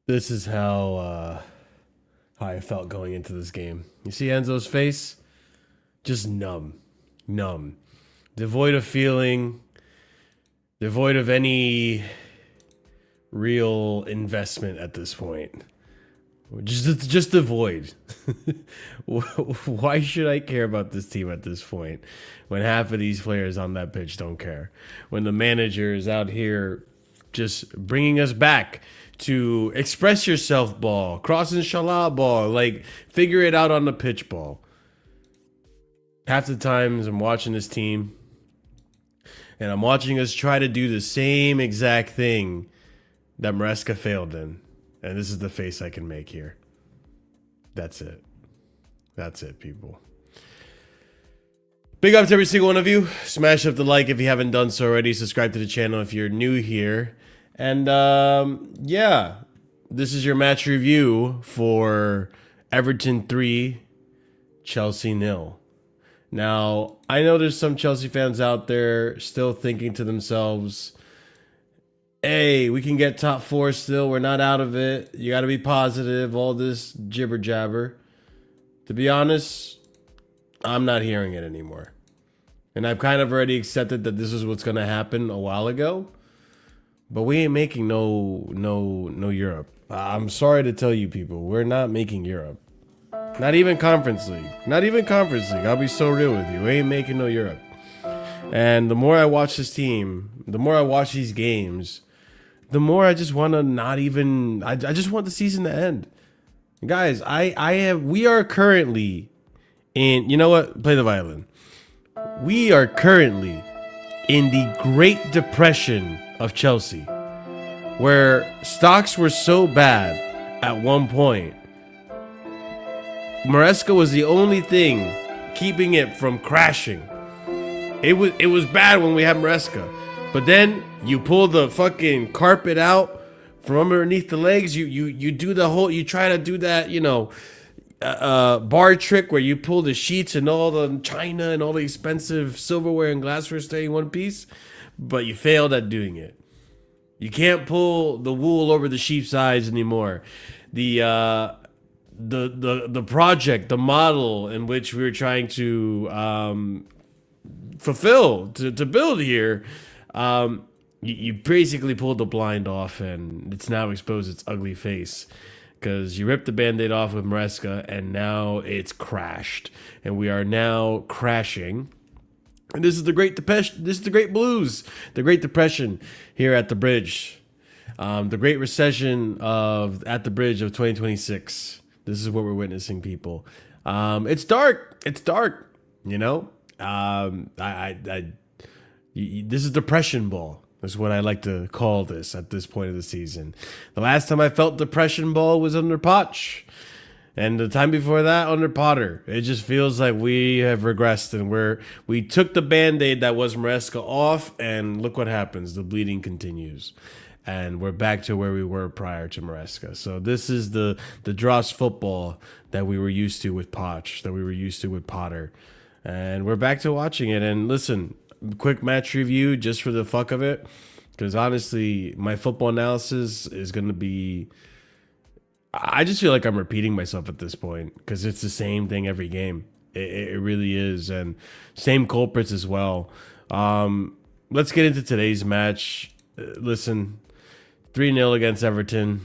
This is how I felt going into this game. You see Enzo's face? Just numb. Numb. Devoid of feeling. Devoid of any real investment at this point. Just devoid. Why should I care about this team at this point when half of these players on that pitch don't care? When the manager is out here just bringing us back to express yourself ball, cross inshallah ball, like figure it out on the pitch ball. Half the times I'm watching this team and I'm watching us try to do the same exact thing that Maresca failed in. And this is the face I can make here. That's it. That's it, people. Big up to every single one of you. Smash up the like if you haven't done so already. Subscribe to the channel if you're new here. And yeah, this is your match review for Everton 3, Chelsea 0. Now, I know there's some Chelsea fans out there still thinking to themselves, hey, we can get top 4 still. We're not out of it. You got to be positive. All this jibber jabber. To be honest, I'm not hearing it anymore. And I've kind of already accepted that this is what's going to happen a while ago. But we ain't making no Europe. I'm sorry to tell you people, we're not making Europe. Not even Conference League. Not even Conference League. I'll be so real with you. We ain't making no Europe. And the more I watch this team, the more I watch these games, the more I just want to not even... I just want the season to end. Guys, we are currently in... You know what? Play the violin. We are currently in the Great Depression of Chelsea, where stocks were so bad at one point. Maresca was the only thing keeping it from crashing. It was bad when we had Maresca, but then you pull the fucking carpet out from underneath the legs. You do the whole, you try to do that, you know, bar trick where you pull the sheets and all the china and all the expensive silverware and glassware stay in one piece, but you failed at doing it. You can't pull the wool over the sheep's eyes anymore. The project, the model in which we were trying to fulfill, to build here, you basically pulled the blind off, and it's now exposed its ugly face. Because you ripped the Band-Aid off with Maresca, and now it's crashed. And we are now crashing. And this is the Great Depression. This is the Great Blues. The Great Depression here at the bridge. The Great Recession at the bridge of 2026. This is what we're witnessing, people. It's dark. It's dark. You know? This is depression ball. That's what I like to call this at this point of the season. The last time I felt depression ball was under Poch. And the time before that, under Potter, it just feels like we have regressed, and we took the Band-Aid that was Maresca off, and look what happens. The bleeding continues. And we're back to where we were prior to Maresca. So this is the Dross football that we were used to with Poch, that we were used to with Potter. And we're back to watching it. And listen, quick match review just for the fuck of it. Because honestly, my football analysis is going to be... I just feel like I'm repeating myself at this point because it's the same thing every game. It really is. And same culprits as well. Let's get into today's match. Listen, 3-0 against Everton.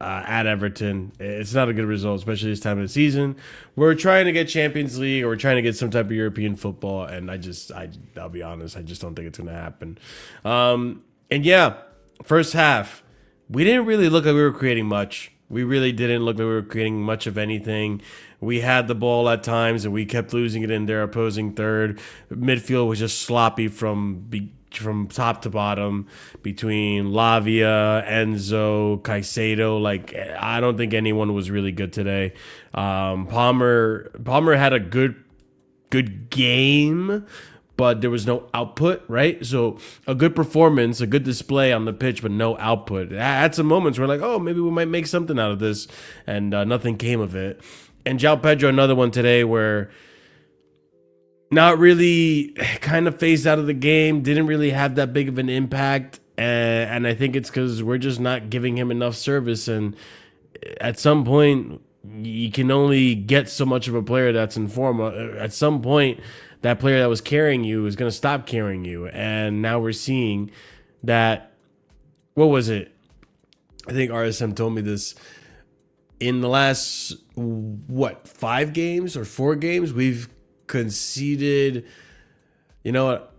At Everton. It's not a good result, especially this time of the season. We're trying to get Champions League, or we're trying to get some type of European football, and I'll be honest, I just don't think it's going to happen. And yeah, first half, we didn't really look like we were creating much. We really didn't look like we were creating much of anything. We had the ball at times, and we kept losing it in their opposing third. Midfield was just sloppy from top to bottom between Lavia, Enzo, Caicedo. Like, I don't think anyone was really good today. Palmer had a good game, but there was no output, right? So a good performance, a good display on the pitch, but no output. At some moments, we're like, oh, maybe we might make something out of this, and nothing came of it. And João Pedro, another one today where not really, kind of phased out of the game, didn't really have that big of an impact, and I think it's because we're just not giving him enough service, and at some point, you can only get so much of a player that's in form. At some point, that player that was carrying you is going to stop carrying you. And now we're seeing that, what was it? I think RSM told me this. In the last, 5 games or 4 games, we've conceded, you know what?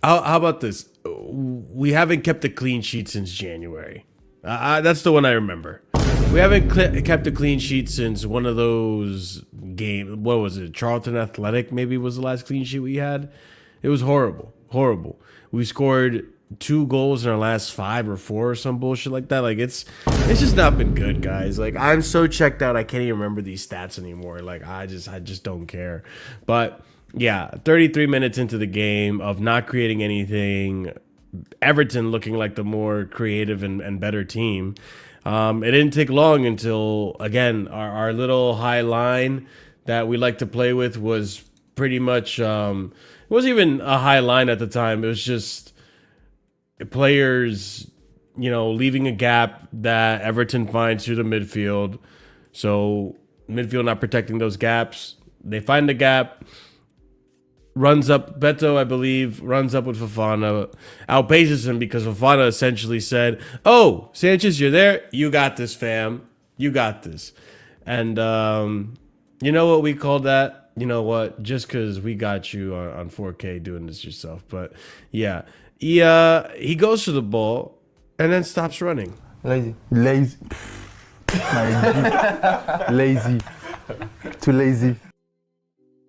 How about this? We haven't kept a clean sheet since January. That's the one I remember. We haven't kept a clean sheet since one of those games. What was it? Charlton Athletic maybe was the last clean sheet we had. It was horrible. Horrible. We scored 2 goals in our last 5 or 4 or some bullshit like that. Like, it's just not been good, guys. Like, I'm so checked out I can't even remember these stats anymore. Like, I just don't care. But yeah, 33 minutes into the game of not creating anything, Everton looking like the more creative and better team. It didn't take long until, again, our little high line that we like to play with was pretty much, it wasn't even a high line at the time. It was just players, leaving a gap that Everton finds through the midfield. So midfield not protecting those gaps. They find the gap. Runs up, Beto, I believe, runs up with Fofana, outpaces him because Fofana essentially said, oh, Sanchez, you're there. You got this, fam. You got this. And you know what we call that? You know what? Just because we got you on 4K doing this yourself. But yeah, he goes to the ball and then stops running. Lazy. Lazy. Too lazy.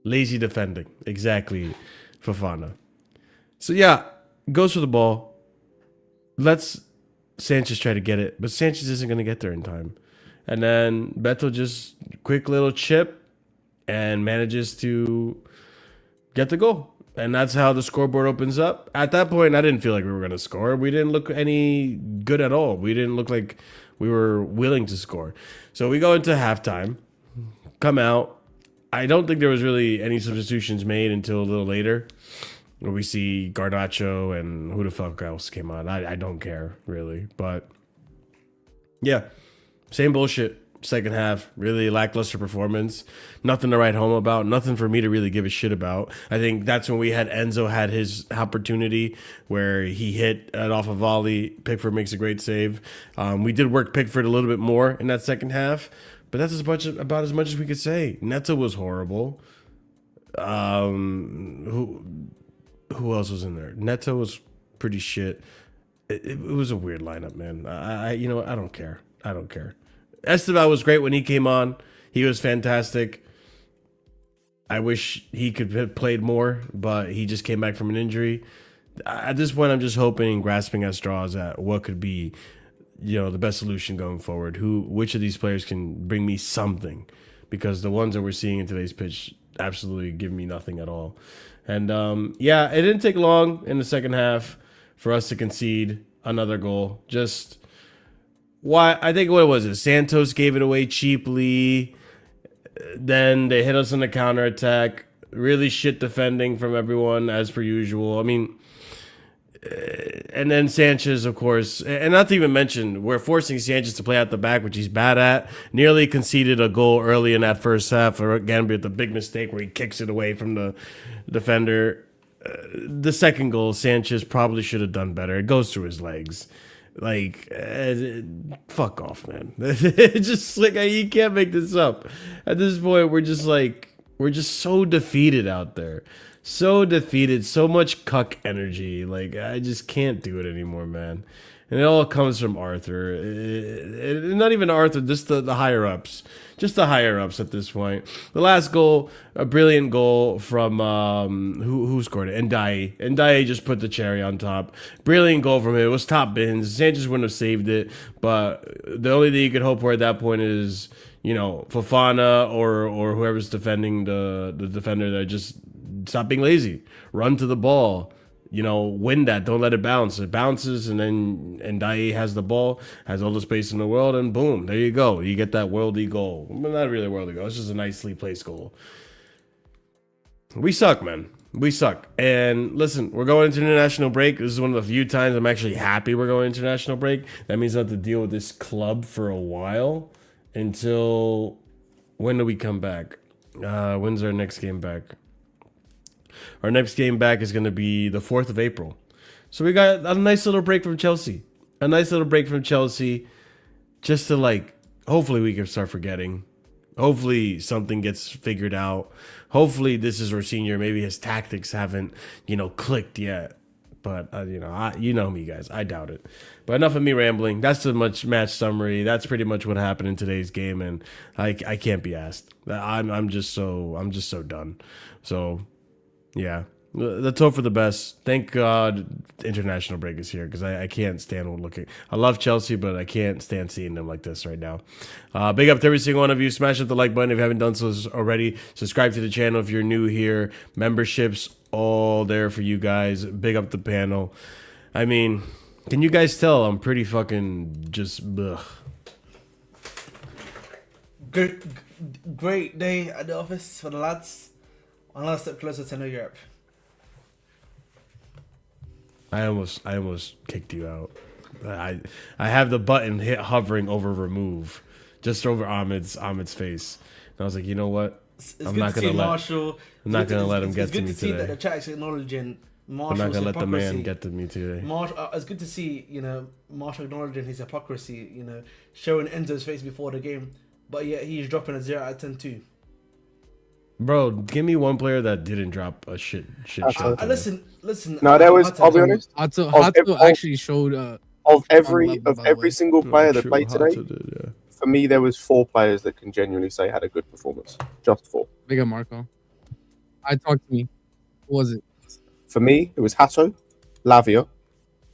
Lazy defending. Exactly, Fofana. So yeah, goes for the ball. Lets Sanchez try to get it, but Sanchez isn't going to get there in time. And then Beto just quick little chip and manages to get the goal. And that's how the scoreboard opens up. At that point, I didn't feel like we were going to score. We didn't look any good at all. We didn't look like we were willing to score. So we go into halftime, come out. I don't think there was really any substitutions made until a little later, where we see Garnacho and who the fuck else came on. I don't care, really. But yeah, same bullshit. Second half, really lackluster performance. Nothing to write home about. Nothing for me to really give a shit about. I think that's when Enzo had his opportunity where he hit it off a volley. Pickford makes a great save. We did work Pickford a little bit more in that second half. But that's about as much as we could say. Neto was horrible. Who else was in there? Neto was pretty shit. It was a weird lineup, man. I don't care. I don't care. Esteban was great when he came on. He was fantastic. I wish he could have played more, but he just came back from an injury. At this point, I'm just hoping and grasping at straws at what could be, the best solution going forward. Which of these players can bring me something? because the ones that we're seeing in today's pitch absolutely give me nothing at all. And yeah, it didn't take long in the second half for us to concede another goal. Just why? I think what was it? Santos gave it away cheaply. Then they hit us on the counterattack. Really shit defending from everyone as per usual. I mean, and then Sanchez, of course, and not to even mention, we're forcing Sanchez to play out the back, which he's bad at. Nearly conceded a goal early in that first half, or again, with the big mistake where he kicks it away from the defender. The second goal, Sanchez probably should have done better. It goes through his legs. Like, fuck off, man. It's just like, you can't make this up. At this point, we're just so defeated out there. So defeated, so much cuck energy. Like, I just can't do it anymore, man. And it all comes from Arthur. Not even Arthur, just the higher ups. Just the higher ups at this point. The last goal, a brilliant goal from who scored it? Ndiaye. Ndiaye just put the cherry on top. Brilliant goal from him. It was top bins. Sanchez wouldn't have saved it, but the only thing you could hope for at that point is, you know, Fofana or whoever's defending the defender there, just stop being lazy. Run to the ball. You know, win that. Don't let it bounce. It bounces, and then Ndiaye has the ball, has all the space in the world, and boom, there you go. You get that worldy goal. Well, not really a worldy goal. It's just a nicely placed goal. We suck, man. We suck. And listen, we're going into international break. This is one of the few times I'm actually happy we're going to international break. That means I have to deal with this club for a while until when do we come back? When's our next game back? Our next game back is going to be the 4th of April. So we got a nice little break from Chelsea. A nice little break from Chelsea just to, like, hopefully we can start forgetting. Hopefully something gets figured out. Hopefully this is ROSENIOR. Maybe his tactics haven't, you know, clicked yet. But, you know me, guys. I doubt it. But enough of me rambling. That's the match summary. That's pretty much what happened in today's game. And I can't be asked. I'm just so done. So... yeah, let's hope for the best. Thank God international break is here, because I can't stand looking. I love Chelsea, but I can't stand seeing them like this right now. Big up to every single one of you. Smash up the like button if you haven't done so already. Subscribe to the channel if you're new here. Memberships all there for you guys. Big up the panel. I mean, can you guys tell I'm pretty fucking just ugh. Great day at the office for the lads. One step closer to New Europe. I almost kicked you out. I have the button hovering over remove, just over Ahmed's face, and I was like, you know what? I'm not gonna let him get to me today. It's good to see that the chat is acknowledging Marshall's hypocrisy. I'm not gonna let the man get to me today. It's good to see, you know, Marshall acknowledging his hypocrisy, you know, showing Enzo's face before the game, but yet he's dropping a 0 out of 10 too. Bro, give me one player that didn't drop a shit shot. Listen. No, that was. I'll be honest. Hato actually showed. Of every single player that played today, for me, there was 4 players that can genuinely say had a good performance. Just 4. Big up, Marco. Talk to me. Who was it? For me, it was Hato, Lavia.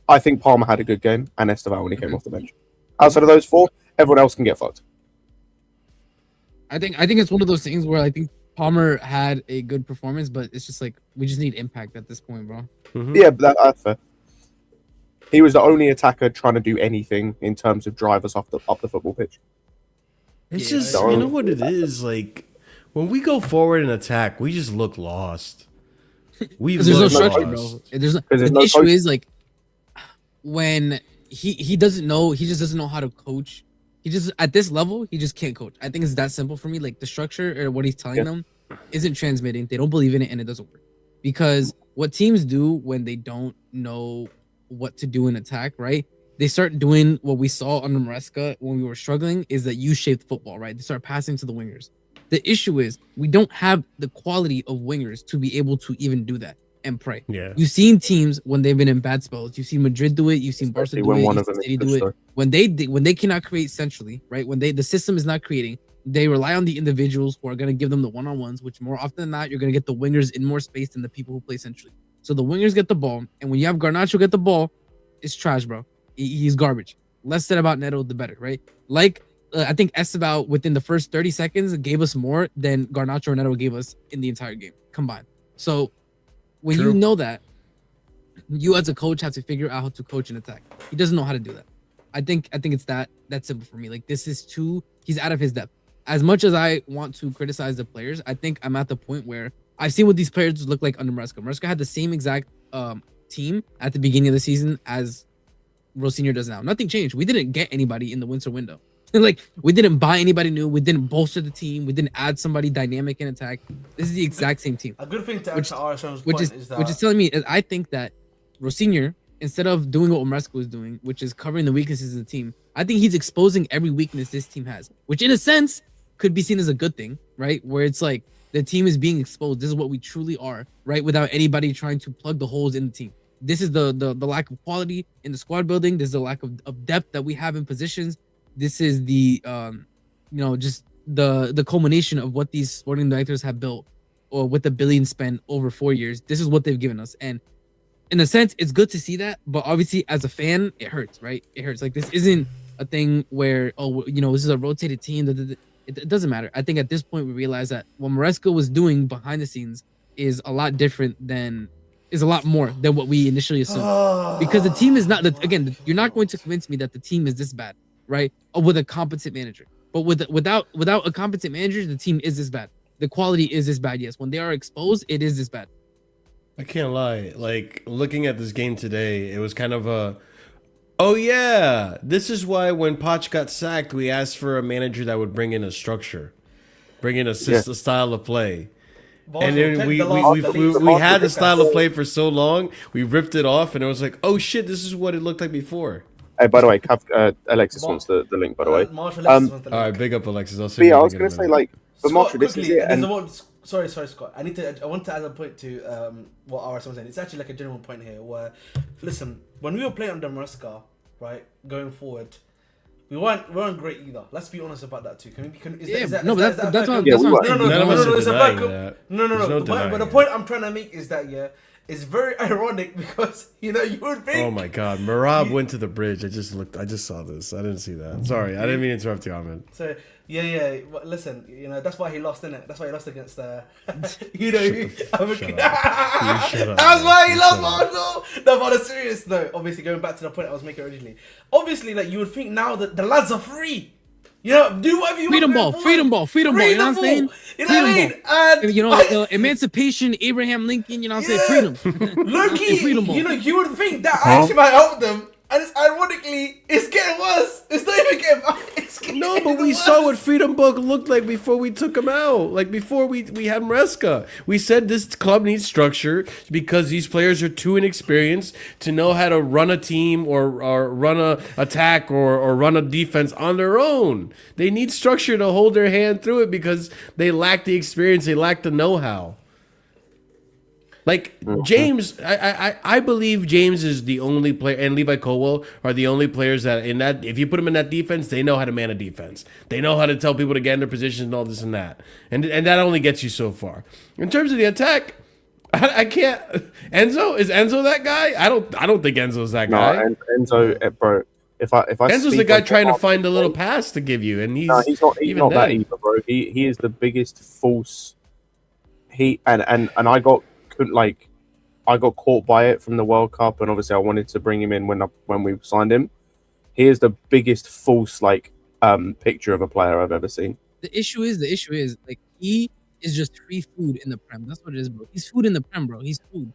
I think Palmer had a good game, and Esteval when he came off the bench. Outside of those 4, everyone else can get fucked. I think it's one of those things where I think Palmer had a good performance, but it's just like we just need impact at this point, bro. Mm-hmm. Yeah, but that's fair. He was the only attacker trying to do anything in terms of drive us up the football pitch. It's just, you know what it is? Like, when we go forward and attack, we just look lost. There's no structure, bro. The issue is, like, when he doesn't know, he just doesn't know how to coach. He just, at this level, he just can't coach. I think it's that simple for me. Like, the structure or what he's telling them isn't transmitting. They don't believe in it, and it doesn't work. Because what teams do when they don't know what to do in attack, right? They start doing what we saw under Maresca when we were struggling, is that U-shaped football, right? They start passing to the wingers. The issue is we don't have the quality of wingers to be able to even do that and pray. Yeah. You've seen teams when they've been in bad spells. You've seen Madrid do it. You've seen Barca do it. You've seen City do it. When they cannot create centrally, right? When the system is not creating, they rely on the individuals who are going to give them the one-on-ones, which more often than not, you're going to get the wingers in more space than the people who play centrally. So the wingers get the ball, and when you have Garnacho get the ball, it's trash, bro. He's garbage. Less said about Neto, the better, right? Like I think Esteban within the first 30 seconds gave us more than Garnacho and Neto gave us in the entire game combined. So when True. you know that, you as a coach have to figure out how to coach an attack. He doesn't know how to do that. I think it's that simple for me. Like, this is he's out of his depth. As much as I want to criticize the players, I think I'm at the point where I've seen what these players look like under Maresca. Maresca had the same exact team at the beginning of the season as ROSENIOR does now. Nothing changed. We didn't get anybody in the winter window. Like, we didn't buy anybody new. We didn't bolster the team. We didn't add somebody dynamic in attack. This is the exact same team. A good thing to add to RSM's which point is that... which is telling me is I think that ROSENIOR, instead of doing what Maresca was doing, which is covering the weaknesses of the team, I think he's exposing every weakness this team has, which in a sense could be seen as a good thing, right? Where it's like the team is being exposed. This is what we truly are, right? Without anybody trying to plug the holes in the team. This is the lack of quality in the squad building. There's the lack of depth that we have in positions. This is the just the culmination of what these sporting directors have built, or with the billion spent over 4 years. This is what they've given us, and in a sense, it's good to see that. But obviously, as a fan, it hurts, right? It hurts. Like, this isn't a thing where this is a rotated team. It doesn't matter. I think at this point we realize that what Maresca was doing behind the scenes is a lot more than what we initially assumed. Because the team is not. Again, you're not going to convince me that the team is this bad, right? With a competent manager. But without a competent manager, the team is this bad. The quality is this bad. Yes, when they are exposed, it is this bad. I can't lie. Like, looking at this game today, it was kind of a, oh yeah, this is why when Poch got sacked, we asked for a manager that would bring in a structure, bring in a style of play. And then we had the style of play for so long, we ripped it off, and it was like, oh shit, this is what it looked like before. Hey, by the way, Alexis wants the link, by the way. All right, big up Alexis. I'll see yeah, you. I was going to say, like, but Marshall, this is it. Sorry, Scott. I want to add a point to what RS was saying. It's actually like a general point here where, listen, when we were playing under Maresca, right, going forward, we weren't great either. Let's be honest about that too. That's what But the point I'm trying to make is that it's very ironic because you would think. Oh my God, Marab went to the bridge. I just saw this. I didn't see that. Sorry, I didn't mean to interrupt you, Ahmed. So but listen, that's why he lost, innit? That's why he lost against That's why he lost, Marshall. No, but on a serious note, obviously going back to the point I was making originally. Obviously, like, you would think now that the lads are free. Do whatever you want. Freedom ball. You know what I'm saying? You know what I mean? And emancipation, Abraham Lincoln. You know what I'm saying? Freedom. Low-key, you would think that actually might help them. And it's getting worse. It's not even getting better. No, but we saw what Freedom Book looked like before we took him out. Like, before we had Maresca. We said this club needs structure because these players are too inexperienced to know how to run a team or run a attack or run a defense on their own. They need structure to hold their hand through it because they lack the experience. They lack the know-how. Like, James, I believe James is the only player, and Levi Colwell are the only players that if you put them in that defense, they know how to man a defense. They know how to tell people to get in their positions and all this and that. And that only gets you so far. In terms of the attack, I can't. Enzo, is Enzo that guy? I don't think Enzo's that guy. No, Enzo, bro. If I Enzo's the guy trying to find a little pass to give you, and he's not that either, bro. He is the biggest false. I got caught by it from the World Cup, and obviously I wanted to bring him in when we signed him. He is the biggest false picture of a player I've ever seen. The issue is like, he is just free food in the Prem. That's what it is, bro. He's food in the Prem, bro. He's food.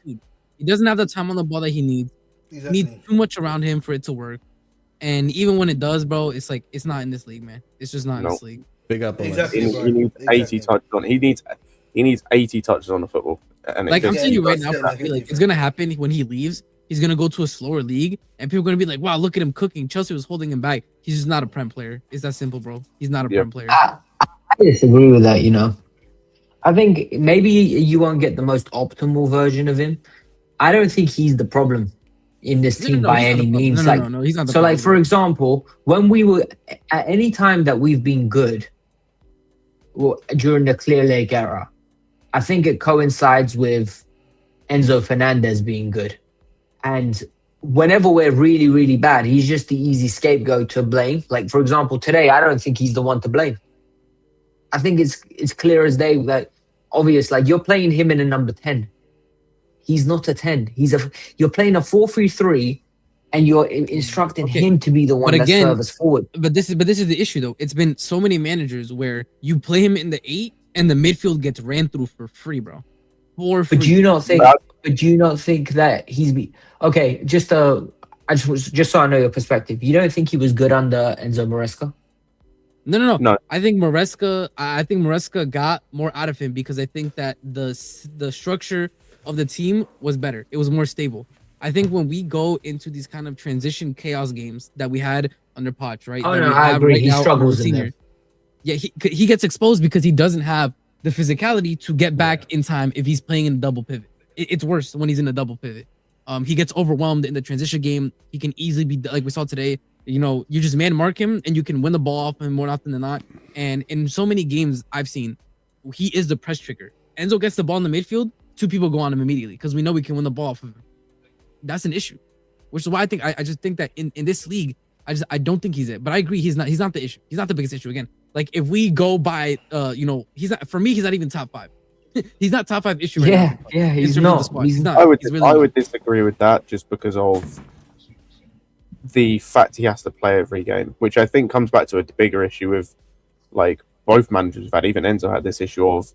He doesn't have the time on the ball that he needs. Exactly. He needs too much around him for it to work. And even when it does, bro, it's like, it's not in this league, man. It's just not in this league. Big up, exactly. He needs 80 touches on. He needs 80 touches on the football. And like, I'm telling you right now, like, it's gonna happen when he leaves. He's gonna go to a slower league, and people are gonna be like, "Wow, look at him cooking." Chelsea was holding him back. He's just not a Prem player. It's that simple, bro. He's not a Prem player. I disagree with that. I think maybe you won't get the most optimal version of him. I don't think he's the problem in this team by any means. No, he's not the so, problem. like, for example, when we were at any time that we've been good during the Clear Lake era, I think it coincides with Enzo Fernandez being good. And whenever we're really, really bad, he's just the easy scapegoat to blame. Like, for example, today, I don't think he's the one to blame. I think it's clear as day that obvious, like you're playing him in a number 10. He's not a 10. You're playing a 4-3-3 and you're instructing him to be the one that's furthest forward. But this is the issue though. It's been so many managers where you play him in the 8 and the midfield gets ran through for free, bro. For free. But do you not think that okay, just so I know your perspective. You don't think he was good under Enzo Maresca? No. I think Maresca got more out of him because I think that the structure of the team was better. It was more stable. I think when we go into these kind of transition chaos games that we had under Poch, right? Oh, no, I agree. He struggles in there. Yeah, he gets exposed because he doesn't have the physicality to get back in time if he's playing in a double pivot. It's worse when he's in a double pivot. He gets overwhelmed in the transition game. He can easily be, like we saw today, you just man mark him and you can win the ball off him more often than not. And in so many games I've seen, he is the press trigger. Enzo gets the ball in the midfield, 2 people go on him immediately because we know we can win the ball off of him. That's an issue, which is why I just think that in this league, I don't think he's it. But I agree, he's not the issue. He's not the biggest issue. Again, like if we go by, he's not, for me, he's not even top 5. He's not top 5 issue. Right now, he's not. He's not. I would disagree with that just because of the fact he has to play every game, which I think comes back to a bigger issue with like both managers have had. Even Enzo had this issue of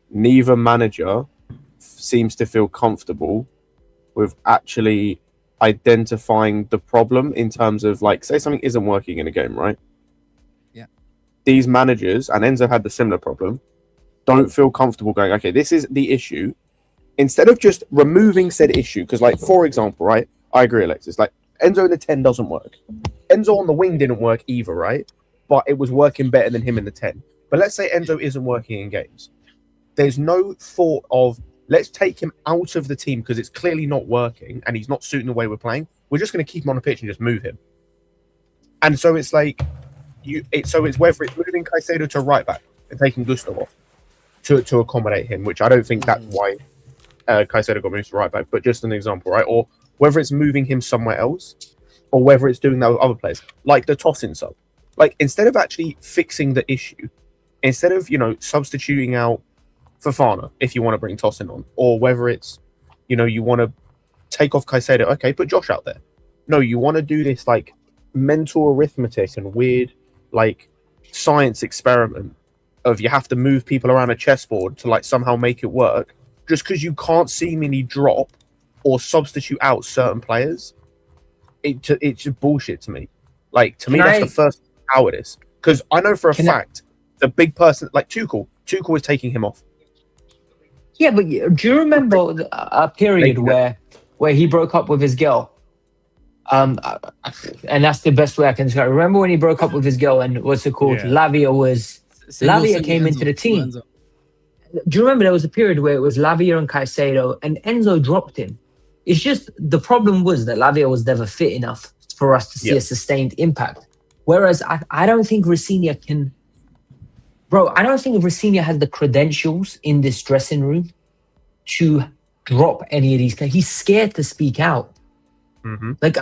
neither manager seems to feel comfortable with actually identifying the problem in terms of like, say something isn't working in a game, right? Yeah. These managers, and Enzo had the similar problem, don't feel comfortable going, okay, this is the issue. Instead of just removing said issue, because like, for example, right, I agree, Alexis, like Enzo in the 10 doesn't work. Enzo on the wing didn't work either, right? But it was working better than him in the 10. But let's say Enzo isn't working in games. There's no thought of, let's take him out of the team because it's clearly not working and he's not suiting the way we're playing. We're just going to keep him on the pitch and just move him. And so it's like, it's whether it's moving Caicedo to right back and taking Gusto off to accommodate him, which I don't think that's why Caicedo got moved to right back, but just an example, right? Or whether it's moving him somewhere else or whether it's doing that with other players, like the tossing sub. Like, instead of actually fixing the issue, instead of, substituting out Fofana, if you want to bring Tosin on, or whether it's, you want to take off Caicedo, okay, put Josh out there. No, you want to do this, like, mental arithmetic and weird, like, science experiment of you have to move people around a chessboard to, like, somehow make it work, just because you can't seemingly drop or substitute out certain players. It's just bullshit to me. Like, to me, that's the first cowardice. Because I know for a fact, the big person, like Tuchel is taking him off. Yeah, but do you remember a period where he broke up with his girl? And that's the best way I can describe it. Remember when he broke up with his girl and what's it called? Yeah. Lavia came into the team. Enzo. Do you remember there was a period where it was Lavia and Caicedo and Enzo dropped him? It's just the problem was that Lavia was never fit enough for us to see a sustained impact. Whereas I don't think Rosinha can... Bro, I don't think Rosinha has the credentials in this dressing room to drop any of these players. He's scared to speak out. Mm-hmm. Like,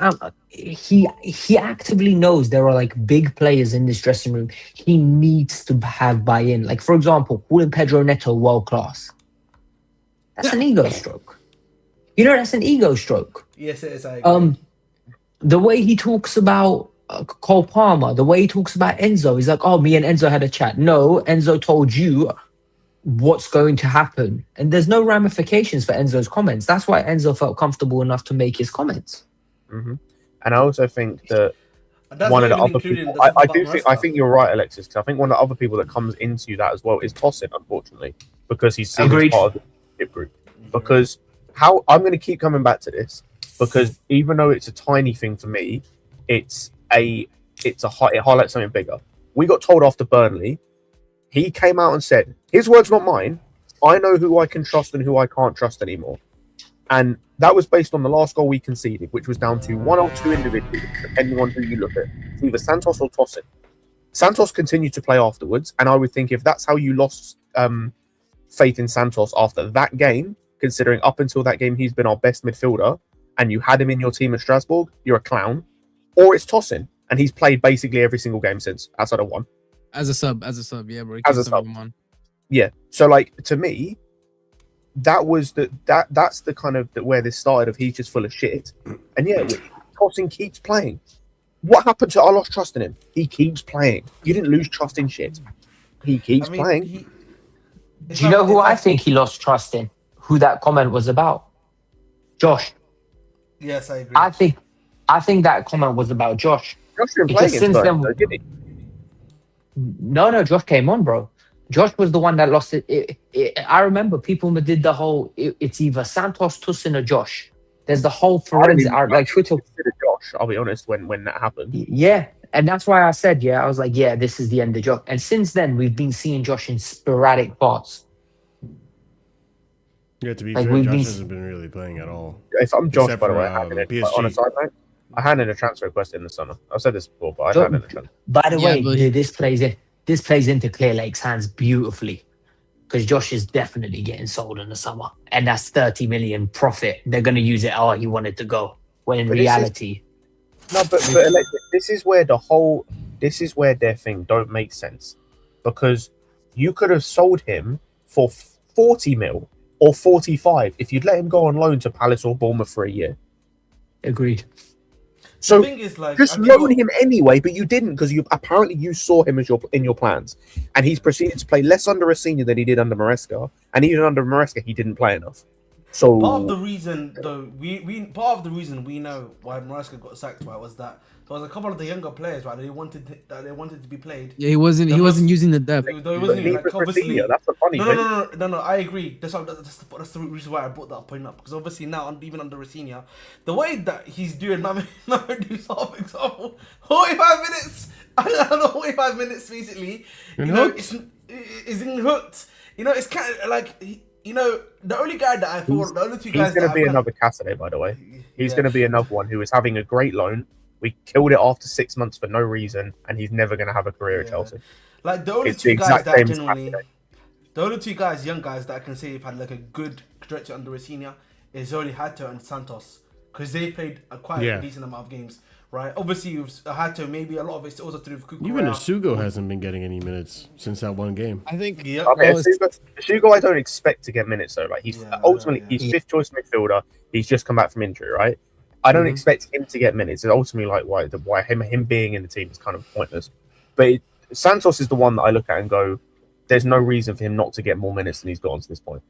he actively knows there are like big players in this dressing room. He needs to have buy-in. Like, for example, calling Pedro Neto world class. That's an ego stroke. That's an ego stroke. Yes, it is. I agree. The way he talks about Cole Palmer, the way he talks about Enzo, he's like, oh, me and Enzo had a chat. No, Enzo told you what's going to happen. And there's no ramifications for Enzo's comments. That's why Enzo felt comfortable enough to make his comments. Mm-hmm. And I also think that one of the other people, I think you're right, Alexis, because I think one of the other people that comes into that as well is Tosin, unfortunately, because he's seen as part of the leadership group. Because I'm going to keep coming back to this, because even though it's a tiny thing for me, it highlights something bigger. We got told after Burnley, he came out and said, his words, not mine, I know who I can trust and who I can't trust anymore. And that was based on the last goal we conceded, which was down to one or two individuals, depending on who you look at. It's either Santos or Tosin. Santos continued to play afterwards, and I would think if that's how you lost faith in Santos after that game, considering up until that game he's been our best midfielder, and you had him in your team at Strasbourg, you're a clown. Or it's Tosin, and he's played basically every single game since, outside of one. As a sub, yeah, bro. As a sub. Yeah. So like to me, that's the kind of where this started of he's just full of shit. And yeah, Tosin keeps playing. What happened to I lost trust in him? He keeps playing. You didn't lose trust in shit. He keeps playing. Do you know who I think he lost trust in? Who that comment was about? Josh. Yes, I agree. I think that comment was about Josh. Josh didn't play against Spurs, though, did he? No, Josh came on, bro. Josh was the one that lost it. I remember people did the whole. It's either Santos, Tosin, or Josh. There's the whole forensic, like Twitter. Josh, I'll be honest. When that happened, yeah, and that's why I said, I was like, this is the end of Josh. And since then, we've been seeing Josh in sporadic parts. Yeah, to be fair, Josh hasn't been really playing at all. If I'm Josh, by the way, PSG. On a side note, I handed a transfer request in the summer. I've said this before, but I handed a transfer. By the way, this plays into Clear Lake's hands beautifully, because Josh is definitely getting sold in the summer, and that's 30 million profit. They're going to use it. Oh, he wanted to go. When in reality, but this is where their thing don't make sense, because you could have sold him for 40 mil or 45 if you'd let him go on loan to Palace or Bournemouth for a year. Agreed. So just loan him anyway, but you didn't, because you saw him as in your plans, and he's proceeded to play less under a senior than he did under Maresca, and even under Maresca he didn't play enough. So part of the reason, though, we know why Maresca got sacked, right, was that there was a couple of the younger players, right, they wanted to be played. Yeah, he wasn't using the depth. Obviously, that's the funny thing. No. I agree. That's the reason why I brought that point up, because obviously now, even under Rosinha, the way that he's doing, for example, 45 minutes. I don't know, 45 minutes basically. It's hooked. It's kind of like. The only guy that I thought, the only two guys. He's going to be another Cassidy, by the way. He's going to be another one who is having a great loan. We killed it after 6 months for no reason, and he's never going to have a career at Chelsea. Like the only two guys that genuinely, the only two guys, young guys that I can say have had like a good trajectory under Rosinha is only Hato and Santos, because they played quite a decent amount of games. Right, obviously you've had to, maybe a lot of it's also to do with Kukurea. Even Asugo hasn't been getting any minutes since that one game. I think. Yeah, Asugo, I don't expect to get minutes though. Like he's he's fifth choice midfielder. He's just come back from injury, right? I don't expect him to get minutes. It's ultimately like why him being in the team is kind of pointless. But Santos is the one that I look at and go, there's no reason for him not to get more minutes than he's gotten to this point.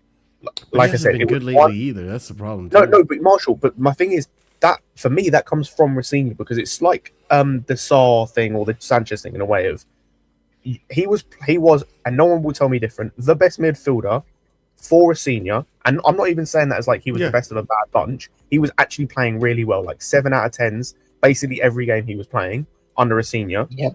Like I said, been good lately either. That's the problem. No, but Marshall. But my thing is, that for me that comes from Rosinha, because it's like the Sarr thing or the Sanchez thing in a way of he was and no one will tell me different, the best midfielder for Rosinha, and I'm not even saying that as like he was the best of a bad bunch. He was actually playing really well, like 7 out of 10s basically every game he was playing under Rosinha. Yeah.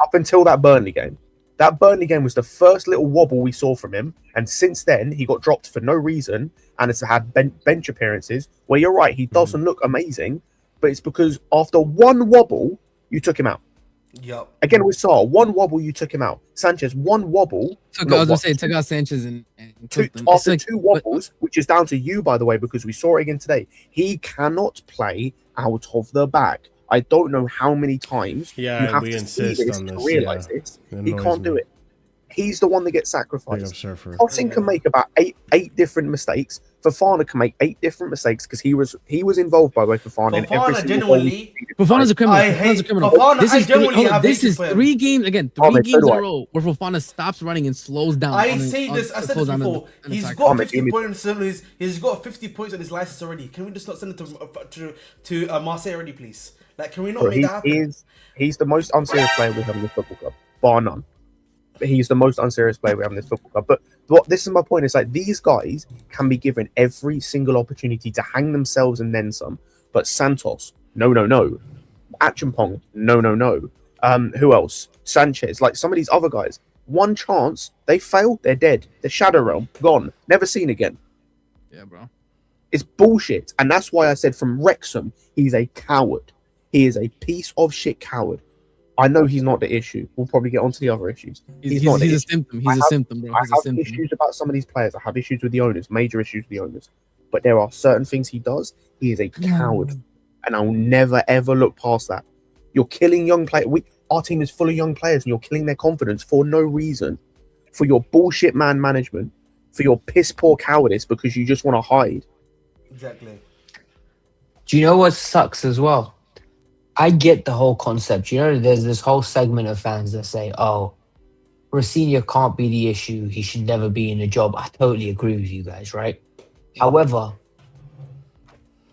Up until that Burnley game. That Burnley game was the first little wobble we saw from him, and since then he got dropped for no reason, and has had bench appearances where you're right, he doesn't look amazing, but it's because after one wobble you took him out. Yep. Again with Sarr, one wobble you took him out. Sanchez, one wobble. Took out Sanchez and after two wobbles, which is down to you, by the way, because we saw it again today. He cannot play out of the back. I don't know how many times you have to see this to realise this. He can't do it. He's the one that gets sacrificed. Tosin can make about eight different mistakes. Fofana can make 8 different mistakes because he was involved, by the way, Fofana in every single goal. Fofana's a criminal. Fofana's a criminal. This is 3 games again. 3 games in a row where Fofana stops running and slows down. I said this before. He's got 50 points. He's got 50 points on his license already. Can we just not send it to Marseille already, please? Like, can we not make that happen? He's the most unserious player we have in this football club, bar none. He's the most unserious player we have in this football club. But this is my point. It's like these guys can be given every single opportunity to hang themselves and then some. But Santos, no. Achimpong, no. Who else? Sanchez, like some of these other guys. One chance, they fail, they're dead. The Shadow Realm, gone, never seen again. Yeah, bro. It's bullshit. And that's why I said from Wrexham, he's a coward. He is a piece of shit coward. I know he's not the issue. We'll probably get onto the other issues. He's a symptom. He's a symptom, bro. I have issues about some of these players. I have issues with the owners, major issues with the owners. but there are certain things he does. He is a coward, and I'll never ever look past that. You're killing young players. Our team is full of young players, and you're killing their confidence for no reason, for your bullshit man management, for your piss poor cowardice because you just want to hide. Exactly. Do you know what sucks as well? I get the whole concept. You know, there's this whole segment of fans that say, "Oh, ROSENIOR can't be the issue. He should never be in a job." I totally agree with you guys, right? However,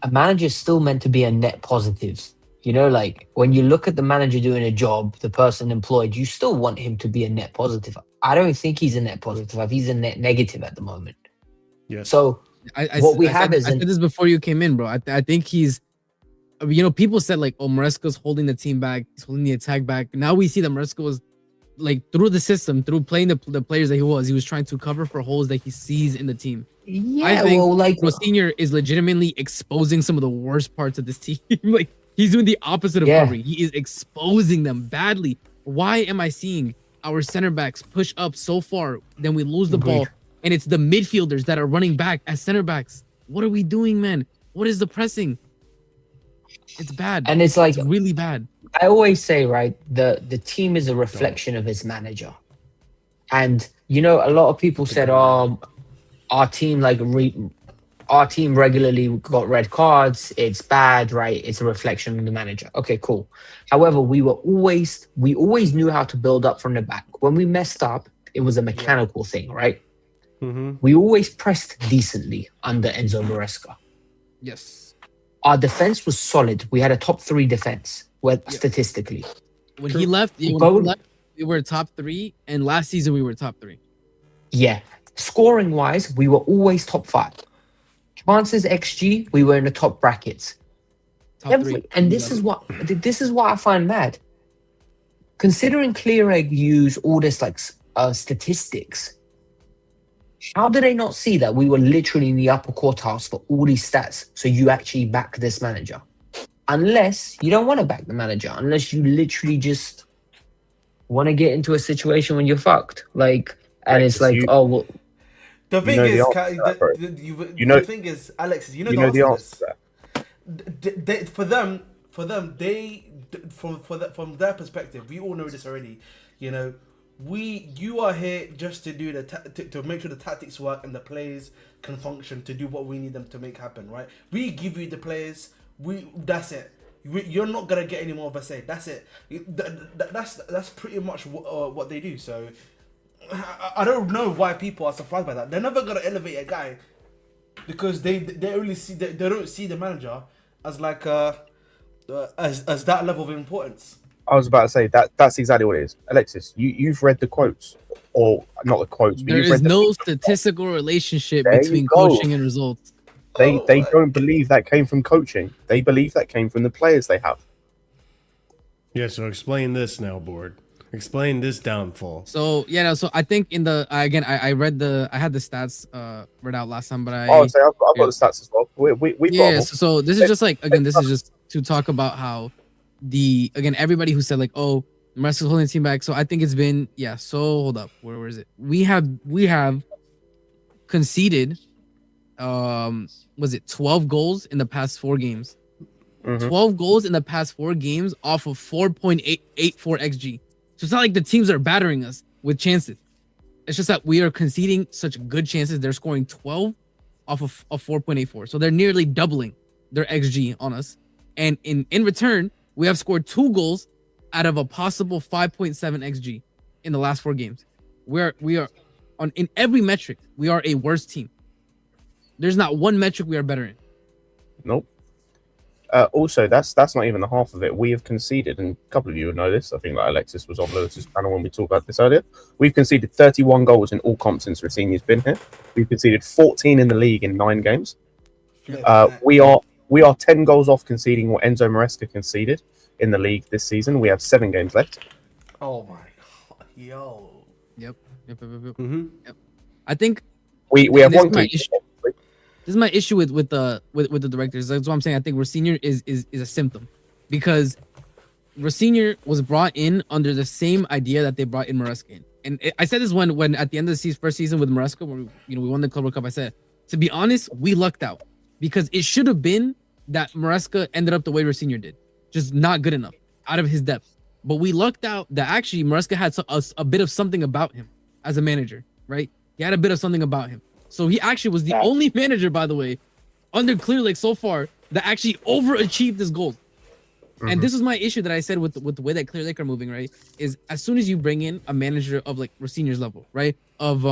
a manager is still meant to be a net positive. You know, like when you look at the manager doing a job, the person employed, you still want him to be a net positive. I don't think he's a net positive. He's a net negative at the moment. Yes. So I isn't. said this before you came in, bro. I think he's, you know, people said like, oh, Maresca's holding the team back. He's holding the attack back. Now we see that Maresca was like through the system, through playing the players that he was trying to cover for holes that he sees in the team. Yeah, I think well, like ROSENIOR is legitimately exposing some of the worst parts of this team. Like he's doing the opposite of covering. He is exposing them badly. Why am I seeing our center backs push up so far, then we lose the ball, and it's the midfielders that are running back as center backs? What are we doing, man? What is the pressing? It's bad, and it's like really bad. I always say, right, the team is a reflection of its manager, and you know, a lot of people said, "Oh, our team regularly got red cards. It's bad, right? It's a reflection of the manager." Okay, cool. However, we always knew how to build up from the back. When we messed up, it was a mechanical thing, right? Mm-hmm. We always pressed decently under Enzo Maresca. Yes. Our defense was solid. We had a top 3 defense, statistically. When he left, we were top 3, and last season we were top 3. Yeah. Scoring wise, we were always top 5. Chances XG, we were in the top brackets. And this is what I find mad. Considering Clear Egg use all this like statistics, how do they not see that we were literally in the upper quartiles for all these stats? So you actually back this manager, unless you don't want to back the manager, unless you literally just want to get into a situation when you're fucked. Like, and it's like, oh well. The thing is, the thing is, Alex, you know the answer to that. For them, from their perspective, we all know this already. You know, you are here just to do to make sure the tactics work and the players can function to do what we need them to make happen, right? We give you the players. That's it. You're not gonna get any more of a say. That's it. That's pretty much what they do. So I don't know why people are surprised by that. They're never gonna elevate a guy because they only see they don't see the manager as like as that level of importance. I was about to say that's exactly what it is. Alexis, you've read the quotes, or not the quotes, but there is no statistical relationship between coaching and results. They don't believe that came from coaching. They believe that came from the players they have. Yeah, so explain this now, Board. Explain this downfall. So so I think in the I had the stats read out last time, but I've got the stats as well. So this is just like this is just to talk about how everybody who said like, oh, Maresca's holding the team back. So I think it's been so hold up, where is it? We have conceded was it 12 goals in the past 4 games? Mm-hmm. 12 goals in the past 4 games off of 4.884 xg. So it's not like the teams are battering us with chances. It's just that we are conceding such good chances. They're scoring 12 off of 4.84. So they're nearly doubling their xg on us. And in return, we have scored 2 goals out of a possible 5.7 xg in the last 4 games. We are in every metric, we are a worse team. There's not one metric we are better in. Nope. Also, that's not even the half of it. We have conceded, and a couple of you would know this. I think that Alexis was on Lewis's panel when we talked about this earlier. We've conceded 31 goals in all comps since ROSENIOR's been here. We've conceded 14 in the league in 9 games. We are 10 goals off conceding what Enzo Maresca conceded in the league this season. We have 7 games left. Oh my god, yo. Yep. Mm-hmm. Yep. I think we have one game. This is my issue with the directors. That's what I'm saying. I think ROSENIOR is a symptom, because ROSENIOR was brought in under the same idea that they brought in Maresca in. And I said this when at the end of the first season with Maresca, where we won the Club World Cup. I said To be honest, we lucked out because it should have been that Maresca ended up the way ROSENIOR did, just not good enough out of his depth. But we lucked out that actually Maresca had a bit of something about him as a manager, right? He had a bit of something about him. So he actually was the only manager, by the way, under Clear Lake so far that actually overachieved his goals. And this is my issue that I said with the way that Clear Lake are moving, right? Is as soon as you bring in a manager of like ROSENIOR's level, right? Of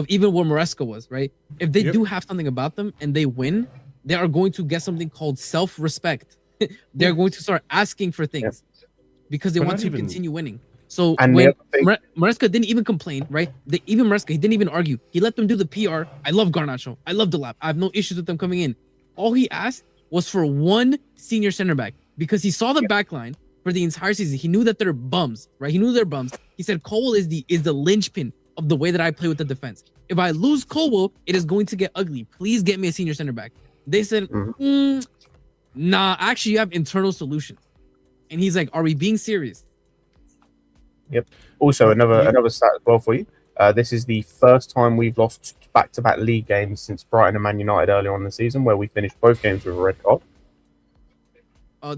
even where Maresca was, right? If they do have something about them and they win, they are going to get something called self-respect. They're going to start asking for things because they want to continue winning. So and when Maresca didn't even complain, right? Even Maresca, he didn't even argue. He let them do the PR. I love Garnacho. I love Delap. I have no issues with them coming in. All he asked was for one senior center back because he saw the back line for the entire season. He knew that they're bums, right? He knew they're bums. He said Colwell is the linchpin of the way that I play with the defense. If I lose Colwell, it is going to get ugly. Please get me a senior center back. They said, nah, actually you have internal solutions. And he's like, are we being serious? Yep. Also, another stat as well for you. This is the first time we've lost back-to-back league games since Brighton and Man United earlier on in the season, where we finished both games with a red card.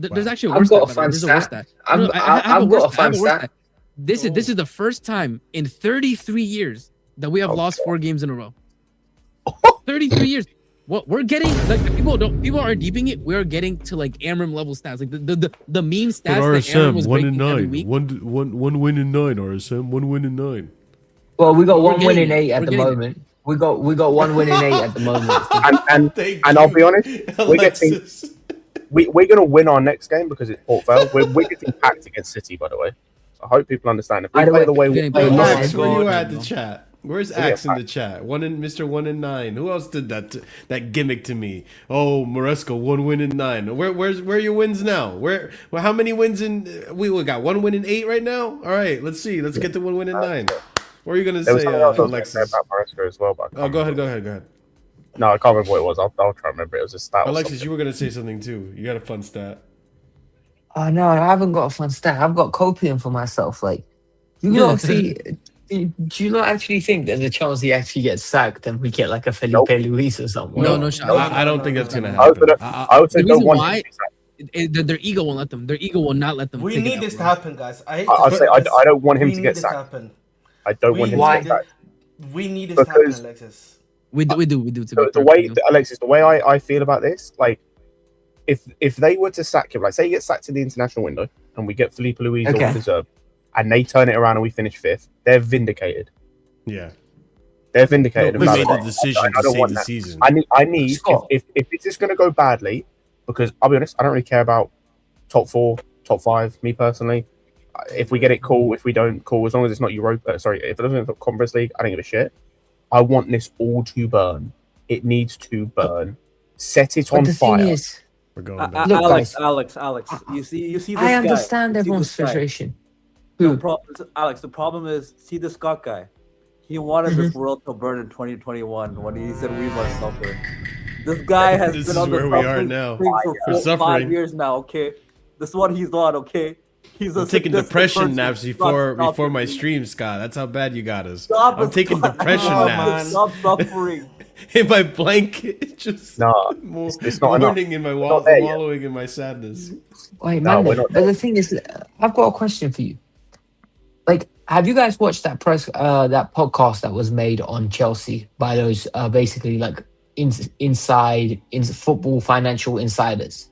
There's actually a worse stat. I've got a fun stat. This is the first time in 33 years that we have lost 4 games in a row. 33 years. What we're getting, like people are deeping it. We're getting to like Amram level stats, like the meme stats that Amram was breaking every week. One win in 9, RSM. 1 win in 9. Well, we got one win in 8 at the moment. We got 1 win in 8 at the moment. and I'll be honest, we're gonna win our next game because it's Port Vale. We're getting packed against City, by the way. So I hope people understand. If we play the way we play, Axe, where you at the chat? Where's Axe in the chat? Mr. 1 in 9. Who else did that gimmick to me? Oh, Maresca, 1 win in 9. Where are your wins now? How many wins in? We got 1 win in 8 right now. All right, let's see. Let's get to 1 win in 9. What are you gonna say, Alexis? About Maresca as well, but go ahead. No, I can't remember what it was. I'll try to remember. It was a stat. Alexis, you were gonna say something too. You got a fun stat. Oh no, I haven't got a fun stat. I've got copium for myself. Like, you not see. Do you not actually think there's a chance he actually gets sacked and we get like a Felipe Luis or something? No, I don't think that's gonna happen. I would say the reason why their ego won't let them. Their ego will not let them. We need this to happen, guys. I don't want him to get sacked. I don't want him to get sacked. We need this to happen, Alexis. We do. Alexis, the way I feel about this, like, if they were to sack him, like, say he gets sacked in the international window and we get Felipe Luis or deserved, and they turn it around and we finish 5th, they're vindicated. Yeah. They're vindicated. We made the decision to save the season. I need if this is going to go badly, because I'll be honest, I don't really care about top 4, top 5, me personally. If we get it, cool. If we don't, cool. As long as it's not Europa. Sorry, if it doesn't have Conference League, I don't give a shit. I want this all to burn. It needs to burn. Set it on fire. We're going back. Alex. You see this guy. I understand everyone's frustration. Alex, the problem is, see this Scott guy. He wanted this world to burn in 2021 when he said we must suffer. This guy has been on the where we are now. For 5 years now. Okay, this is what he's on. Okay. I'm taking depression naps before my stream, Scott. That's how bad you got us. I'm taking depression naps. Stop suffering. In my blanket, just it's not mourning in my wallowing in my sadness. Wait, man. But the thing is, I've got a question for you. Like, have you guys watched that podcast that was made on Chelsea by those basically like inside football financial insiders?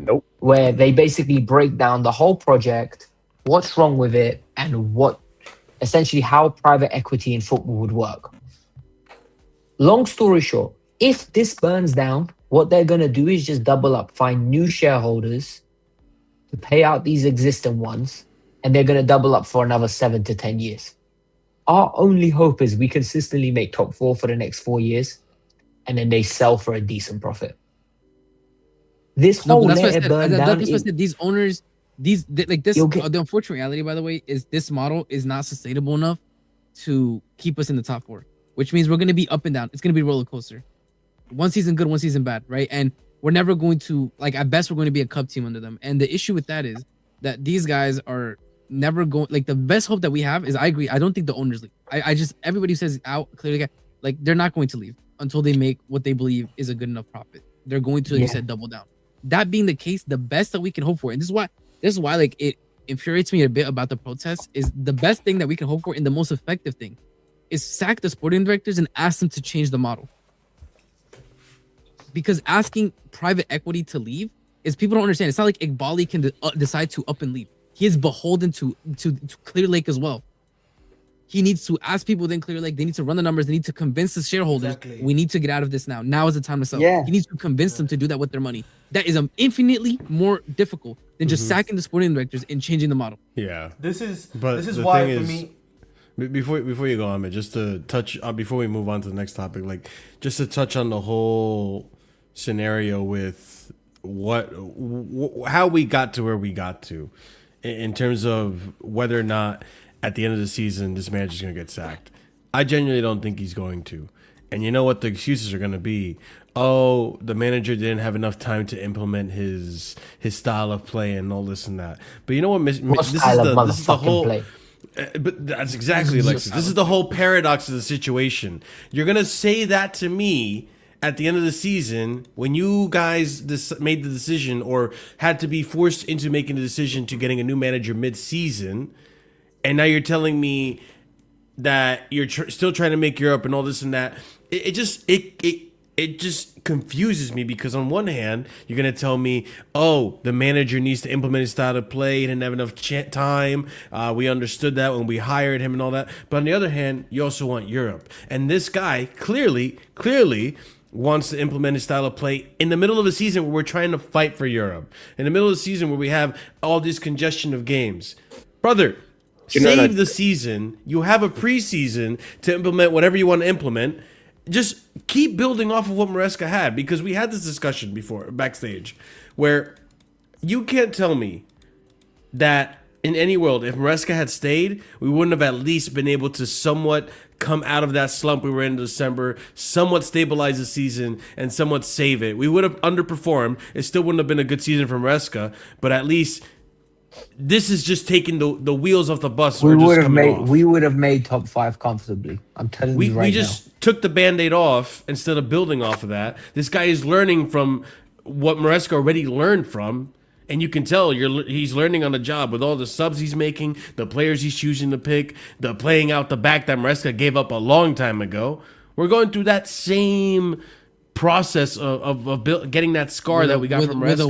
Nope. Where they basically break down the whole project, what's wrong with it, and essentially how private equity in football would work. Long story short, if this burns down, what they're going to do is just double up, find new shareholders to pay out these existing ones, and they're going to double up for another 7 to 10 years. Our only hope is we consistently make top 4 for the next 4 years, and then they sell for a decent profit. This whole burn down. That's what I said. These owners, the unfortunate reality, by the way, is this model is not sustainable enough to keep us in the top 4, which means we're going to be up and down. It's going to be a roller coaster. One season good, one season bad, right? And we're never going to, like, at best, we're going to be a cup team under them. And the issue with that is that these guys are never going, like, the best hope that we have is, I agree, I don't think the owners leave. I just, everybody says out, clearly, like, they're not going to leave. until they make what they believe is a good enough profit. They're going to, like you said, double down. That being the case, the best that we can hope for, and this is why like it infuriates me a bit about the protests, is the best thing that we can hope for and the most effective thing is sack the sporting directors and ask them to change the model. Because asking private equity to leave is, people don't understand. It's not like Iqbali can decide to up and leave. He is beholden to Clear Lake as well. He needs to ask people within Clear Lake. They need to run the numbers. They need to convince the shareholders, we need to get out of this now. Now is the time to sell. Yeah. He needs to convince them to do that with their money. That is infinitely more difficult than just sacking the sporting directors and changing the model. Yeah. This is the why thing for is, me. Before you go on, just to touch before we move on to the next topic, like just to touch on the whole scenario with how we got to where we got to, in terms of whether or not at the end of the season this manager's gonna get sacked. I genuinely don't think he's going to. And you know what the excuses are gonna be? Oh, the manager didn't have enough time to implement his style of play and all this and that. But you know what? This is the whole. Play. But that's exactly, Alexis. This is the whole paradox of the situation. You're gonna say that to me at the end of the season when you guys made the decision or had to be forced into making the decision to getting a new manager mid-season, and now you're telling me that you're still trying to make Europe and all this and that. It just confuses me, because on one hand, you're going to tell me, oh, the manager needs to implement his style of play. He didn't have enough time. We understood that when we hired him and all that. But on the other hand, you also want Europe. And this guy clearly wants to implement his style of play in the middle of a season where we're trying to fight for Europe. In the middle of the season where we have all this congestion of games. Brother, save the season. You have a preseason to implement whatever you want to implement. Just keep building off of what Maresca had, because we had this discussion before backstage where you can't tell me that in any world, if Maresca had stayed, we wouldn't have at least been able to somewhat come out of that slump we were in December, somewhat stabilize the season, and somewhat save it. We would have underperformed. It still wouldn't have been a good season for Maresca, but at least this is just taking the wheels off the bus. We would have made top 5 comfortably. I'm telling you right now. We just took the Band-Aid off instead of building off of that. This guy is learning from what Maresca already learned from, and you can tell he's learning on the job with all the subs he's making, the players he's choosing to pick, the playing out the back that Maresca gave up a long time ago. We're going through that same process of getting that scar that we got from Maresca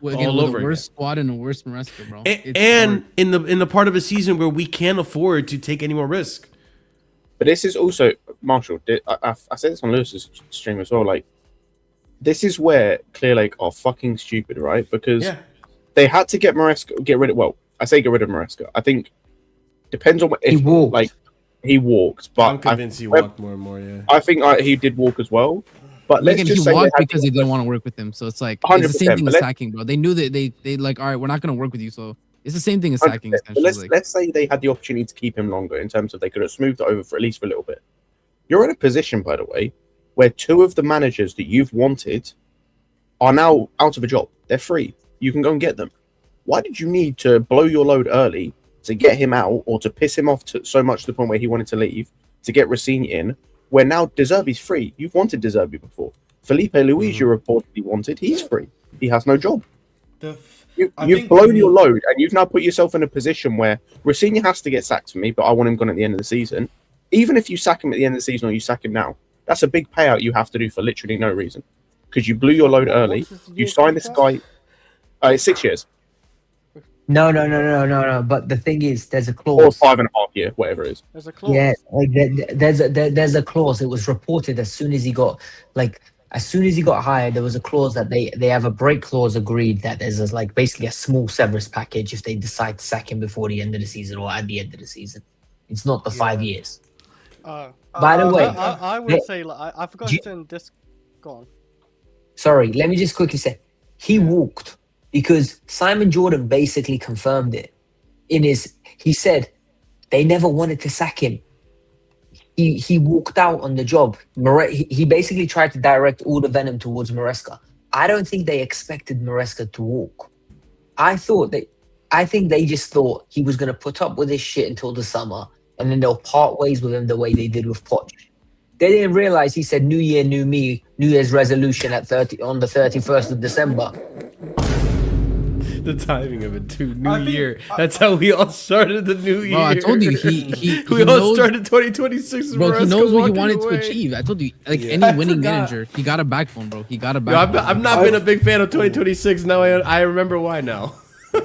all over again. Worst squad and the worst Maresca, bro. And in the part of a season where we can't afford to take any more risk. But this is also, Marshall, I said this on Lewis's stream as well, like, this is where Clear Lake are fucking stupid, right? Because they had to get rid of Maresca. I think depends on if he walked, but I'm convinced he walked more and more. Yeah, I think he did walk as well. But let's just say he walked because he didn't want to work with him. So it's like it's the same thing as sacking, bro. They knew that they like, all right, we're not going to work with you. So it's the same thing as sacking. Let's say they had the opportunity to keep him longer, in terms of they could have smoothed it over for at least for a little bit. You're in a position, by the way, where 2 of the managers that you've wanted are now out of a job. They're free. You can go and get them. Why did you need to blow your load early to get him out, or to piss him off so much to the point where he wanted to leave, to get Racine in, where now De Zerbi's free? You've wanted De Zerbi before. Felipe Luis, you reportedly wanted. He's free. He has no job. You've blown your load, and you've now put yourself in a position where Racine has to get sacked for me, but I want him gone at the end of the season. Even if you sack him at the end of the season or you sack him now, that's a big payout you have to do for literally no reason. Because you blew your load early. You signed this guy. It's 6 years. No. But the thing is, there's a clause. Or 5.5 years, whatever it is. There's a clause. Yeah, like there's a clause. It was reported as soon as he got hired. There was a clause that they have a break clause agreed that there's like basically a small severance package if they decide to sack him before the end of the season or at the end of the season. It's not the 5 years. By the way, I would say, like, I forgot to turn this. Go on. Sorry, let me just quickly say, he walked because Simon Jordan basically confirmed it. He said they never wanted to sack him. He walked out on the job. He basically tried to direct all the venom towards Maresca. I don't think they expected Maresca to walk. I think they just thought he was going to put up with this shit until the summer, and then they'll part ways with him the way they did with Poch. They didn't realize he said New Year, New Me, New Year's resolution on the 31st of December. The timing of it too. New Year. That's how we all started the new year. Bro, I told you we all started 2026. Bro, he knows what he wanted away. to achieve. I told you, like any winning manager, he got a backbone, bro. He got a backbone. I've not been a big fan of 2026. Now I remember why now.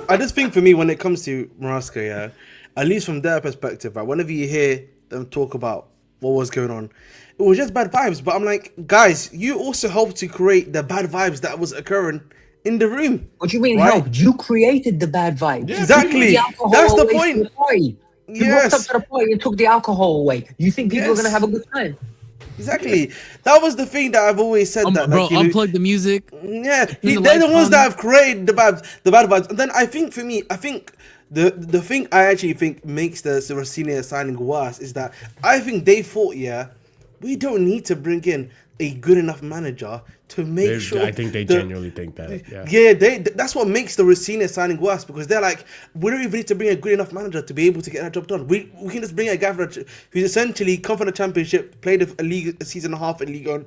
I just think for me, when it comes to Marasca, yeah, at least from their perspective, right, whenever you hear them talk about what was going on, it was just bad vibes. But I'm like, guys, you also helped to create the bad vibes that was occurring in the room. What do you mean Right. help? You created the bad vibes. Yeah, exactly. That's the point. You walked up to the party and took the alcohol away. You think people are going to have a good time? Exactly. That was the thing that I've always said. That, bro, like, you know, unplug the music. Yeah, the they're the lights ones on. that have created the bad vibes. And then I think for me, the thing I actually think makes the Rossini signing worse is that I think they thought, yeah, we don't need to bring in a good enough manager to make sure. I think they genuinely think that. Yeah. Yeah, that's what makes the Rossini signing worse, because they're like, we don't even need to bring a good enough manager to be able to get that job done. We can just bring a guy who's essentially come from the Championship, played a season and a half in League One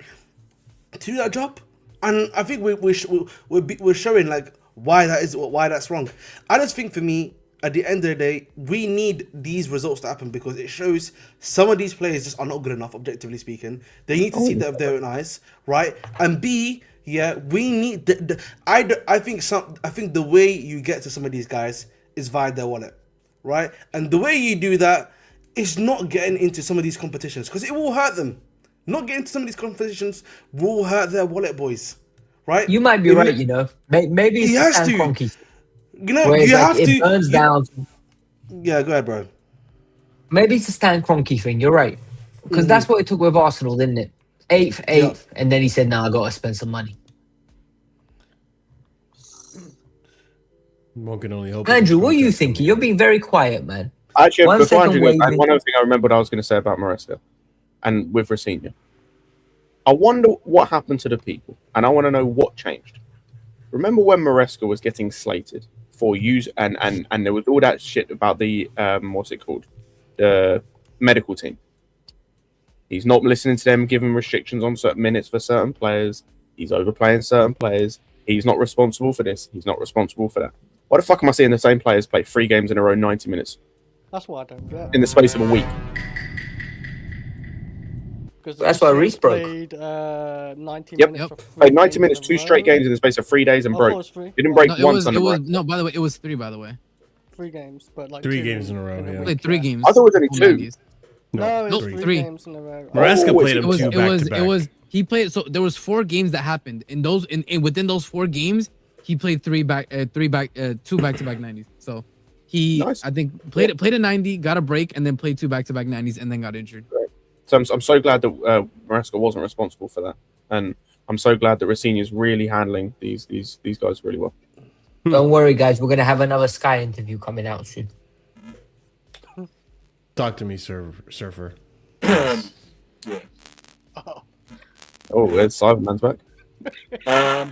to do that job. And I think we're showing like why that's wrong. I just think for me, at the end of the day, we need these results to happen because it shows some of these players just are not good enough, objectively speaking. They need to see that with their own eyes, right? And B, yeah, we need I think the way you get to some of these guys is via their wallet, right? And the way you do that is not getting into some of these competitions, because it will hurt them. Not getting into some of these competitions will hurt their wallet, boys, right? You might be right, you know. Maybe it's He has Stan to. Kroenke. You know, Where it's you like have it to. burns down. Yeah, go ahead, bro. Maybe it's a Stan Kroenke thing. You're right, because that's what it took with Arsenal, didn't it? Eighth, and then he said, "Nah, I gotta spend some money." One can only hope. Andrew, what are you thinking? You're being very quiet, man. Actually, One before second Andrew goes, waving. one other thing I remembered I was going to say about Maresca and with Rossini. I wonder what happened to the people, and I want to know what changed. Remember when Maresca was getting slated for use, and there was all that shit about the what's it called, the medical team. He's not listening to them, giving restrictions on certain minutes for certain players. He's overplaying certain players. He's not responsible for this. He's not responsible for that. Why the fuck am I seeing the same players play 3 games in a row, 90 minutes That's what I don't get. in the space of a week? Because That's why Reece broke. played 90 Yep. minutes. for Played 3 90 games minutes, in a 2 straight row. games in the space of 3 days and I thought it broke. was 3. Didn't break No, it once was, on it the was break. no. By the way, it was 3. By the way, 3 games, but like 3 2 games in a row, yeah. week, played 3 games. I thought it was only full 2. 90s. No, No, it's 3. 3 games in a row. Maresca Oh, played it him It was. 2 It back was. to back. It was. He played. So there was 4 games that happened. In those, within those 4 games, he played 2 back-to-back 90s. So he, Nice. I think, played a 90, got a break, and then played 2 back-to-back 90s, and then got injured. So I'm so glad that Maresca wasn't responsible for that, and I'm so glad that Rossini is really handling these guys really well. Don't worry, guys. We're gonna have another Sky interview coming out soon. Talk to me, Surfer. Oh, there's Cyberman's back.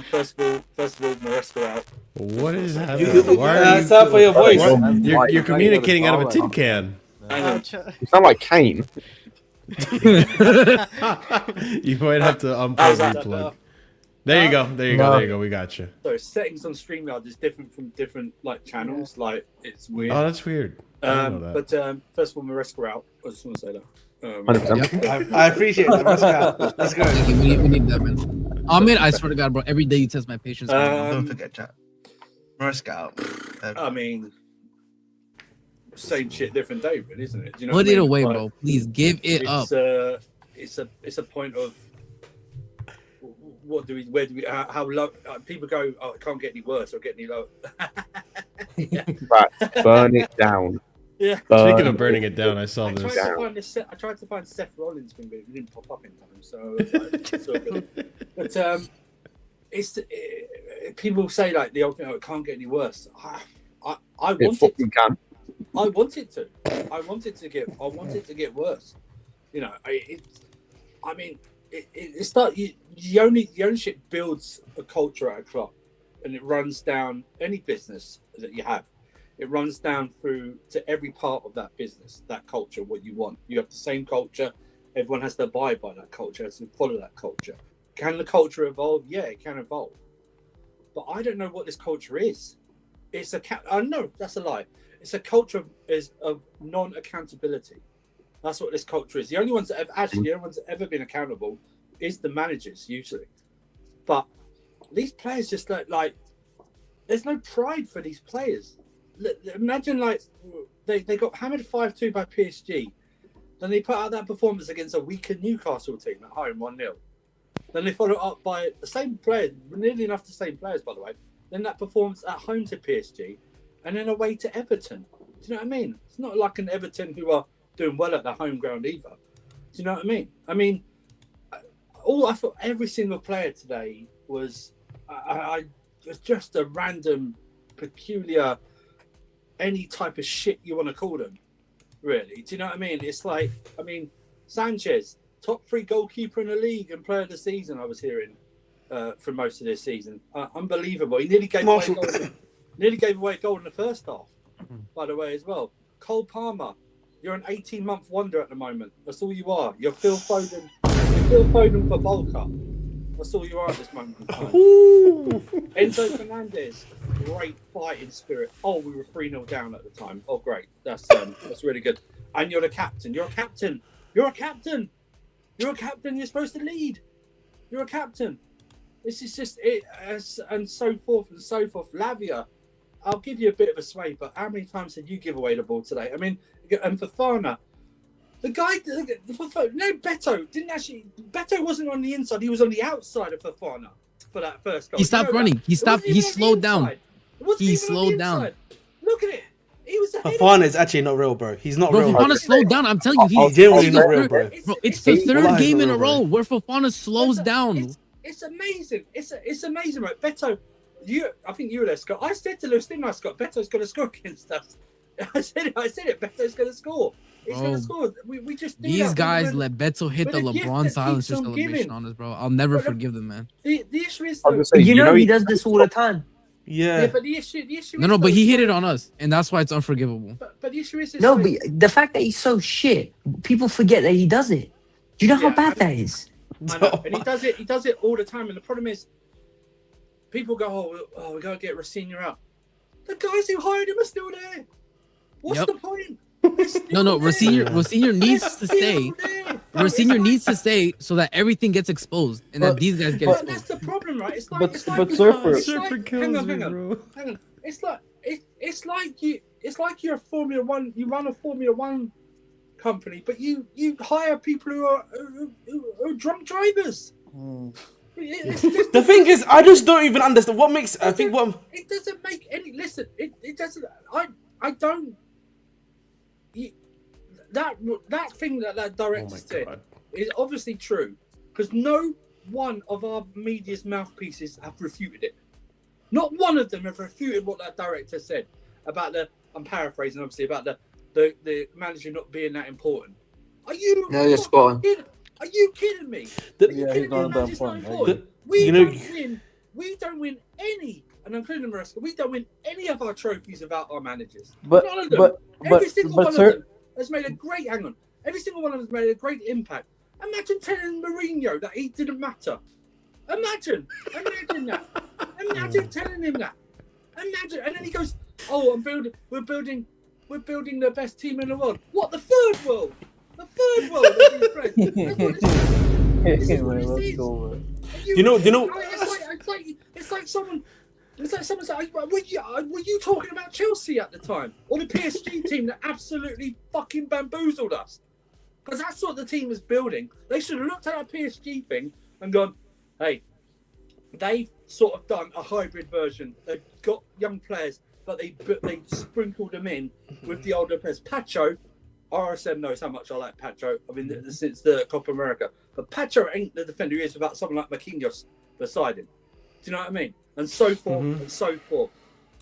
First of all, Maresca out. What is happening? Why are you? Sorry for your voice. You're communicating out of a tin can. You sound like Kane. You might have to How's unplug, that? replug. There you go. There you go. There you go. We got you. So settings on StreamYard is different from different like channels. Like it's weird. Oh, that's weird. I didn't know that. But first of all, Maresca out. I just want to say that. 100%. I appreciate it. Let's go. Thank you. We need that, man. Ahmed, I swear to God, bro. Every day you test my patience. Don't forget, chat. Maresca out. I mean, same shit, different day, really, isn't it? Do you know Put what I it mean? away, Like, bro. Please give it up. It's a point of what do we? Where do we? How low? People go. Oh, it can't get any worse or get any lower. Right, burn it down. Yeah. Speaking of burning it down, I saw I this. tried to find Seth Rollins thing, but it didn't pop up in time. So, it's all good. But people say like the old thing. Oh, it can't get any worse. I It wanted. fucking can. I wanted to. I wanted to get worse. You know, it's not. The ownership builds a culture at a club, and it runs down any business that you have. It runs down through to every part of that business, that culture, what you want. You have the same culture everyone has to abide by that culture, has to follow that culture. Can the culture evolve? Yeah, it can evolve. But I don't know what this culture is. It's no, that's a lie. It's a culture of non-accountability. That's what this culture is. The only ones that have ever been accountable is the managers usually. But these players just like there's no pride for these players. Imagine like they got hammered 5-2 by PSG. Then they put out that performance against a weaker Newcastle team at home 1-0. Then they followed up by the same players, nearly enough the same players, by the way. Then that performance at home to PSG, and then away to Everton. Do you know what I mean? It's not like an Everton who are doing well at their home ground either. Do you know what I mean? I mean, I thought every single player today was just a random, peculiar, any type of shit you want to call them. Really, do you know what I mean? It's like, I mean, Sanchez, top 3 goalkeeper in the league and player of the season. I was hearing for most of this season, unbelievable. He nearly gave away a goal in the first half, by the way, as well. Cole Palmer, you're an 18-month wonder at the moment. That's all you are. You're Phil Foden. You're Phil Foden for Volker. That's all you are at this moment in time. Enzo Fernandez, great fighting spirit. Oh, we were 3-0 down at the time. Oh, great. That's really good. And you're the captain. You're a captain. You're a captain. You're a captain. You're supposed to lead. You're a captain. This is just it, and so forth and so forth. Lavia, I'll give you a bit of a sway, but how many times did you give away the ball today? I mean, and Fofana, the guy, no, Beto didn't actually. Beto wasn't on the inside; he was on the outside of Fofana for that first goal. He stopped running. He stopped. He slowed down. He slowed down. Look at it. He was Fofana is actually not real, bro. He's not real. Fofana slowed down. I'm telling you, he's genuinely not real, bro. It's the third game in a row where Fofana slows down. It's amazing. It's amazing, right? Beto, I think you were there, Scott. I said to Lewis, didn't I, Scott? Beto's going to score against us. I said it. Beto's going to score. He's going to score. We just do these guys let Beto hit the LeBron silencer celebration on us, bro. I'll never forgive them, man. The issue is, you know he does this all the time. Yeah, but the issue no, but he hit it on us, and that's why it's unforgivable. But the issue is no, but the fact that he's so shit, people forget that he does it. Do you know how bad that is? I know, and he does it all the time. And the problem is, people go, "Oh, we gotta get ROSENIOR out." The guys who hired him are still there. What's the point? No, ROSENIOR needs to stay. ROSENIOR needs to stay so that everything gets exposed and that these guys get exposed. That's the problem, right? It's like, Surfer kills me, bro. Hang on. It's like you're a Formula One. You run a Formula One company, but you hire people who are drunk drivers. The thing is, I just don't even understand what makes. I think what it doesn't make any. Listen, it doesn't. I don't. That thing that director said is obviously true, because no one of our media's mouthpieces have refuted it. Not one of them have refuted what that director said about I'm paraphrasing, obviously, about the manager not being that important. Are you? No, you're spot on. Are you kidding me? He's not that important. We don't win any, and including Maresca, we don't win any of our trophies without our managers. But none of them. Every single one of them has made a great. Hang on. Every single one of them has made a great impact. Imagine telling Mourinho that he didn't matter. Imagine that. Imagine telling him that. Imagine, and then he goes, "Oh, we're building the best team in the world." What, the third world? The third world. This is what it is. You know. It's like someone said, were you talking about Chelsea at the time, or the PSG team that absolutely fucking bamboozled us? Because that's what the team is building. They should have looked at that PSG thing and gone, "Hey, they've sort of done a hybrid version. They've got young players, but they sprinkled them in with the older players." Pacho, RSM knows how much I like Pacho. I mean, since the Copa America. But Pacho ain't the defender he is without someone like Marquinhos beside him. Do you know what I mean? And so forth and so forth.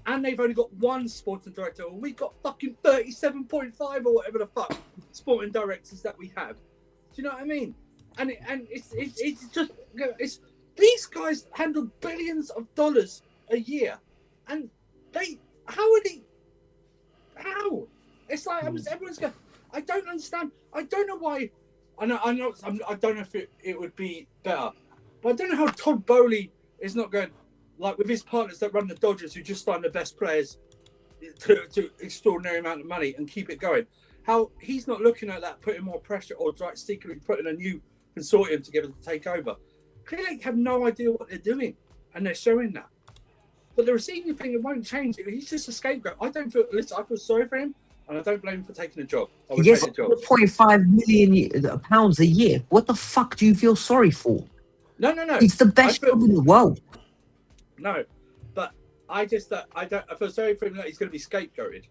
And they've only got one sporting director. We've got fucking 37.5 or whatever the fuck sporting directors that we have. Do you know what I mean? And it's just, these guys handle billions of dollars a year, and how? It's like everyone's going. I don't understand. I don't know why I know. I don't know if it would be better, but I don't know how Todd Bowley is not going, like with his partners that run the Dodgers, who just sign the best players to extraordinary amount of money and keep it going. How he's not looking at that, putting more pressure, or like secretly putting a new consortium together to take over. Clearly, have no idea what they're doing, and they're showing that. But the receiving thing, it won't change. He's just a scapegoat. I feel sorry for him, and I don't blame him for taking a job. I would Yes, take a job. 4.5 million pounds a year. What the fuck do you feel sorry for? No. It's the best job in the world. No, but I feel sorry for him that he's going to be scapegoated,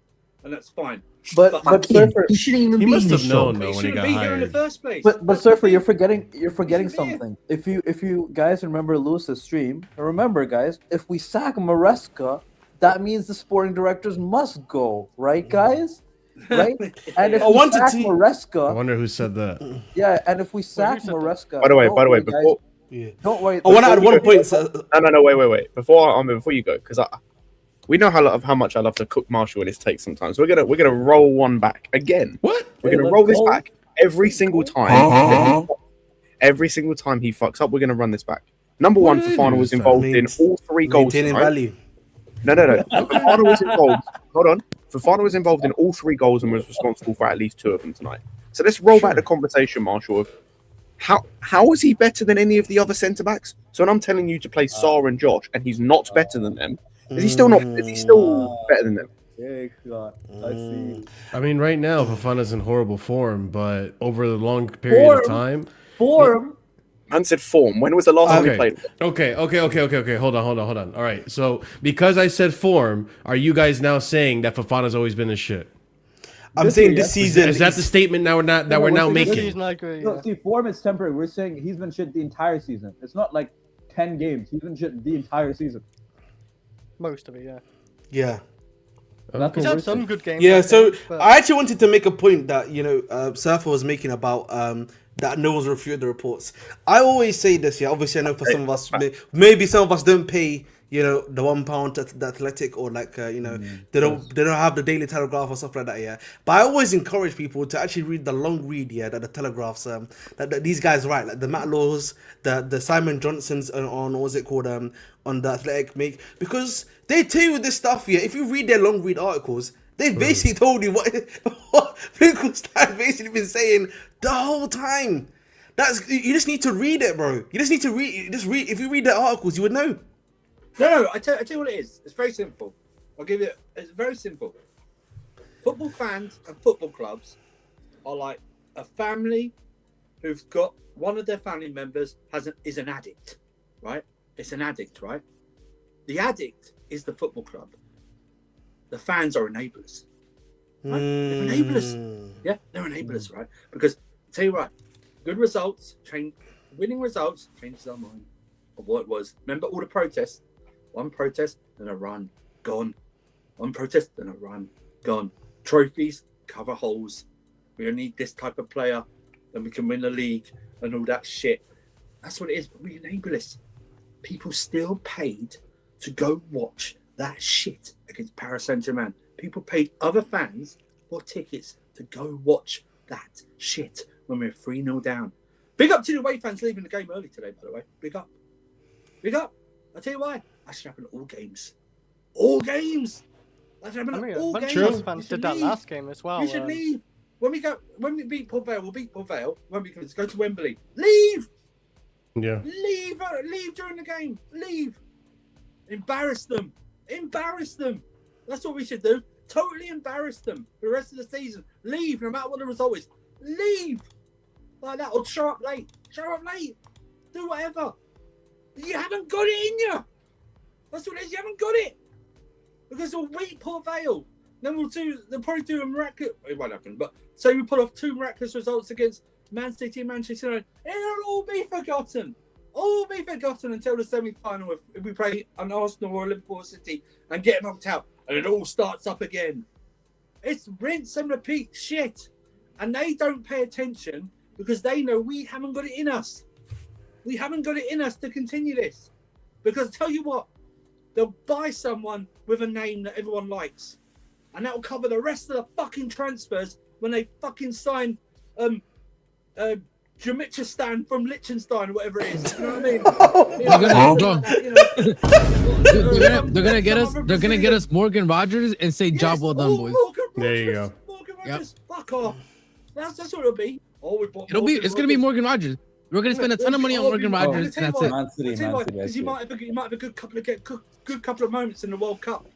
and that's fine. But Surfer, he shouldn't even He be must in have this known job. though He when he shouldn't got be here in the hired. first place. but Surfer, you're forgetting Shouldn't be something. If you guys remember Lewis's stream, remember guys, if we sack Maresca, that means the sporting directors must go, right, guys? Right? And if I we wanted sack to- I Maresca, wonder who said that. yeah, and if we sack who said that? Maresca, By the way, guys, before Yeah. don't worry. I want to add Before one you point. So, no, wait. Before you go, because we know how much I love to cook Marshall in his takes sometimes. We're gonna roll one back again. What? We're Yeah, gonna let's roll this go. back every single time. Every single time he fucks up, we're gonna run this back. Number What one, did I Fofana do was this involved time? in all 3 goals. maintaining Tonight. value. No. Fofana was involved. Hold on. Fofana was involved in all 3 goals and was responsible for at least 2 of them tonight. So let's roll back the conversation, Marshall. Of how is he better than any of the other centre backs? So when I'm telling you to play Sarr and Josh, and he's not better than them, is he still not? Is he still better than them? Big shot. I see. I mean, right now Fofana's in horrible form, but over the long period of time. Form. Man said form. When was the last time we played? Okay. Hold on. All right. So because I said form, are you guys now saying that Fofana's always been a shit? I'm This saying year, this yes. season. Is that the statement now we're not that No, we're we're now saying This making? season, I agree. No, Yeah. see, form is temporary. We're saying he's been shit the entire season. It's not like 10 games. He's been shit the entire season. Most of it, yeah. Yeah. That's He's what we're had some saying. good games. Yeah, I so think, but I actually wanted to make a point that Surfer was making about that no one's refuted the reports. I always say this, yeah. Obviously, I know for some of us, maybe some of us don't pay, the £1 to the Athletic, or like they don't have the Daily Telegraph or stuff like that, yeah. But I always encourage people to actually read the long read, yeah, that the Telegraphs that these guys write, like the Matt Laws, the Simon Johnsons on what's it called on the Athletic make, because they tell you this stuff, yeah. If you read their long read articles, they've basically told you what Finkelstein basically been saying the whole time. You just need to read it, bro. You just need to read. Just read. If you read the articles, you would know. No, I tell you what it is. It's very simple. I'll give you. It's very simple. Football fans and football clubs are like a family who've got one of their family members is an addict, right? It's an addict, right? The addict is the football club. The fans are enablers. Right? They're enablers. Yeah, they're enablers, right? Because I'll tell you what, winning results changes our mind of what it was. Remember all the protests? One protest, then a run, gone. One protest, then a run, gone. Trophies, cover holes. We only need this type of player, then we can win the league and all that shit. That's what it is. But we enable this. People still paid to go watch that shit against Paris Saint-Germain. People paid other fans for tickets to go watch that shit when we're 3-0 down. Big up to the away fans leaving the game early today, by the way. Big up. Big up. I'll tell you why. That should happen at all games. All games. That should happen I mean, at all a bunch games. of fans You should did that leave. last game as well. You should leave. When we beat Port Vale, we'll beat Port Vale. When we go to Wembley, leave. Yeah. Leave during the game. Leave. Embarrass them. That's what we should do. Totally embarrass them for the rest of the season. Leave, no matter what the result is. Leave. Like that. Or show up late. Do whatever. You haven't got it in you. That's what it is. You haven't got it. Because we'll beat Port Vale. Then they'll probably do a miraculous. It won't happen, but say we pull off 2 miraculous results against Man City and Manchester United. It'll all be forgotten. Until the semi-final if we play an Arsenal or a Liverpool City and get knocked out, and it all starts up again. It's rinse and repeat shit, and they don't pay attention because they know we haven't got it in us. We haven't got it in us to continue this, because I tell you what, they'll buy someone with a name that everyone likes, and that will cover the rest of the fucking transfers when they fucking sign Jamitchistan from Liechtenstein, whatever it is. You know what I mean? They're gonna get us. They're gonna get us Morgan Rogers and say job well done, boys. There you go. Morgan Rogers, fuck off. That's what it'll be. It's gonna be Morgan Rogers. We're gonna spend a ton of money on Morgan Rogers. And that's it. Man City, Because you might have a good couple of moments in the World Cup.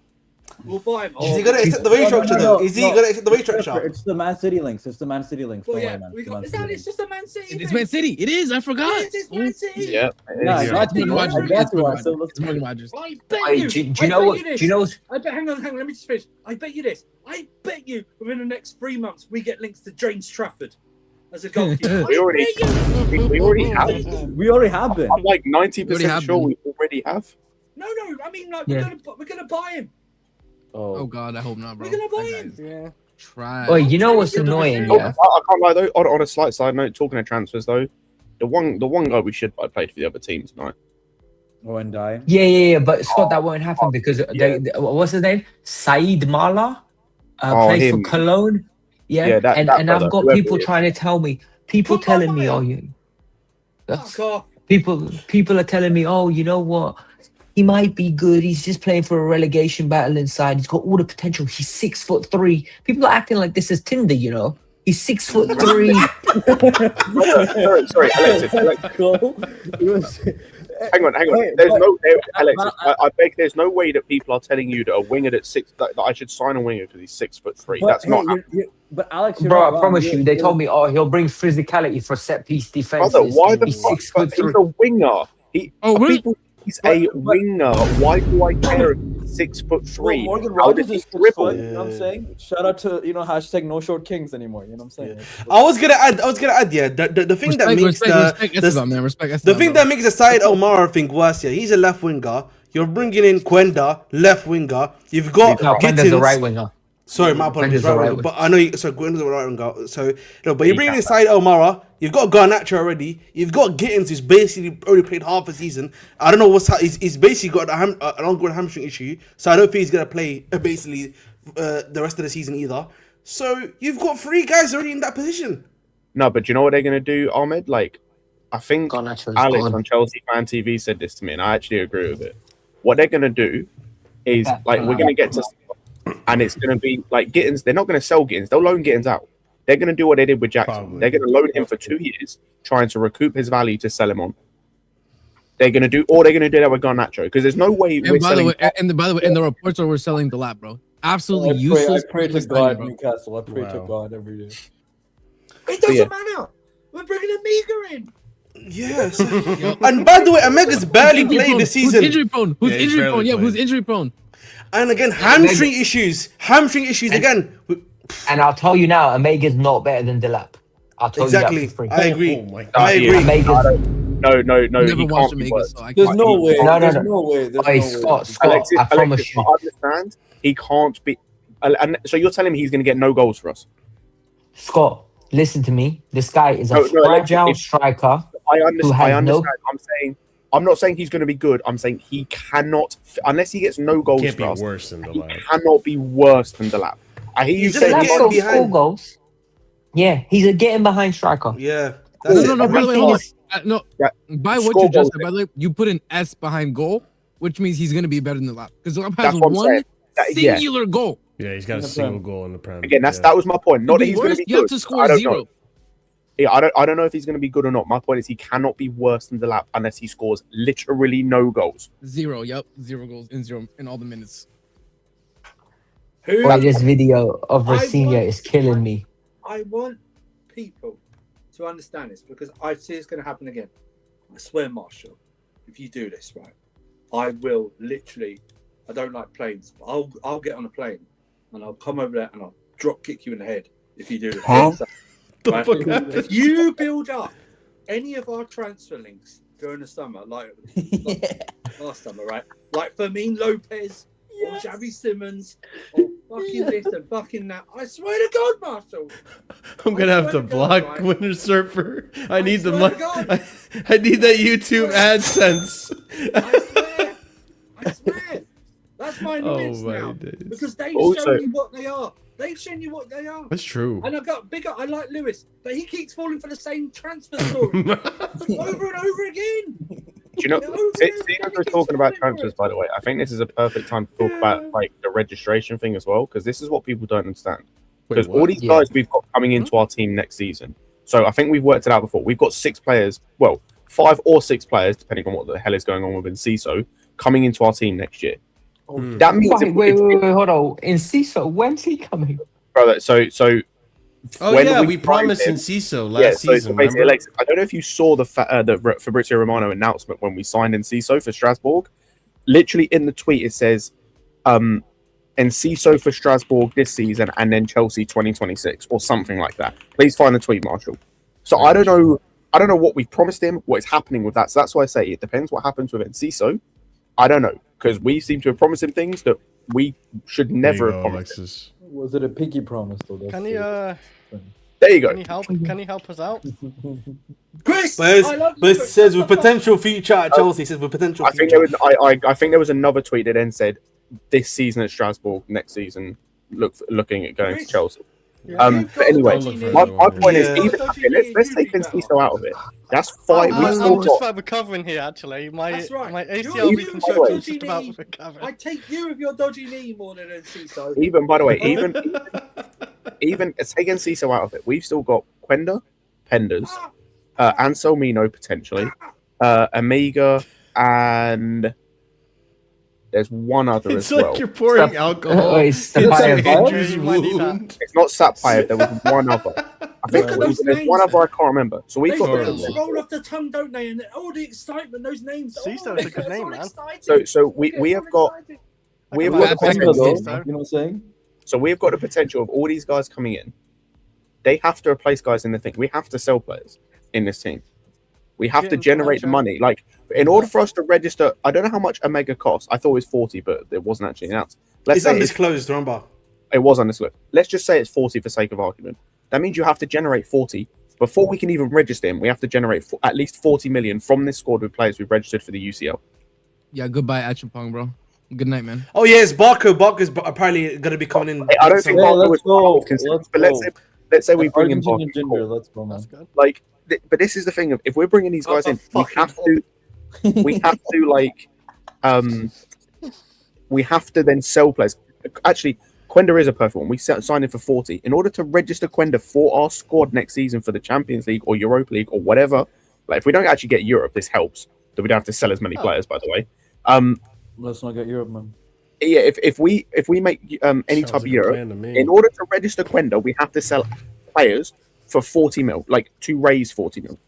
We'll buy him. Is he gonna accept the wage structure though? Is he gonna accept the wage structure? It's the Man City links. It's the Man City links. Well, Don't yeah, worry, man. it's just a Man City. It's Man City. It is. I forgot. It's Man City. Yeah. Nah, Yeah. got you. I got you. I still look- It's Morgan Rogers. I bet Wait, you. do you know what? Do you know? I bet. Hang on. Let me just finish. I bet you this. I bet you within the next 3 months we get links to James Trafford as a goalkeeper. We already have. We already have been. I'm like 90% We already have sure been. we already have. No. I mean, like Yeah. we're gonna buy him. Oh God, I hope not, bro. We're gonna buy him. Yeah. Try. Oh, you know what's annoying? Oh, Yeah. I can't lie though. On a slight side note, talking of transfers though, the one guy we should buy played for the other team tonight. Oh, and die. Yeah. But Scott, that won't happen because what's his name? Saeed Mala plays for him. Cologne. Yeah, Yeah, that and brother, I've got whoever people it is. trying to tell me, people Football telling me, player. oh, you. Fuck off. People are telling me, oh, you know what? He might be good. He's just playing for a relegation battle inside. He's got all the potential. He's 6'3". People are acting like this is Tinder, you know. He's 6'3". Sorry, Alexis. Hang on. Alexis, I beg. There's no way that people are telling you that a winger that's that I should sign a winger because he's 6'3". But, That's hey, not. but Alex, you're Bro, not I wrong. promise you, they told me, oh, he'll bring physicality for set piece defenses. Brother, why the He's fuck? 6'3". He's a winger. Really? People, he's a winger. Why do I care if he's 6'3"? Well, Morgan How Rogers did he is 6 dribble? foot. You know what I'm saying? Shout out to hashtag no short kings anymore. You know what I'm saying? I was gonna add. Yeah, the thing that makes respect Esteban, man. Respect the Esteban, thing bro. that makes the side Omar thing worse. Yeah, he's a left winger. You're bringing in Quenda, left winger. You've got No, Quenda's a Gittins. right winger. Sorry, my apologies. Quenda's a Right right winger. winger. But I know. Quenda's a right winger. So no, but you're bringing inside Omara. You've got Garnacho already. You've got Gittins, who's basically only played half a season. I don't know he's basically got an ongoing hamstring issue. So I don't think he's gonna play basically the rest of the season either. So you've got 3 guys already in that position. No, but do you know what they're gonna do, Ahmed? Like, I think Garnacho's Alex gone. on Chelsea Fan TV said this to me, and I actually agree with it. What they're gonna do is like we're gonna get to, and it's gonna be like Gittins. They're not gonna sell Gittins. They'll loan Gittins out. They're gonna do what they did with Jackson. Probably. They're gonna loan him for 2 years, trying to recoup his value to sell him on. They're gonna do that with Garnacho because there's no way we're And by the selling. way, and the reports are we're selling the lap, bro. Absolutely I useless. pray to pointless God, signing, bro. Newcastle. I pray to Wow. God every day. It doesn't Yeah. matter. We're bringing Amiga in. Yes. And by the way, Omega's barely played this Who's season. injury prone? Who's Yeah, he's injury prone? barely Yeah, who's played. injury prone? And again, hamstring issues. Hamstring issues again. And I'll tell you now, Omega's not better than Delap. I'll tell Exactly. you that for free. I agree. Oh my God. I agree. Omega's No. Never He watched can't be Omega, worse. so I There's can't. no way. No, no, There's no. no way. There's Hey, no Scott, way. Scott, I promise Alexis, you. I understand. He can't be. And so you're telling me he's going to get no goals for us? Scott, listen to me. This guy is a No, fragile if- striker. I Who understand. has I no- understand. I'm not saying he's going to be good. I'm saying he cannot, unless he gets no goals Can't for be us. worse than the He lap. cannot be worse than Delap. I hear you He's just say like Delap getting don't behind. score goals. Yeah, he's a getting behind striker. Yeah. That's No, it. by the way, hold on. No, Yeah. by what Score you just goals. said, by the way, you put an S behind goal, which means he's gonna be better than the lap because the lap has That's what I'm one saying. Yeah. singular goal. Yeah, he's got a Yeah. single goal in the Prem. Again, yeah. that was my point. Not To that be he's going to worse, be you have good. to I score don't 0. know. Yeah, I don't know if he's going to be good or not. My point is he cannot be worse than Delap unless he scores literally no goals. 0. Yep, 0 goals in all the minutes. Boy, this video of I Rosinha want- is killing me. I want people to understand this because I see it's going to happen again. I swear, Marshall, if you do this, right, I will literally. I don't like planes, but I'll get on a plane and I'll come over there and I'll drop kick you in the head if you do this. Right? If you build up any of our transfer links during the summer, like last summer, right? Like Fermin Lopez or Xavi Simmons or fucking this and fucking that. I swear to God, Marshall. I'm gonna have to swear to God, block right? Winter Surfer. I need the swear money. to God. I need that YouTube AdSense. I swear. That's my limits Oh my now. days. Because they've Also- shown me what they are. They've shown you what they are. That's true. And I've got bigger. I like Lewis, but he keeps falling for the same transfer story over and over again. Do you know, seeing as we're talking about transfers, by the way, I think this is a perfect time to talk about like the registration thing as well, because this is what people don't understand. Because all these guys we've got coming into our team next season. So I think we've worked it out before. We've got 6 players, well, 5 or 6 players, depending on what the hell is going on within CISO, coming into our team next year. That means wait, hold on. In CISO, when's he coming? Brother, we promised in CISO last season. Basically, Alexis, I don't know if you saw the Fabrizio Romano announcement when we signed in CISO for Strasbourg. Literally in the tweet it says, "And CISO for Strasbourg this season, and then Chelsea 2026 or something like that." Please find the tweet, Marshall. So I don't know what we promised him, what is happening with that. So that's why I say it depends what happens with CISO. I don't know, because we seem to have promised him things that we should never have promised. Alexis. Was it a pinky promise though? Can you There you go. Can you help us out? Chris, but it says with potential future at Chelsea. It says with potential. I think there was another tweet that then said this season at Strasbourg, next season looking at going to Chelsea. But anyway, my point is, even let's take CISO out of it. That's fine. I'm just about recovering here. Actually, my ACL reconstruction is just about recovering. I take you with your dodgy knee more than CISO. Even by the way, even taking CISO out of it, we've still got Quenda, Penders, Anselmino potentially, Amiga, and there's one other as well. It's like you're pouring alcohol into Andrew's wound. It's not Sapphire. There was one other. I think there's one other I can't remember. So we've got roll off the tongue, don't they? And all the excitement, those names. CISO's a good name, man. So we have got the potential. You know what I'm saying? So we've got the potential of all these guys coming in. They have to replace guys in the thing. We have to sell players in this team. We have to generate the money. Like, in order for us to register, I don't know how much Omega costs. I thought it was 40, but it wasn't actually announced. It's undisclosed, remember? It was undisclosed. Let's just say it's 40 for sake of argument. That means you have to generate 40. Before we can even register him, we have to generate at least 40 million from this squad with players we've registered for the UCL. Yeah, goodbye, Achapong, bro. Good night, man. Oh, yes, Barco. Barco's apparently going to be coming in. I don't think Barco was but let's say we bring in Barco. Let's go, man. Like, but this is the thing of if we're bringing these guys in, we have to then sell players. Actually, Quenda is a perfect one. We signed him for 40. In order to register Quenda for our squad next season for the Champions League or Europa League or whatever, like if we don't actually get Europe, this helps. That we don't have to sell as many players, by the way. Let's not get Europe, man. Yeah, if we make any type of Europe, in order to register Quenda, we have to sell players for 40 mil, like to raise 40 mil.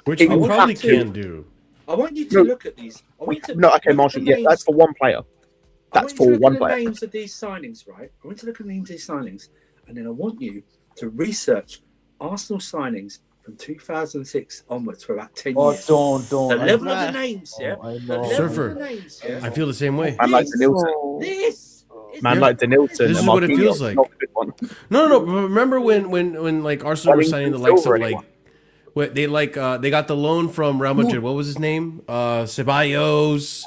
Which we probably can do. I want you to look at these. Marshall. Yeah, that's for one player. That's for one player. I want you to look at the names of these signings, right? I want you to look at the names of these signings, and then I want you to research Arsenal signings from 2006 onwards for about 10 years. Don't. The level of the names, yeah? Surfer, I feel the same way. Man like Denilton. Man like Denilton. This is what it feels like. No. Remember when like Arsenal were signing the likes of like, they got the loan from Real Madrid. What was his name? Ceballos.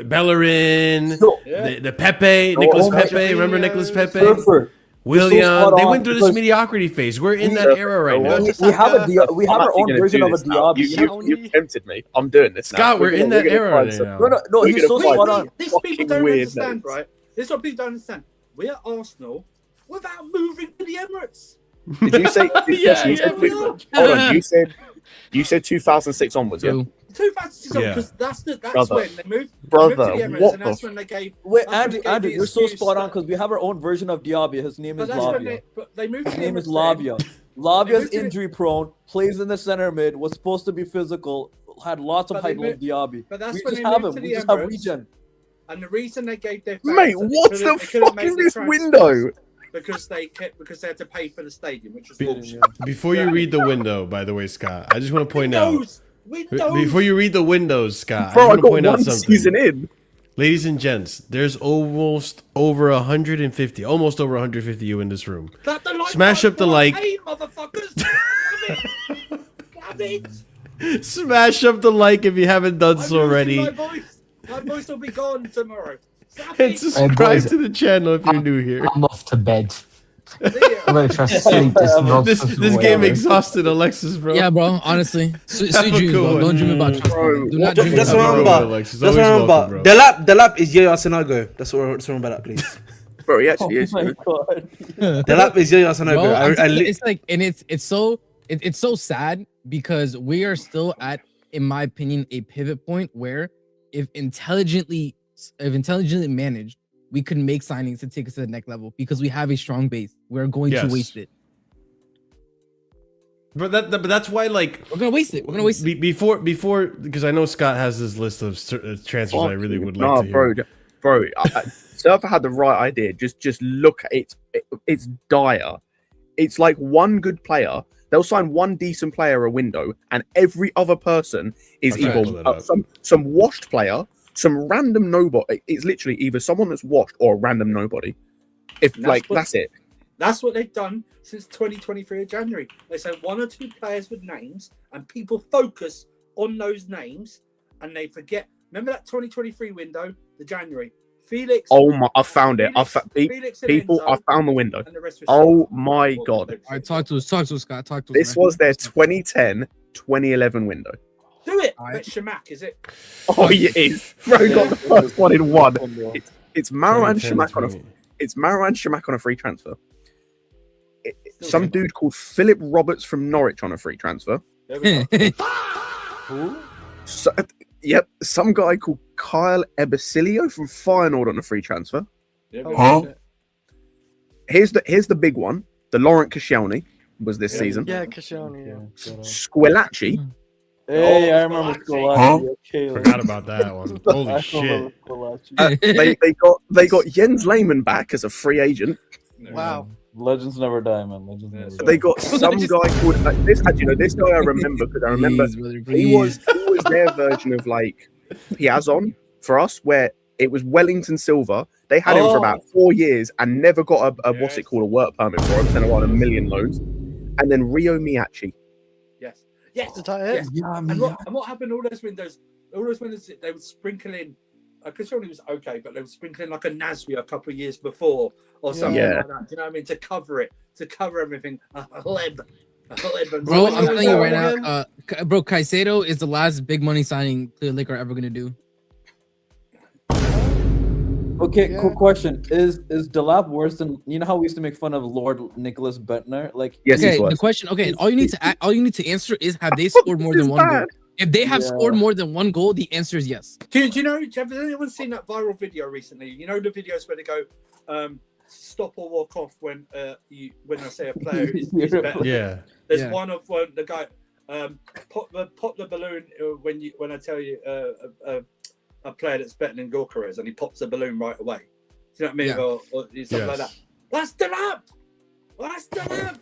Bellerin. The Pepe. Nicolas Pepe. Remember Nicolas Pepe? Surfer. William, they went through this mediocrity phase. We're in that era right now. We have our own version of a Diaby. You tempted me. I'm doing this now. Scott, we're in that era right now. No, he's so spot on. These people don't understand, right? This is what people don't understand. We're Arsenal without moving to the Emirates. Did you say? Hold on. You said 2006 onwards, yeah. 2006 because that's when they moved. Brother, to the Emirates, what and that's when they gave. Wait, Andrew, you're so spot on because we have our own version of Diaby. His name is Lavia. His name is Lavia. Lavia's injury prone, plays in the center mid, was supposed to be physical, had lots of hype on Diaby. But that's we when just they have moved him. to We the just have Emirates. regen. And the reason they gave their mate, what's the fucking this window? Because they had to pay for the stadium, which was bullshit. Before you read the window, by the way, Scott, I just want to point out. Before you read the windows, Scott, I want to point out something. Season in. Ladies and gents, there's almost over 150 you in this room. Smash up the like. Hey, motherfuckers! Damn it! Smash up the like if you haven't done so already. My voice will be gone tomorrow. And subscribe to the channel if you're new here. I'm off to bed. I'm gonna try to sleep this nonsense. This game exhausted Alexis, bro. Yeah, bro. Honestly, sweet dreams, bro. Don't dream about trust. Bro, Do not dream Just about remember, Alexis. just Always remember, welcome, bro. the lap is Yaya Sanago. That's what remember that, please. Bro, he actually is. Oh my god. The lap is Yaya Sanago. Bro, I it's like, and it's so sad because we are still at, in my opinion, a pivot point where if intelligently managed, we could make signings to take us to the next level because we have a strong base. We're going to waste it. But that's why, like, we're gonna waste it. We're gonna waste it before because I know Scott has this list of transfers I really would like to hear. Bro, Surfer had the right idea. Just look at it. It's dire. It's like one good player. They'll sign one decent player a window, and every other person is either some washed player, some random nobody. It's literally either someone that's washed or a random nobody. That's it. That's what they've done since 2023 of January. They say one or two players with names, and people focus on those names, and they forget. Remember that 2023 window, the January. Felix. Oh my! I found it. I found the window. Oh my god! All right, talk to us, Scott. Talk to us. This was their 2010-2011 window. Do it. Bet Shamak, is it? Oh, it is. Bro got the first one in one. It's Marouane Shamak on a. It's Marouane Shamak on a free transfer. Some dude called Philip Roberts from Norwich on a free transfer. Who? Yep, some guy called Kyle Ebesilio from Feyenoord on a free transfer. Here's the big one. The Laurent Koscielny was this season. Yeah, Koscielny. Yeah. Squillaci. Hey, I remember Squillaci. Okay, forgot about that one. Holy shit! They got Jens Lehmann back as a free agent. Wow. Legends never die, man. Legends never die. They got some guy called this. Actually, this guy I remember because I remember he was their version of like Piazon for us, where it was Wellington Silva. They had him for about 4 years and never got a what's it called, a work permit for him. Sent on a million loans, and then Rio Miyachi. Yes. Is that it? Yeah. And what happened? All those windows, they would sprinkle in. Koscielny was okay, but they would sprinkle in like a Nasri a couple of years before or something like that. Do you know what I mean? To cover everything. Bro, I'm telling you right now, bro, Caicedo is the last big money signing Clear Lake are ever gonna do. Okay, cool question. Is Delap worse than, you know how we used to make fun of Lord Nicholas Bentner? Like, yes, okay, the question. Okay, all you need to answer is, have they scored more than one goal? If they have scored more than one goal, the answer is yes. Do you know? Has anyone seen that viral video recently? You know the videos where they go, stop or walk off when I say a player is better. Yeah. There's one of the guy pop the balloon when I tell you a player that's better than Gorka is, and he pops the balloon right away. Do you know what I mean? Yeah. Or something like that. That's the lamp. That's the lamp.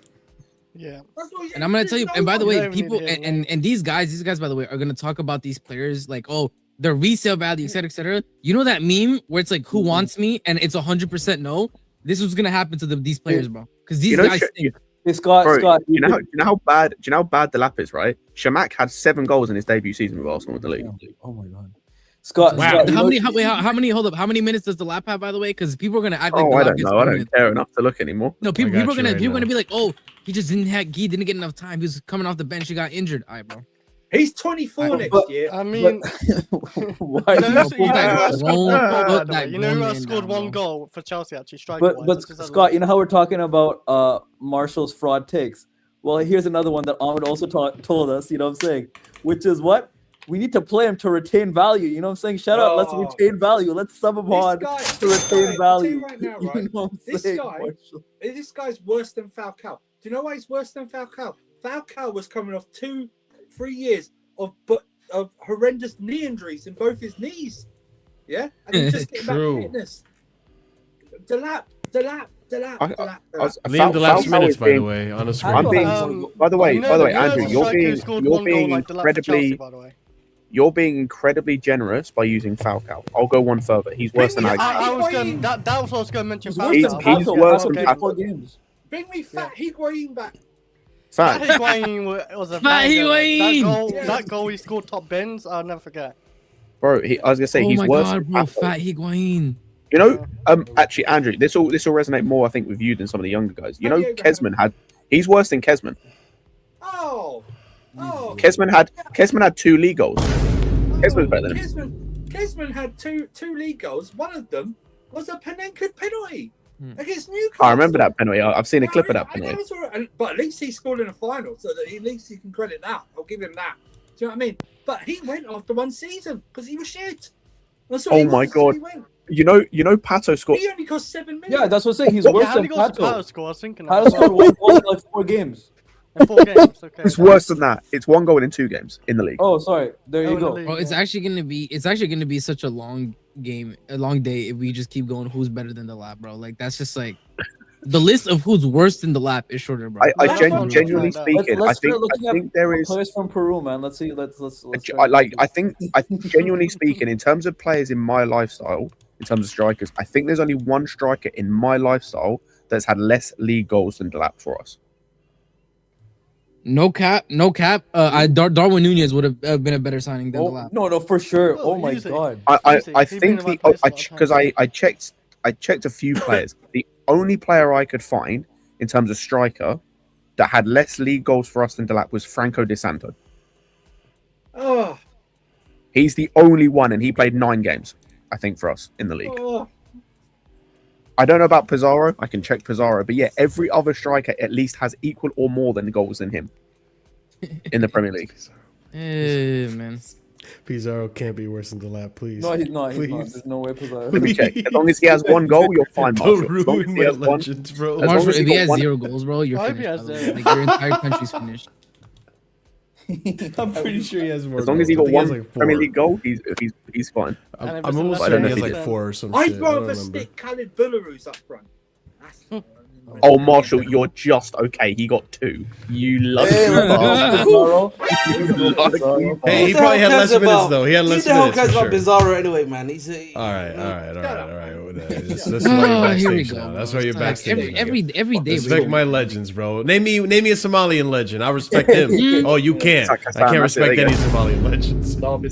Yeah. And I'm gonna tell you, and by the way, people and these guys, by the way, are gonna talk about these players like, oh, their resale value, etc., etc. You know that meme where it's like, who wants me, and it's 100% no. This was gonna happen to these players, bro, because these guys stink. Hey, Scott, do you know how bad the lap is, right? Shamak had 7 goals in his debut season with Arsenal in the league. Oh my god. Scott, wow. How many minutes does the lap have, by the way? Because people are gonna act like I don't know. I don't care enough to look anymore. No, people are gonna be like, oh, he didn't get enough time. He was coming off the bench. He got injured. All right, bro. He's 24 next year. I mean, why? You know who has scored one goal for Chelsea actually? But Scott, you know how we're talking about Marshall's fraud takes? Well, here's another one that Ahmed also told us. You know what I'm saying? Which is what? We need to play him to retain value. You know what I'm saying? Shut up. Let's retain value. Let's sub him on to retain value. Right now, right? You know this guy's worse than Falcao. Do you know why he's worse than Falcao? Falcao was coming off 2-3 years of horrendous knee injuries in both his knees. Yeah? And he's just getting back to fitness. Delap. Liam Delap's minutes, by the way, on a screen. By the way, Andrew, you're being incredibly generous by using Falcao. I'll go one further. He's worse than that was what I was going to mention. He's worse than Falcao. Bring me Fat Higuain back. Fat Higuain was a banger. That goal he scored top bins, I'll never forget. Bro, I was gonna say he's worse. God, bro, Fat Higuain. You know, actually, Andrew, this will resonate more, I think, with you than some of the younger guys. You know, he's worse than Kesman. Oh, Kesman had 2 league goals. Kesman's better than him. Kesman had two league goals. One of them was a Panenka penalty against Newcastle. I remember that penalty. I've seen a clip of that penalty. But at least he scored in a final, so that at least he can credit that. I'll give him that. Do you know what I mean? But he went after 1 season because he was shit. Oh my god! You know, Pato scored. He only cost 7 million. Yeah, that's what I'm saying. He's worse than Pato Pato. score? I was thinking Pato scored 1 goal in like 4 games. In 4 games. Okay. It's worse than that. It's 1 goal in 2 games in the league. Oh, sorry. There you go. Bro, it's actually gonna be such a long game, a long day if we just keep going. Who's better than the lap, bro? Like that's just like the list of who's worse than the lap is shorter, bro. I genuinely speaking, I think there is players from Peru, man. Let's see. Let's I think genuinely speaking, in terms of players in my lifestyle, in terms of strikers, I think there's only 1 striker in my lifestyle that's had less league goals than Delap for us. No cap. Darwin Nunez would have been a better signing than Delap. No, for sure. Oh my god. I think because I checked a few players. The only player I could find in terms of striker that had less league goals for us than Delap was Franco Di Santo. Oh, he's the only one, and he played 9 games, I think, for us in the league. Oh. I don't know about Pizarro. I can check Pizarro, but yeah, every other striker at least has equal or more than goals than him in the Premier League. Man. Pizarro can't be worse than Delap, please. No, he's not. Please. There's no way Pizarro. Let me check. As long as he has 1 goal, you're fine, Marshall. Don't ruin my legends, bro. Marshall, if he has 0 goals, bro, you're finished. Like your entire country's finished. I'm pretty sure he has more. As long as he got 1 Premier League goal, he's fine. I'm almost certain he has like 4 or some shit. I'd rather stick Khalid Belarus up front. Oh, Marshall, you're just okay. He got 2. You lucky Pizarro. Hey, he probably had less minutes though. He had less minutes. Who the hell cares for about sure. Bizarro anyway, man? He's All right. That's why you're backstage now. That's why you're backstage. Every day. Respect my legends, bro. Name me a Somalian legend. I respect him. Oh, you can't. I can't respect any Somalian legends. Marvin.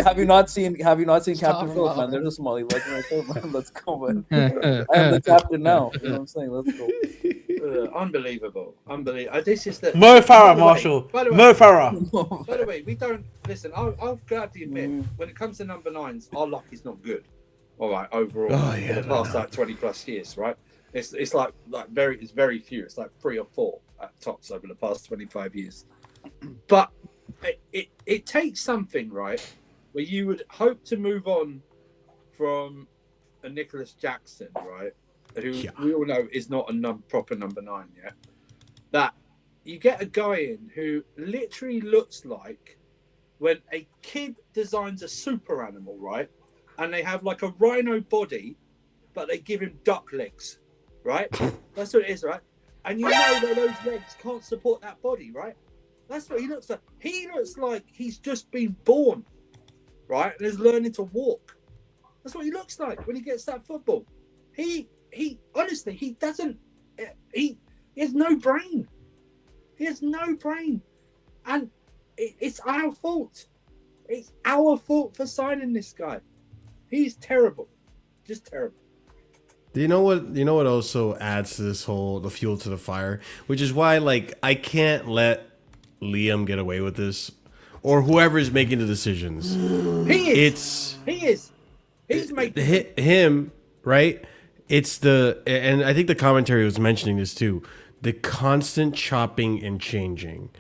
Have you not seen Captain Phillips, man? There's a Somali legend right there, man. Let's go, man. I am the captain now. You know what I'm saying? Let's go. Unbelievable. This is the Mo Farah, Marshall. Mo Farah. By the way, we don't listen. I'll gladly admit, when it comes to number 9s, our luck is not good. All right, overall, for the past like 20 plus years, right? It's like very few. It's like 3 or 4 at tops over the past 25 years. But it takes something, right, where you would hope to move on from a Nicholas Jackson, right, who we all know is not a proper number 9 yet. That you get a guy in who literally looks like when a kid designs a super animal, right? And they have like a rhino body, but they give him duck legs, right? That's what it is, right? And you know that those legs can't support that body, right? That's what he looks like. He looks like he's just been born, right? And is learning to walk. That's what he looks like when he gets that football. He honestly, he has no brain. He has no brain. And it's our fault. It's our fault for signing this guy. He's terrible, just terrible. You know what also adds to this the fuel to the fire, which is why like I can't let Liam get away with this, or whoever's making the decisions. He's making him right. It's and I think the commentary was mentioning this too. The constant chopping and changing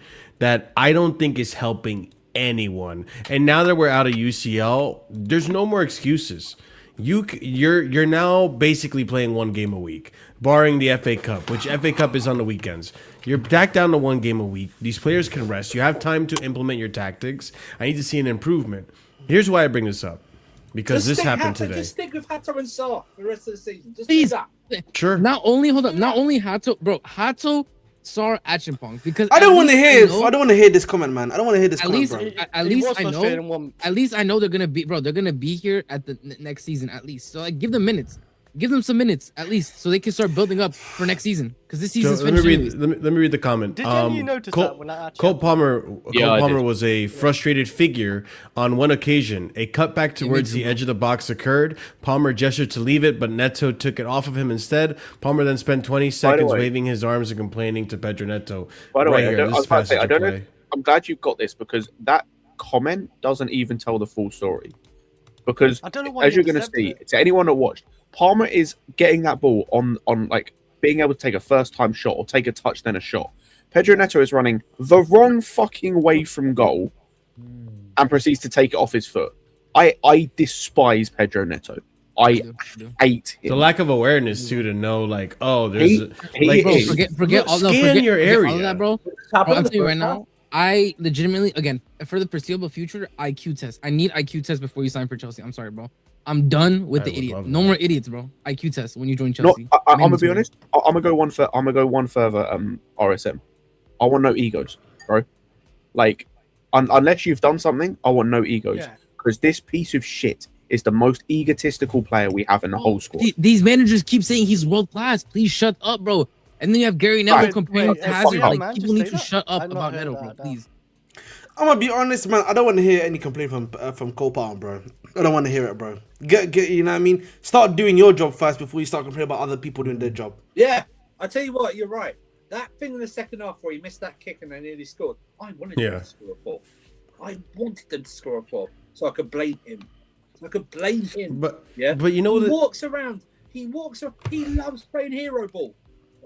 that I don't think is helping anyone. And now that we're out of UCL, there's no more excuses. You're now basically playing 1 game a week, barring the FA Cup, which FA Cup is on the weekends. You're back down to 1 game a week. These players can rest. You have time to implement your tactics. I need to see an improvement. Here's why I bring this up. Because this happened today. Just stick with Hato and Sarr for the rest of the season. Just Please. do that. Sure. Not only Hato, bro. Hato, Sarr, Achimpong. Because I don't want to hear. I don't want to hear this comment, man. I don't want to hear this comment, bro. At least I know they're gonna be, bro. They're gonna be here at the next season at least. So like, give them minutes. Give them some minutes at least, so they can start building up for next season. Because this season's So let me finished. read. Let me read the comment. Did you notice that when I actually... Cole Palmer, Yeah, Cole I Palmer did. was a frustrated figure on one occasion. A cutback towards the edge of the box occurred. Palmer gestured to leave it, but Neto took it off of him instead. Palmer then spent 20 seconds way- waving his arms and complaining to Pedro Neto. By the right way, here, I don't, this I was about to say, passage I of don't know. play. I'm glad you've got this because that comment doesn't even tell the full story. Because I don't know why as you you're going to accepted see, it. to anyone that watched, Palmer is getting that ball on like being able to take a first time shot or take a touch then a shot. Pedro Neto is running the wrong fucking way from goal and proceeds to take it off his foot. I despise Pedro Neto. I hate him. The lack of awareness too to know like, oh, there's He like, Bro, is. forget all, no, scan forget, your forget all area. of that, bro. Top Bro, of I'm the telling you right first now, I legitimately, again, for the foreseeable future, IQ test. I need IQ test before you sign for Chelsea. I'm sorry, bro. I'm done with I the would idiot. love No that. more idiots, bro. IQ test when you join No, Chelsea. I'm gonna be Mandatory. honest. I'm gonna go one for. I'm gonna go one further. RSM. I want no egos, bro. Like, unless you've done something, I want no egos. Yeah. Because this piece of shit is the most egotistical player we have in the whole squad. These managers keep saying he's world class. Please shut up, bro. And then you have Gary Neville Right. comparing Wait, to has Hazard. he had Like, man people to need say to that? shut up I've not about heard Neto, that, bro. no. Please. I'm gonna be honest, man. I don't want to hear any complaint from Cole Palmer, bro. I don't want to hear it, bro. Get, you know what I mean? Start doing your job first before you start complaining about other people doing their job. Yeah, I tell you what, you're right. That thing in the second half where he missed that kick and they nearly scored, I wanted them to score a fourth. I wanted them to score a fourth so I could blame him. But yeah, but you know he that walks around. He loves playing hero ball.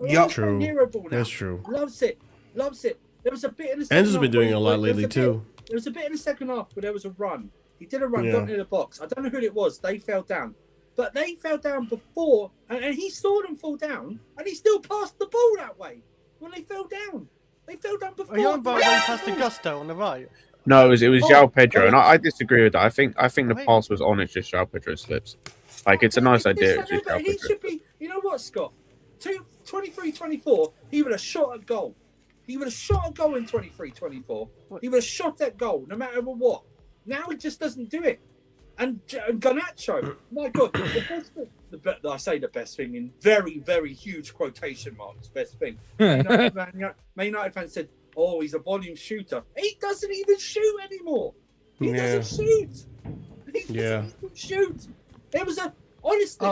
Yeah, true. Hero ball now. That's true. Loves it. There was a bit in the second Enzo's half been doing where a lot there was lately bit- too. There was a bit in the second half where there was a run. He did a run, Yeah. got near the box. I don't know who it was. They fell down. But they fell down before, and he saw them fall down, and he still passed the ball that way when they fell down. They fell down before. Are you on about when he passed to Gusto on the right? No, it was João Pedro, oh. and I disagree with that. I think the Wait. pass was on. It's just João Pedro slips. Like it's a nice idea. It's just But João he Pedro. should be. You know what, Scott? 23-24, he would have shot a goal. He would have shot a goal in 23-24. He would have shot that goal no matter what. Now he just doesn't do it. And Garnacho, my God, the best thing, I say the best thing in very, very huge quotation marks, best thing. Man United fans said, oh, he's a volume shooter. He doesn't even shoot anymore. He doesn't shoot. He doesn't even shoot. There was a, honestly,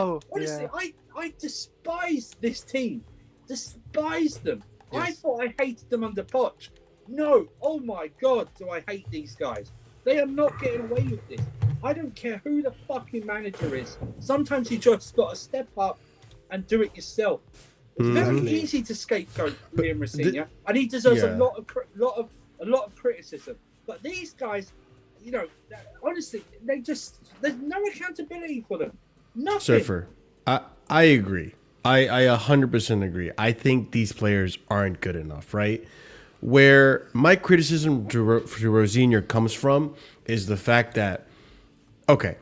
I despise this team. Despise them. Yes. I thought I hated them under Poch. No, oh my God, do I hate these guys. They are not getting away with this. I don't care who the fucking manager is. Sometimes you just got to step up and do it yourself. It's very easy to scapegoat Liam Rossinior, and he deserves a lot of criticism. But these guys, you know, honestly, there's no accountability for them. Nothing. Surfer, I agree. I 100% agree. I think these players aren't good enough, right? Where my criticism to ROSENIOR comes from is the fact that, okay,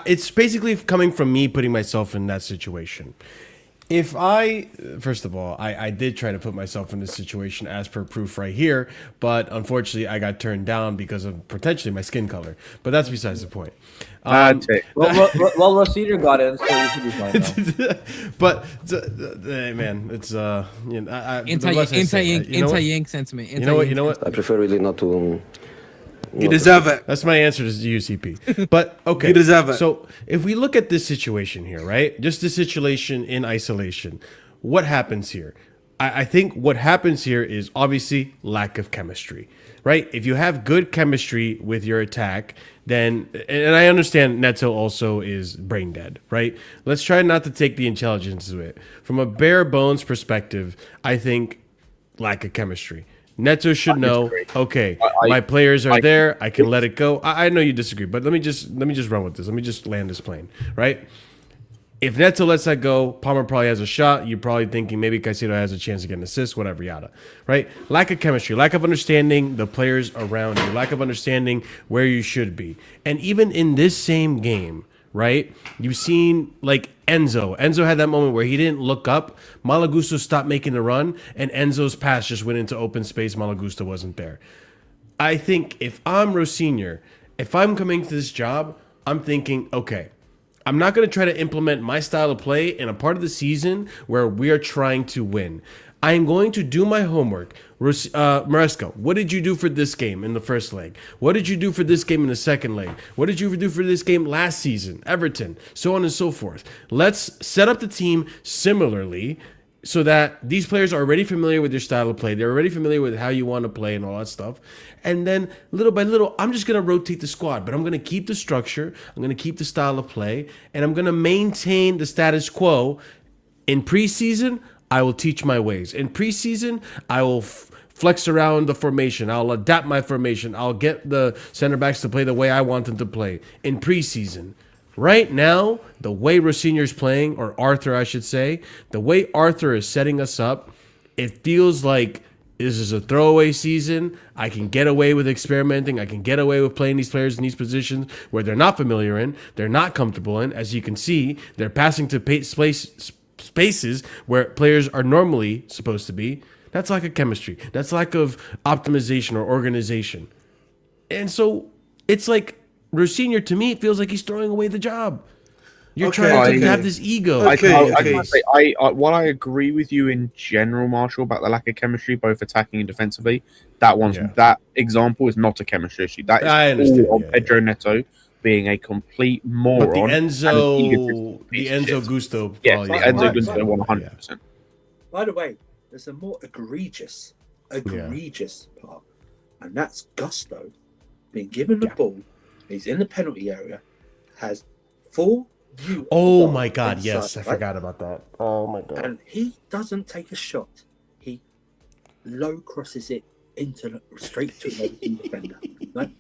it's basically coming from me putting myself in that situation. If first of all, I did try to put myself in this situation as per proof right here, but unfortunately I got turned down because of potentially my skin color. But that's besides the point. Well, ROSENIOR got in, so you should be fine now. But man, it's you know, anti-Yank sentiment. You know what? I prefer really not to. You deserve it. That's my answer to UCP. But okay, You deserve it. So if we look at this situation here, right? Just the situation in isolation, what happens here? I think what happens here is obviously lack of chemistry, right? If you have good chemistry with your attack, then, and I understand Neto also is brain dead, right? Let's try not to take the intelligence of it. From a bare bones perspective, I think lack of chemistry. Neto should know, okay, my players are there. I can let it go. I know you disagree, but let me just run with this. Let me just land this plane, right? If Neto lets that go, Palmer probably has a shot. You're probably thinking maybe Caicedo has a chance to get an assist, whatever, yada, right? Lack of chemistry, lack of understanding the players around you, lack of understanding where you should be. And even in this same game, right, you've seen like Enzo. Enzo had that moment where he didn't look up. Malagusto stopped making the run, and Enzo's pass just went into open space. Malagusto wasn't there. I think if I'm ROSENIOR, if I'm coming to this job, I'm thinking, okay, I'm not going to try to implement my style of play in a part of the season where we are trying to win. I am going to do my homework. Maresco, what did you do for this game in the first leg? What did you do for this game in the second leg? What did you do for this game last season? Everton, so on and so forth. Let's set up the team similarly so that these players are already familiar with your style of play. They're already familiar with how you want to play and all that stuff. And then little by little, I'm just going to rotate the squad, but I'm going to keep the structure. I'm going to keep the style of play, and I'm going to maintain the status quo. In preseason, I will teach my ways. In preseason, I will flex around the formation. I'll adapt my formation. I'll get the center backs to play the way I want them to play in preseason. Right now, the way ROSENIOR is playing, or Arthur, I should say, the way Arthur is setting us up, it feels like this is a throwaway season. I can get away with experimenting. I can get away with playing these players in these positions where they're not familiar in, they're not comfortable in. As you can see, they're passing to spaces where players are normally supposed to be. That's lack of chemistry. That's lack of optimization or organization. And so it's like ROSENIOR, to me, it feels like he's throwing away the job. You're trying to have this ego. While I agree with you in general, Marshall, about the lack of chemistry, both attacking and defensively, that example is not a chemistry issue. That is all on Pedro Neto being a complete moron. But the Enzo Gusto. Yes, the Enzo Gusto 100%. By the way, there's a more egregious part, and that's Gusto being given the ball. He's in the penalty area, has full view. Oh my God! Yes, I forgot about that. Oh my God! And he doesn't take a shot. He low crosses it straight to another defender. Right?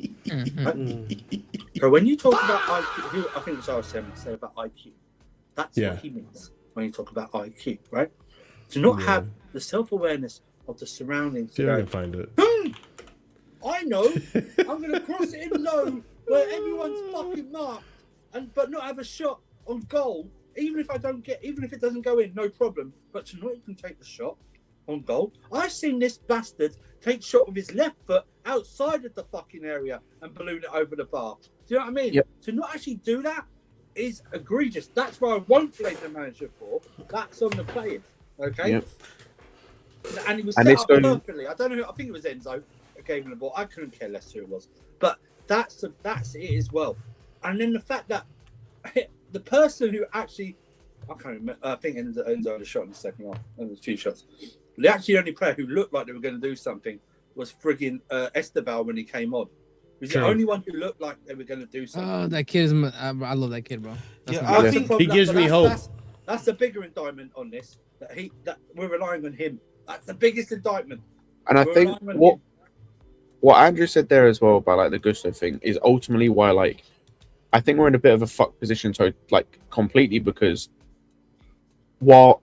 So when you talk about IQ, I think it was RSM said about IQ. That's what he means when you talk about IQ, right? To not have the self-awareness of the surroundings. See if I can find it. I know. I'm going to cross it in low where everyone's fucking marked, but not have a shot on goal. Even if it doesn't go in, no problem. But to not even take the shot on goal. I've seen this bastard take shot with his left foot outside of the fucking area and balloon it over the bar. Do you know what I mean? Yep. To not actually do that is egregious. That's why I won't blame the manager for. That's on the players. Okay. Yep. And he was set up perfectly. I don't know. I think it was Enzo that gave him the ball. I couldn't care less who it was. But that's it as well. And then the fact that the person who actually, I can't remember. I think Enzo had a shot in the second half. And there's 2 shots. The actually only player who looked like they were going to do something was frigging Esteval when he came on. He was the only one who looked like they were going to do something. Oh, that kid is. I love that kid, bro. I think he gives me hope. That's the bigger indictment on this. That we're relying on him. That's the biggest indictment. And I think what Andrew said there as well about like the Gusto thing is ultimately why I think we're in a bit of a fuck position completely, because while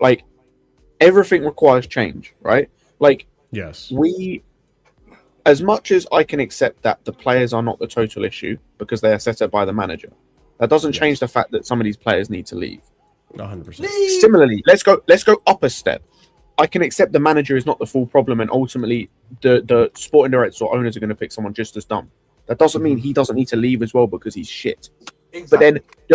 everything requires change, right? Yes. As much as I can accept that the players are not the total issue because they are set up by the manager, that doesn't change the fact that some of these players need to leave. 100%. Similarly, let's go up a step. I can accept the manager is not the full problem, and ultimately the sporting directors or owners are going to pick someone just as dumb. That doesn't mean he doesn't need to leave as well because he's shit. Exactly. But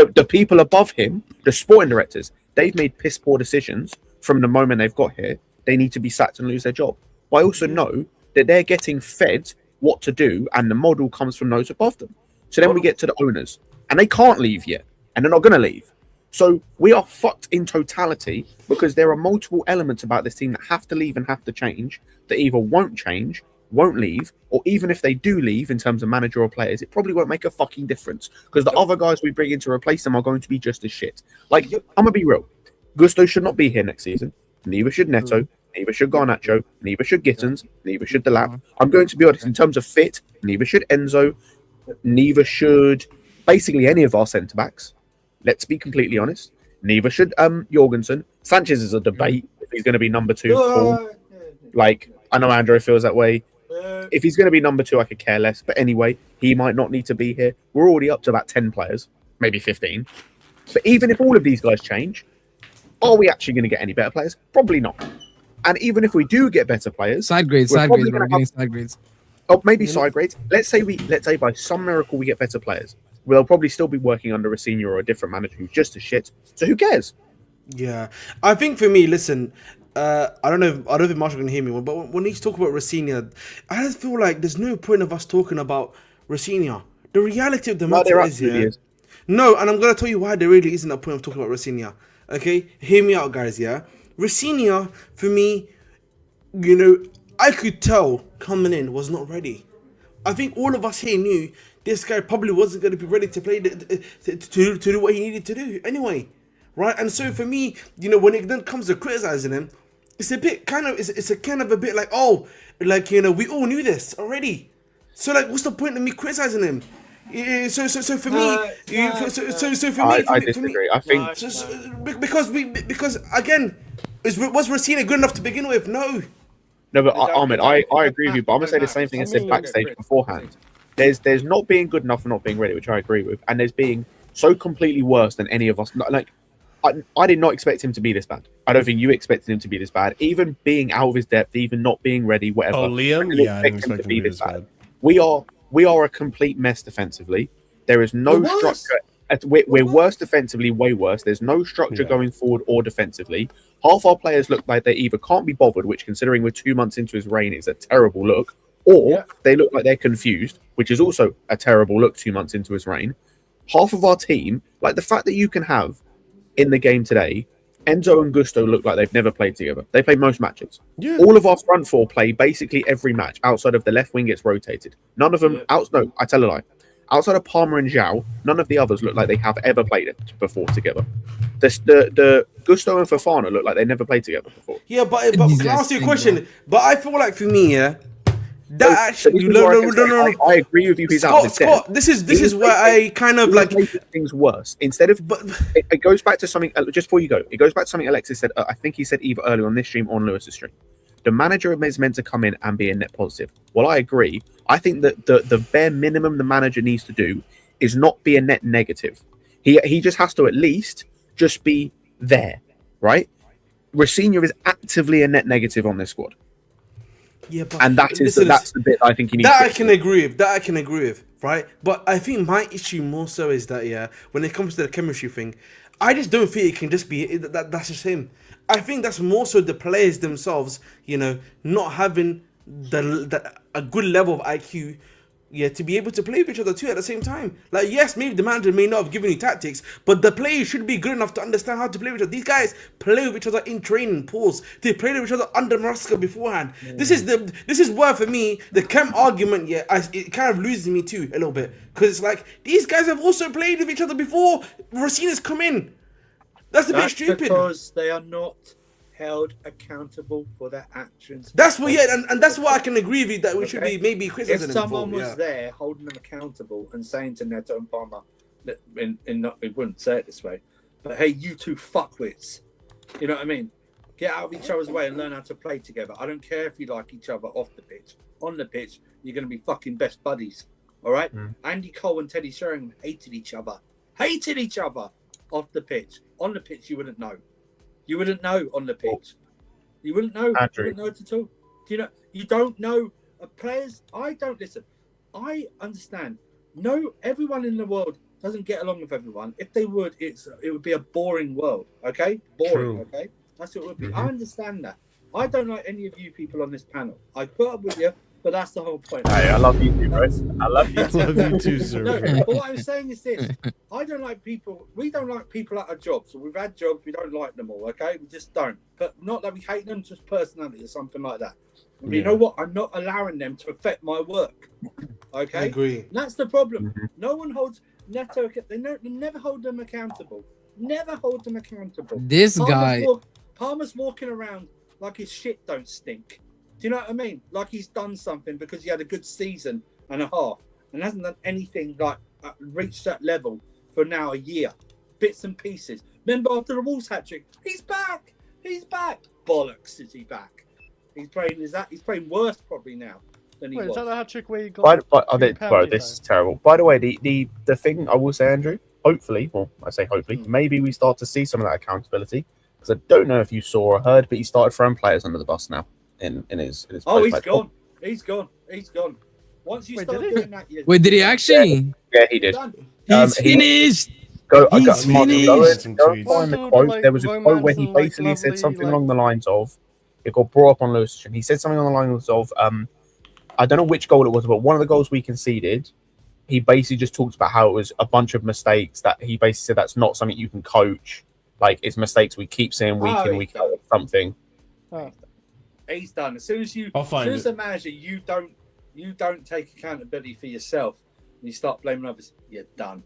then the people above him, the sporting directors, they've made piss poor decisions from the moment they've got here. They need to be sacked and lose their job. But I also know that they're getting fed what to do, and the model comes from those above them. So then we get to the owners, and they can't leave yet, and they're not going to leave. So we are fucked in totality because there are multiple elements about this team that have to leave and have to change, that either won't change, won't leave, or even if they do leave in terms of manager or players, it probably won't make a fucking difference because the other guys we bring in to replace them are going to be just as shit. I'm going to be real. Gusto should not be here next season. Neither should Neto. Neither should Garnacho. Neither should Gittins. Neither should Delap. I'm going to be honest. In terms of fit, neither should Enzo. Neither should basically any of our centre-backs. Let's be completely honest. Neither should Jorgensen. Sanchez is a debate if he's going to be number 2. Cool. I know Andrew feels that way. If he's going to be number 2, I could care less. But anyway, he might not need to be here. We're already up to about 10 players, maybe 15. But even if all of these guys change, are we actually going to get any better players? Probably not. And even if we do get better players, side grades. We're getting side grades. Oh, maybe side grades. Let's say by some miracle we get better players. they'll probably still be working under a senior or a different manager who's just as shit. So who cares? Yeah, I think for me, listen, I don't know if Marshall can hear me, but when he's talking about Rosinha, I just feel like there's no point of us talking about Rosinha. The reality of the matter is. No, and I'm gonna tell you why there really isn't a point of talking about Rosinha. Okay, hear me out, guys. Yeah, Rosinha for me, I could tell coming in was not ready. I think all of us here knew this guy probably wasn't going to be ready to play to do what he needed to do anyway, right? And so for me, when it then comes to criticizing him, it's a bit kind of it's a kind of a bit like we all knew this already. So like, what's the point of me criticizing him? Yeah, so for me, I disagree. I think because again, was Rosinha good enough to begin with? No. No, but Ahmed, I agree with you, but I'm gonna say the same thing I said backstage beforehand. There's not being good enough and not being ready, which I agree with, and there's being so completely worse than any of us. Like, I did not expect him to be this bad. I don't think you expected him to be this bad. Even being out of his depth, even not being ready, whatever. Oh, Liam, I didn't expect him to be this bad. We are a complete mess defensively. There is no structure. We're worse defensively, way worse. There's no structure going forward or defensively. Half our players look like they either can't be bothered, which considering we're 2 months into his reign is a terrible look, or they look like they're confused, which is also a terrible look 2 months into his reign. Half of our team, like the fact that you can have in the game today, Enzo and Gusto look like they've never played together. They play most matches. Yeah. All of our front four play basically every match outside of the left wing gets rotated. None of them, no, I tell a lie. Outside of Palmer and Zhao, none of the others look like they have ever played it before together. The Gusto and Fofana look like they never played together before. Yeah, but can I ask you a question? But I feel like for me, no. I agree with you. Scott, this is where I kind of like things worse. Instead of, but it goes back to something. Just before you go, it goes back to something Alexis said. I think he said either earlier on this stream or on Lewis's stream. The manager is meant to come in and be a net positive. Well, I agree. I think that the bare minimum the manager needs to do is not be a net negative. He just has to at least just be there, right? Rosinha is actively a net negative on this squad. Yeah, but and that's the bit I think you need. That I can agree with. Right? But I think my issue more so is that when it comes to the chemistry thing, I just don't think it can just be that's just him. I think that's more so the players themselves, not having a good level of IQ, to be able to play with each other too at the same time. Like, yes, maybe the manager may not have given you tactics, but the players should be good enough to understand how to play with each other. These guys play with each other in training, pause. They played with each other under Maraska beforehand. Yeah. This is where for me the Chem argument, it kind of loses me too a little bit, because it's like these guys have also played with each other before Rosinha's come in. That's a bit stupid. Because they are not held accountable for their actions. That's what, and that's what I can agree with you, that we should be maybe criticizing. If someone was there holding them accountable and saying to Neto and Palmer, we wouldn't say it this way, but hey, you two fuckwits, you know what I mean? Get out of each other's way and learn how to play together. I don't care if you like each other off the pitch. On the pitch, you're going to be fucking best buddies. All right? Andy Cole and Teddy Sheringham hated each other off the pitch. On the pitch, you wouldn't know. You wouldn't know on the pitch. You wouldn't know. You wouldn't know it at all. You don't know players. I don't listen. I understand. No, everyone in the world doesn't get along with everyone. If they would, it would be a boring world. Okay, boring. True. Okay, that's what it would be. I understand that. I don't like any of you people on this panel. I put up with you, but that's the whole point. Hey, I love you too, bro. I love you too. I love you too, sir. No, but what I'm saying is this. I don't like people. We don't like people out of jobs. So we've had jobs. We don't like them all, okay? We just don't. But not that we hate them, just personality or something like that. And you know what? I'm not allowing them to affect my work. Okay? I agree. And that's the problem. No one holds Neto. They never hold them accountable. Never hold them accountable. This guy. Palmer's walking around like his shit don't stink. Do you know what I mean? Like he's done something because he had a good season and a half and hasn't done anything like reached that level for now a year. Bits and pieces. Remember after the Wolves hat-trick, he's back. Bollocks, is he back? He's playing worse probably now than he was. Is that the hat-trick where he got... Bro, this is terrible. By the way, the thing I will say, Andrew, hopefully, maybe we start to see some of that accountability. Because I don't know if you saw or heard, but he started throwing players under the bus now. In his he's gone. Once you start doing that, wait, did he actually? Yeah, he did. He's finished. I got He's Marshall, finished. go and find the quote. There was a quote where he basically said something along the lines of, it got brought up on Lucian. He said something along the lines of, I don't know which goal it was, but one of the goals we conceded, he basically just talked about how it was a bunch of mistakes that he basically said that's not something you can coach. Like, it's mistakes we keep seeing week in, week out, or something. He's done. As soon as a manager, you don't take accountability for yourself, and you start blaming others, you're done.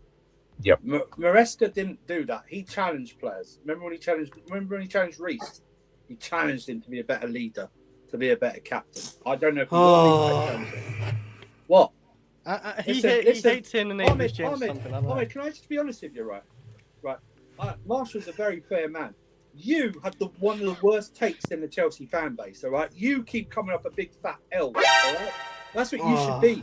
Yep. Maresca didn't do that. He challenged players. Remember when he challenged Reece? He challenged him to be a better leader, to be a better captain. I don't know if what. He hates him and James something. Ahmed, can I just be honest with you, right? Marshall's a very fair man. You have one of the worst takes in the Chelsea fan base, all right? You keep coming up a big fat L, all right? That's what you should be.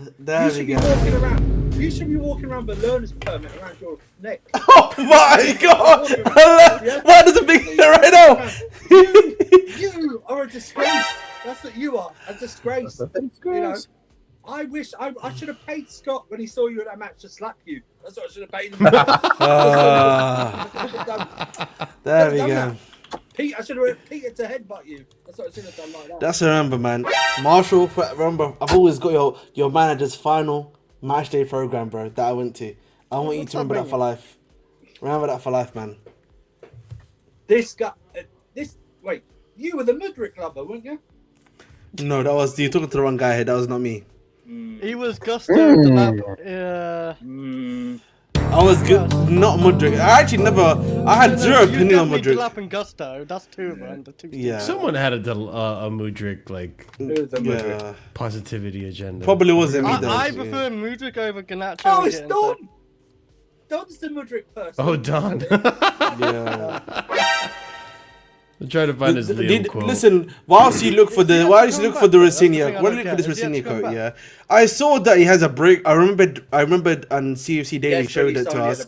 You should be walking around with a learner's permit around your neck. Oh my God! Why does it make right now? You are a disgrace. That's what you are, a disgrace. You know, I wish I should have paid Scott when he saw you at that match to slap you. That's what I should have paid him. There we go. Pete, I should have Peter to headbutt you. That's what I should have done like that. That's remember, man. Marshall, remember, I've always got your manager's final match day program, bro, that I went to. I want you to remember that for life. Remember that for life, man. This guy, wait, you were the Mudrick lover, weren't you? No, you're talking to the wrong guy here. That was not me. He was Gusto. The lab. I was good, not Mudrick. I actually I had zero opinion on Mudrick. Delap and Gusto. That's two, man. Yeah. Someone had a Mudrick positivity agenda. Probably wasn't me though. I prefer Mudrick over Garnacho. Oh, it's Don. Don's the Mudrick person. Oh, Don. Yeah. I'm trying to find his Liam quote. Listen, whilst you look for the Rosinio, when you look for this Rosinio quote, yeah, I saw that he has a break. I remembered, and CFC Daily showed it to us.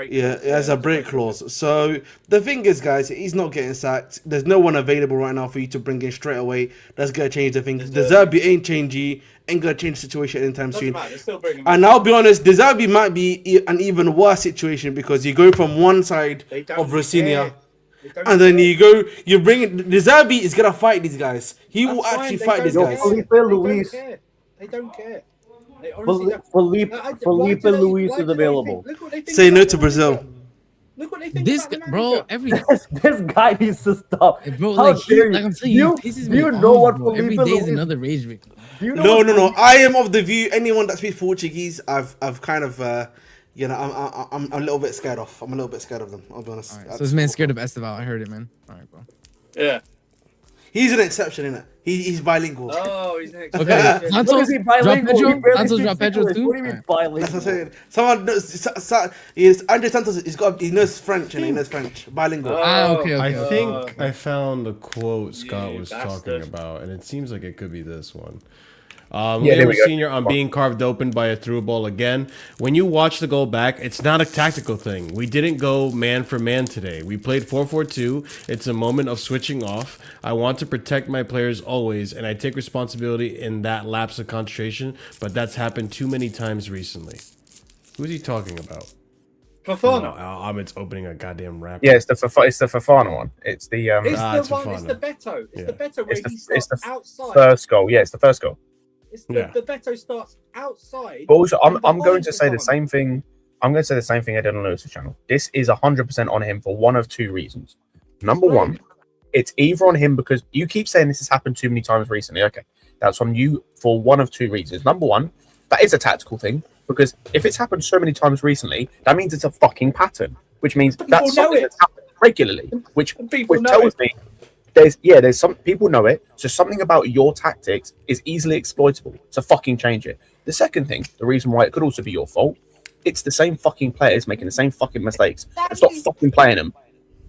Yeah, it has a break clause. So the thing is, guys, he's not getting sacked. There's no one available right now for you to bring in straight away. That's gonna change the thing. De Zerbi ain't changey. Ain't gonna change the situation anytime soon. And I'll be honest, De Zerbi might be an even worse situation because you go from one side of Rosinio. And then you bring it. De Zerbi is gonna fight these guys. He will actually fight these guys. Felipe Luis. They don't care. Felipe Luis is available. Say no to Brazil. Look what they think. This guy, bro, this guy needs to stop. Hey, bro, How dare you? I'm telling you, pisses me off, bro. Every day is another rage victim. No. I am of the view. Anyone that speaks Portuguese, I've kind of. I'm a little bit scared of. I'm a little bit scared of them. I'll be honest. Right, so this man's scared of Esteval. I heard it, man. All right, bro. Yeah. He's an exception, innit? He's bilingual. Oh, he's an exception. Okay. Santos drop Pedro. Santos drop Pedro too. What do you mean bilingual? That's what I'm saying. Someone knows. Andre Santos. He knows French and he knows French. Bilingual. Okay. I think I found the quote Scott was talking about, and it seems like it could be this one. Leo Senior on being carved open by a through ball again. When you watch the goal back, it's not a tactical thing. We didn't go man for man today. We played 4-4-2. It's a moment of switching off. I want to protect my players always, and I take responsibility in that lapse of concentration, but that's happened too many times recently. Who's he talking about? Fofana. Ahmed's opening a goddamn rap. Yeah, it's the Fofana one. It's the It's the Beto. It's the Beto where he starts outside. First goal. Yeah, it's the first goal. The Beto starts outside. But also, I'm going to say the same thing. I'm going to say the same thing I did on Lewis's channel. This is 100% on him for one of two reasons. Number one, it's either on him because you keep saying this has happened too many times recently. Okay, that's on you for one of two reasons. Number one, that is a tactical thing because if it's happened so many times recently, that means it's a fucking pattern, which means that's something that's happened regularly, which tells me there's some people know it, so something about your tactics is easily exploitable, so fucking change it. The second thing, the reason why it could also be your fault, it's the same fucking players making the same fucking mistakes. Stop fucking playing them.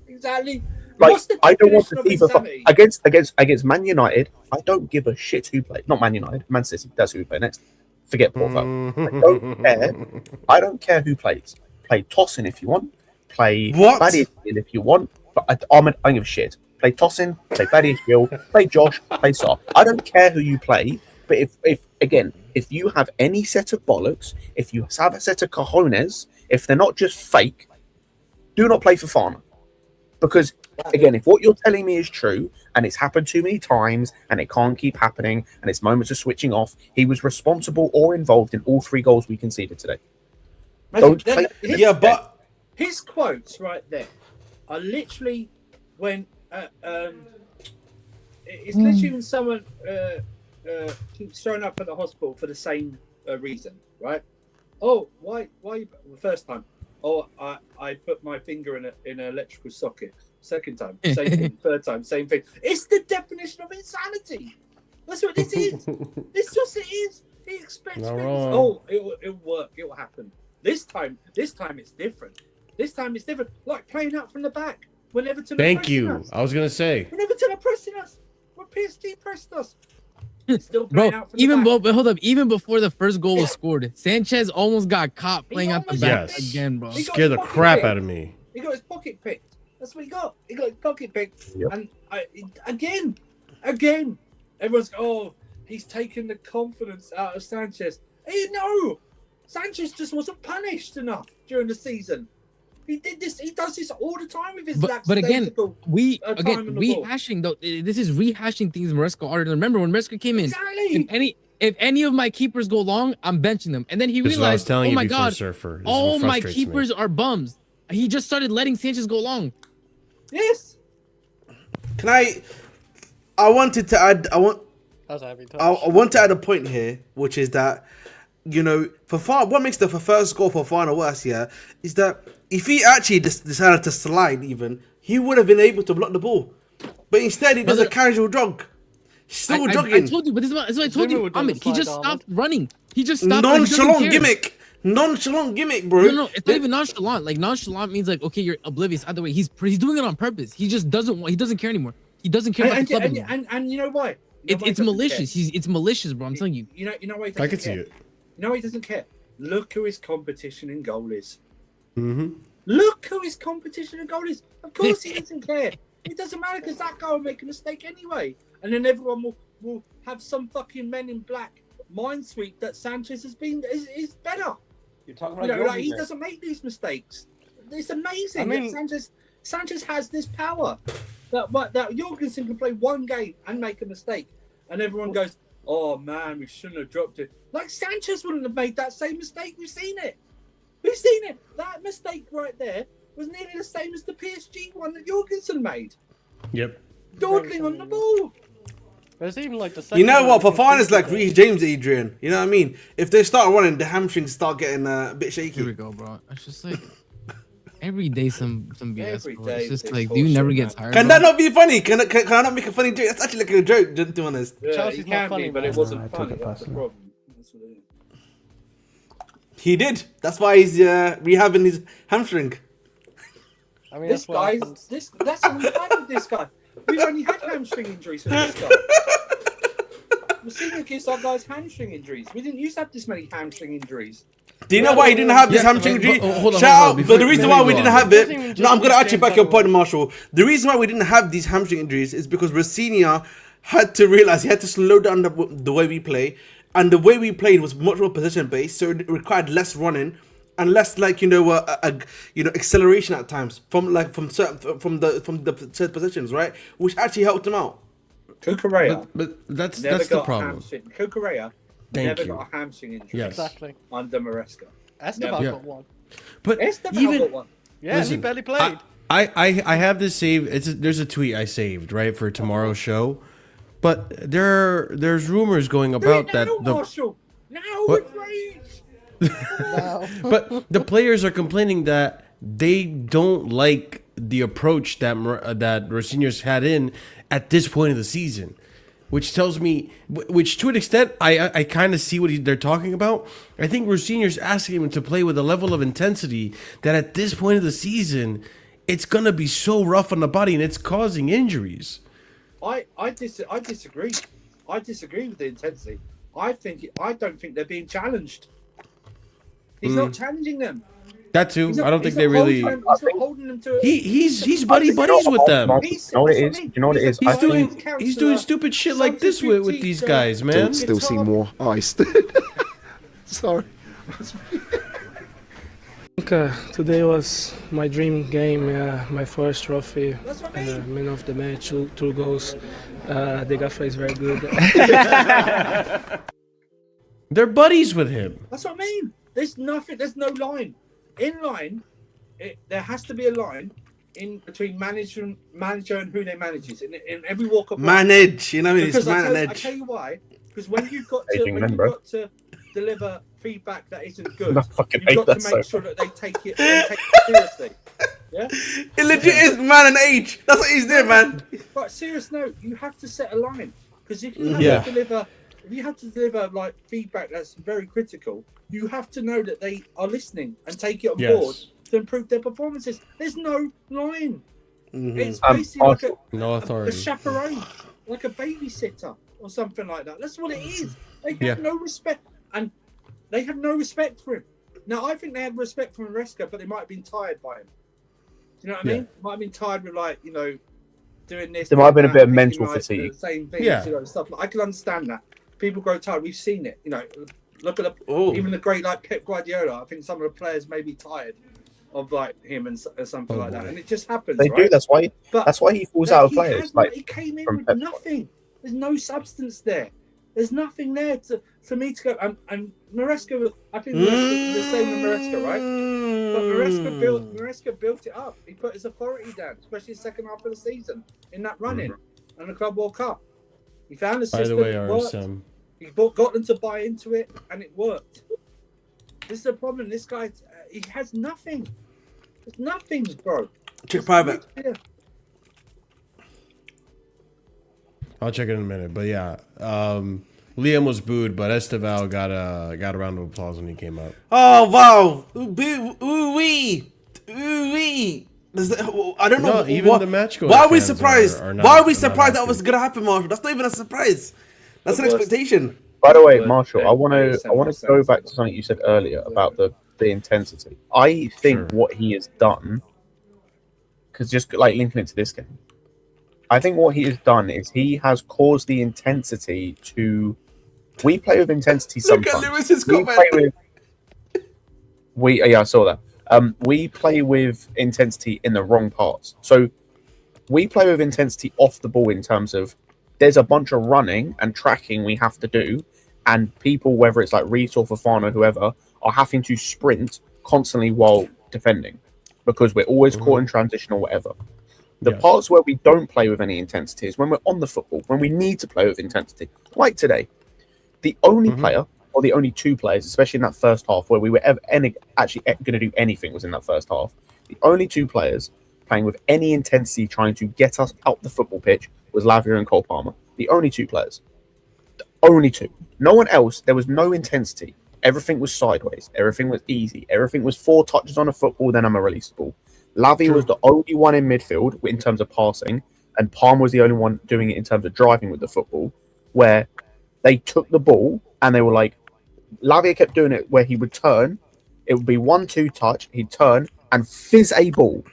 Exactly. Like, I don't want to see against Man United, I don't give a shit who plays. Not Man United, Man City, that's who we play next. Forget Porto. I don't care who plays. Play Tosin if you want. Play Badiashile if you want. But I don't give a shit. Play Tosin, play Badiashile, play Josh, play Sar. I don't care who you play, but if you have any set of bollocks, if you have a set of cojones, if they're not just fake, do not play Fofana. Because, again, if what you're telling me is true, and it's happened too many times, and it can't keep happening, and it's moments of switching off, he was responsible or involved in all 3 goals we conceded today. But his quotes right there are literally when it's literally when someone keeps showing up at the hospital for the same reason, right? Oh, why? The first time, oh, I put my finger in an electrical socket. Second time, same thing. Third time, same thing. It's the definition of insanity. That's what this is. This just it is. He expects things. Oh, it'll work. It'll happen. This time it's different. This time it's different. Like playing out from the back. When Everton Thank you. Us. I was gonna say. When Everton are pressing us. When PSG pressed us. Still bro, out from even the back. hold up. Even before the first goal was scored, Sanchez almost got caught playing out the back again, bro. Scared the crap out of me. He got his pocket picked. That's what he got. He got his pocket picked. Yep. And again, everyone's he's taking the confidence out of Sanchez. Hey, no, Sanchez just wasn't punished enough during the season. He did this. He does this all the time with his. But again, rehashing though. This is rehashing things Maresca already. Remember when Maresca came in? Exactly. If any of my keepers go long, I'm benching them. And then he realized, oh my god, all my keepers are bums. He just started letting Sanchez go long. Yes. Can I wanted to add. I want to add a point here, which is that, you know, what makes the first goal for Fofana worse, is that if he actually decided to slide, even he would have been able to block the ball, but instead he does a casual jog. Still jogging. I told you, but this is what I told you, Ahmed. He just stopped running. He just stopped. Nonchalant gimmick, bro. No, it's not even nonchalant. Like nonchalant means like, okay, you're oblivious. Either way, he's doing it on purpose. He just doesn't care anymore. He doesn't care about the club anymore. And you know why? It's malicious. It's malicious, bro. I'm telling you. You know why? I can see it. You know why he doesn't care? Look who his competition in goal is. Mm-hmm. Look who his competition in goal is. Of course he doesn't care. It doesn't matter because that guy will make a mistake anyway. And then everyone will have some fucking Men in Black mind sweep that Sanchez is better. You're talking about he doesn't make these mistakes. It's amazing that Sanchez has this power that Jorgensen can play one game and make a mistake, and everyone goes, "Oh man, we shouldn't have dropped it." Like Sanchez wouldn't have made that same mistake. We've seen it. That mistake right there was nearly the same as the PSG one that Jorgensen made. Yep. Dawdling on the ball. There's even like the you know what? Fofana's like Reece James, Adrian. You know what I mean? If they start running, the hamstrings start getting a bit shaky. Here we go, bro. It's just like every day some BS. Every Bro. day It's just like, do you never get tired? Can that not be funny? Can I not make a funny joke? That's actually like a joke, to be honest. Yeah, Chelsea's not funny, but it wasn't funny. That's the problem. That's what it is. He did. That's why he's rehabbing his hamstring. I mean, That's what we've had with this guy. We've only had hamstring injuries with this guy. Mourinho gives our guys hamstring injuries. We didn't used to have this many hamstring injuries. Do you know why he didn't have this hamstring injury? Shout out. But the reason why we didn't have it. No, I'm gonna actually back your point, Marshall. The reason why we didn't have these hamstring injuries is because ROSENIOR had to realize he had to slow down the way we play, and the way we played was much more position based, so it required less running and less acceleration at times from the set positions, right? Which actually helped him out. Cucurella, but that's the problem. Cucurella never got a hamstring injury. Yes. Exactly. Under Maresca. Esteban got one. But Esteban got one. Yeah, listen, he barely played. I have this saved. There's a tweet I saved right for tomorrow's show, but there's rumors going about that Marshall. Now with rage. But the players are complaining that they don't like the approach that ROSENIOR's had in at this point of the season, which tells me, which to an extent, I kind of see what they're talking about. I think ROSENIOR's asking him to play with a level of intensity that at this point of the season, it's gonna be so rough on the body and it's causing injuries. I disagree. I disagree with the intensity. I don't think they're being challenged. He's not challenging them. That too. I don't think they really. He's not holding them to. He's buddies with them. You know what it is? You know what it is? He's doing stupid shit like this with these guys, man. Still see more iced. Sorry. Today was my dream game, my first trophy, man of the match, two goals. The gaffer is very good. They're buddies with him. That's what I mean. There's nothing. There's no line. In line, there has to be a line in between manager and who they manages in every walk of life. Manage, you know what I mean? It's I manage. tell you why. Because when you've got to deliver feedback that isn't good, you've got to make sure that they take it seriously. Yeah. It legit is man and age. That's what he's doing, man. But serious note, you have to set a line because if you have to deliver like feedback that's very critical, you have to know that they are listening and take it on board to improve their performances. There's no line. It's basically like a chaperone, like a babysitter or something like that. That's what it is. They have no respect, and they have no respect for him. Now, I think they had respect for Maresca, but they might have been tired by him. Do you know what I mean? Might have been tired with, like, doing this. There might have been a bit of mental fatigue. The same things, stuff. Like, I can understand that. People grow tired. We've seen it. Look at even the great like Pep Guardiola. I think some of the players may be tired of like him and something like that, and it just happens. They do. That's why he falls out of players. He came in with nothing. There's no substance there. There's nothing there for me to go. And Maresca, I think Maresca, the same with Maresca, right? But Maresca built it up. He put his authority down, especially the second half of the season in that run-in and the Club World Cup. He found a system that worked. He got them to buy into it, and it worked. This is the problem. This guy, he has nothing. There's nothing, bro. Check private. Yeah. I'll check it in a minute, but yeah, Liam was booed, but Esteval got a round of applause when he came out. Oh wow! Ooh wee! I don't know. Even the match. Why are we surprised? Why are we surprised that was gonna happen, Marshall? That's not even a surprise. That's an expectation. By the way, Marshall, I want to go back to something you said earlier about the intensity. I think what he has done, because just like linking it to this game, I think what he has done is he has caused the intensity to. We play with intensity sometimes. Look at Lewis's comment. I saw that. We play with intensity in the wrong parts. So we play with intensity off the ball in terms of there's a bunch of running and tracking we have to do, and people, whether it's like Reese or Fofana, whoever, are having to sprint constantly while defending because we're always caught in transition or whatever. The parts where we don't play with any intensity is when we're on the football, when we need to play with intensity. Like today, the only player, or the only two players, especially in that first half, where we were actually going to do anything was in that first half. The only two players playing with any intensity trying to get us out the football pitch was Lavia and Cole Palmer. The only two players. The only two. No one else. There was no intensity. Everything was sideways. Everything was easy. Everything was 4 touches on a football, then I'm a release ball. Lavia was the only one in midfield in terms of passing, and Palmer was the only one doing it in terms of driving with the football, where they took the ball and they were like, Lavia kept doing it where he would turn, it would be 1-2 touch, he'd turn and fizz a ball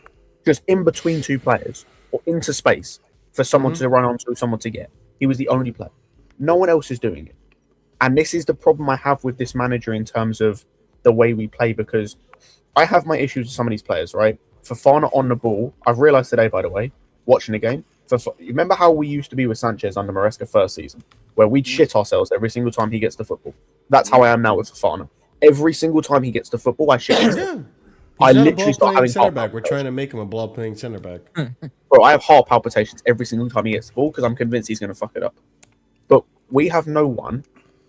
just in between two players or into space for someone to run onto, someone to get. He was the only player. No one else is doing it. And this is the problem I have with this manager in terms of the way we play, because I have my issues with some of these players, right? Fofana on the ball, I've realised today, by the way, watching the game, remember how we used to be with Sanchez under Maresca first season, where we'd shit ourselves every single time he gets the football. That's how I am now with Fofana. Every single time he gets the football, I shit myself. I literally start having center back. We're trying to make him a ball playing center back. Bro, I have heart palpitations every single time he gets the ball because I'm convinced he's going to fuck it up. But we have no one,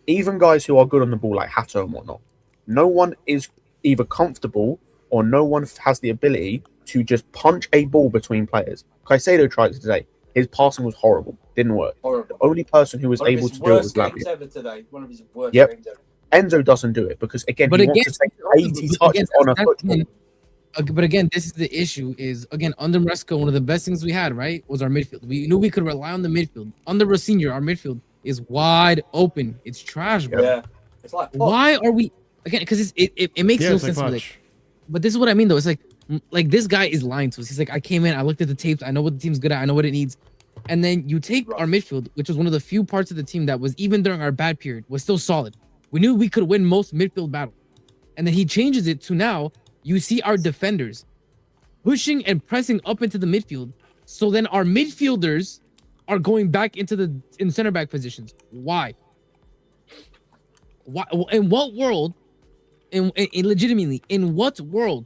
even guys who are good on the ball like Hato and whatnot, no one is either comfortable or no one has the ability to just punch a ball between players. Caicedo tried it today. His passing was horrible. Didn't work. Horrible. The only person who was able to do it was Lavia. One of his worst games ever. Enzo doesn't do it because, again, he wants to take 80 touches on a football. But again, this is the issue is, again, under Maresca, one of the best things we had, right, was our midfield. We knew we could rely on the midfield. Under ROSENIOR, our midfield is wide open. It's trash, bro. Yeah. It's like, why are we, again, because it makes no sense. But this is what I mean, though. It's like this guy is lying to us. He's like, I came in, I looked at the tapes, I know what the team's good at, I know what it needs. And then you take our midfield, which was one of the few parts of the team that was, even during our bad period, was still solid. We knew we could win most midfield battles. And then he changes it to now, you see our defenders pushing and pressing up into the midfield. So then our midfielders are going back into center back positions. Why? In what world? In legitimately, in what world